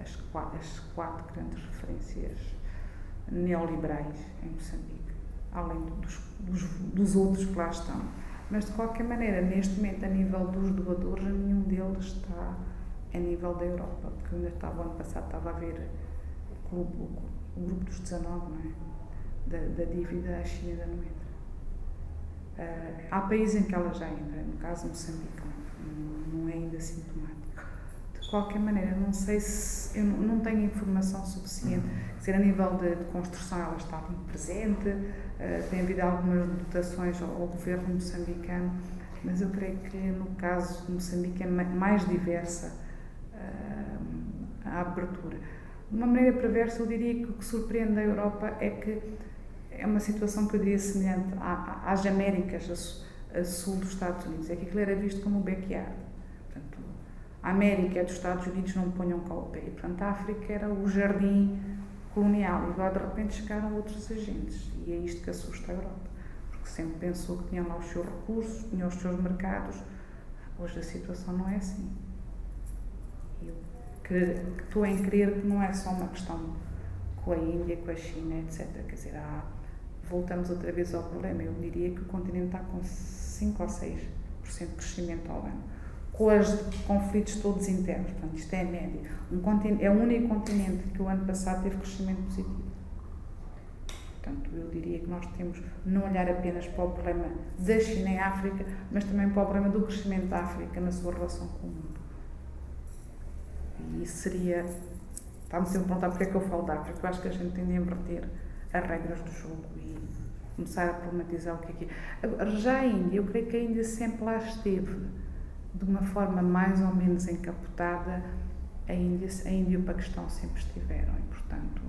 Speaker 2: as 4 grandes referências neoliberais em Moçambique, além dos outros que lá estão. Mas, de qualquer maneira, neste momento, a nível dos doadores, nenhum deles está a nível da Europa, porque ainda estava, ano passado, estava a ver o grupo dos 19, não é? Da dívida, a China ainda não entra. Há países em que ela já entra, no caso Moçambique, não é ainda sintomático. De qualquer maneira, não sei se... Eu não tenho informação suficiente. Quer dizer, a nível de construção, ela está muito presente, tem havido algumas dotações ao governo moçambicano, mas eu creio que no caso de Moçambique é mais diversa a abertura. De uma maneira perversa, eu diria que o que surpreende a Europa é que é uma situação que eu diria semelhante às Américas, a sul dos Estados Unidos. É que aquilo era visto como o backyard. Portanto, a América é dos Estados Unidos, não ponham cá o pé. E, portanto, a África era o jardim colonial. E agora, de repente, chegaram outros agentes. E é isto que assusta a Europa. Porque sempre pensou que tinha lá os seus recursos, tinha os seus mercados. Hoje a situação não é assim. Eu estou em crer que não é só uma questão com a Índia, com a China, etc. Quer dizer, voltamos outra vez ao problema. Eu diria que o continente está com 5 ou 6% de crescimento ao ano, com os conflitos todos internos. Portanto, isto é a média. É o único continente que o ano passado teve crescimento positivo. Portanto, eu diria que nós temos de não olhar apenas para o problema da China e África, mas também para o problema do crescimento da África na sua relação com o mundo. E isso seria... Está-me sempre a perguntar porque é que eu falo da África, porque eu acho que a gente tem de inverter as regras do jogo e começar a problematizar o que é. Agora, já a Índia, eu creio que a Índia sempre lá esteve de uma forma mais ou menos encapotada. A Índia e o Paquistão sempre estiveram e, portanto,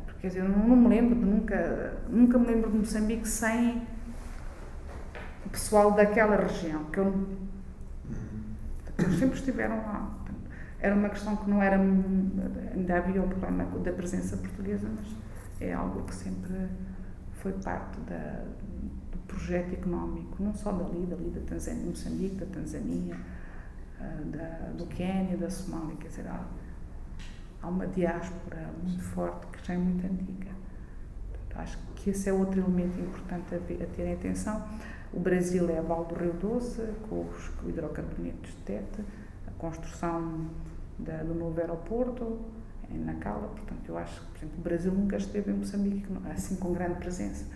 Speaker 2: porque, quer dizer, eu não me lembro de nunca me lembro de Moçambique sem o pessoal daquela região, que eles sempre estiveram lá. Portanto, era uma questão que não era, ainda havia o problema da presença portuguesa, mas é algo que sempre foi parte do projeto económico, não só dali da Tanzânia, Moçambique, da Tanzânia, do Quênia, da Somália, quer dizer, há uma diáspora muito forte que já é muito antiga. Portanto, acho que esse é outro elemento importante a ter em atenção. O Brasil é a Val do Rio Doce, com o hidrocarbonetos de Tete, a construção do novo aeroporto em Nacala. Portanto, eu acho que, por exemplo, o Brasil nunca esteve em Moçambique assim com grande presença.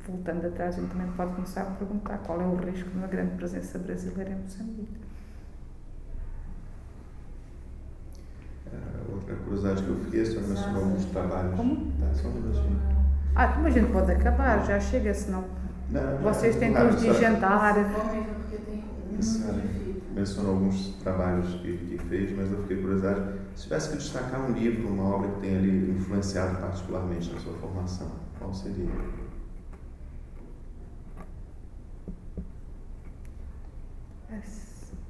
Speaker 2: Voltando atrás, a gente também pode começar a perguntar qual é o risco de uma grande presença brasileira em Moçambique.
Speaker 1: Outra curiosidade que eu fiquei, só mencionou alguns trabalhos.
Speaker 2: Como?
Speaker 1: Tá, só um minutinho.
Speaker 2: Mas a gente pode acabar, já chega, senão vocês têm todos de jantar.
Speaker 1: Mencionou alguns trabalhos que fez, mas eu fiquei curiosidade. Se tivesse que destacar um livro, uma obra que tenha ali influenciado particularmente na sua formação, qual seria?
Speaker 2: O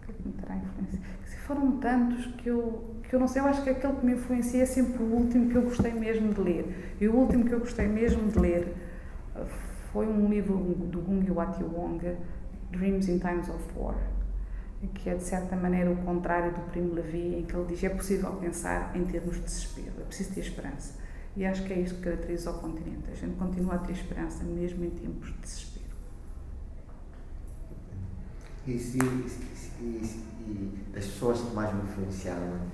Speaker 2: que me terá influenciado? Se foram tantos que eu não sei, eu acho que aquele que me influencia é sempre o último que eu gostei mesmo de ler. E o último que eu gostei mesmo de ler foi um livro do Gung Yuati Wong, Dreams in Times of War, que é de certa maneira o contrário do Primo Levi, em que ele diz que é possível pensar em termos de desespero, é preciso ter esperança. E acho que é isso que caracteriza o continente. A gente continua a ter esperança mesmo em tempos de desespero.
Speaker 3: E das pessoas que mais me influenciaram?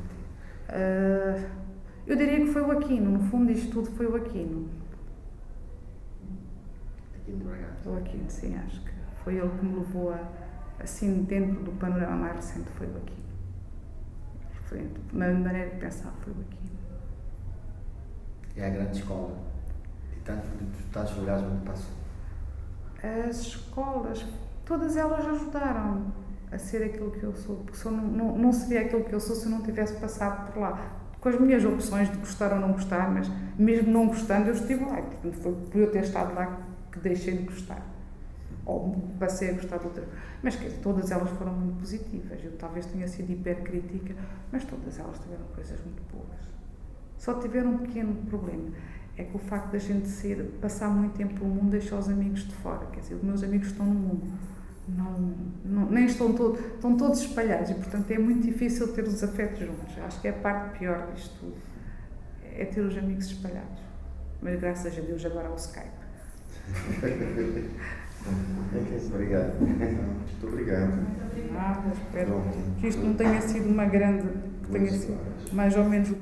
Speaker 2: Eu diria que foi o Aquino. No fundo, isto tudo foi o Aquino.
Speaker 3: Aquino de Bragança.
Speaker 2: O Aquino, sim, acho que foi ele que me levou assim, dentro do panorama mais recente, foi o Aquino. Diferente. A maneira de pensar foi o Aquino.
Speaker 3: É a grande escola. E tantos lugares onde passou.
Speaker 2: As escolas, todas elas ajudaram a ser aquilo que eu sou, porque não seria aquilo que eu sou se eu não tivesse passado por lá. Com as minhas opções de gostar ou não gostar, mas mesmo não gostando, eu estive lá. Portanto, foi por eu ter estado lá que deixei de gostar. Ou passei a gostar de outra. Mas todas elas foram muito positivas. Eu talvez tenha sido hipercrítica, mas todas elas tiveram coisas muito boas. Só tiveram um pequeno problema. É que o facto de a gente passar muito tempo no mundo deixa os amigos de fora. Quer dizer, os meus amigos estão no mundo. Nem estão todos espalhados e, portanto, é muito difícil ter os afetos juntos. Acho que é a parte pior disto tudo. É ter os amigos espalhados. Mas, graças a Deus, agora há o Skype.
Speaker 1: Obrigado. Muito obrigado.
Speaker 2: Espero que isto não tenha sido uma grande... que tenha sido mais ou menos...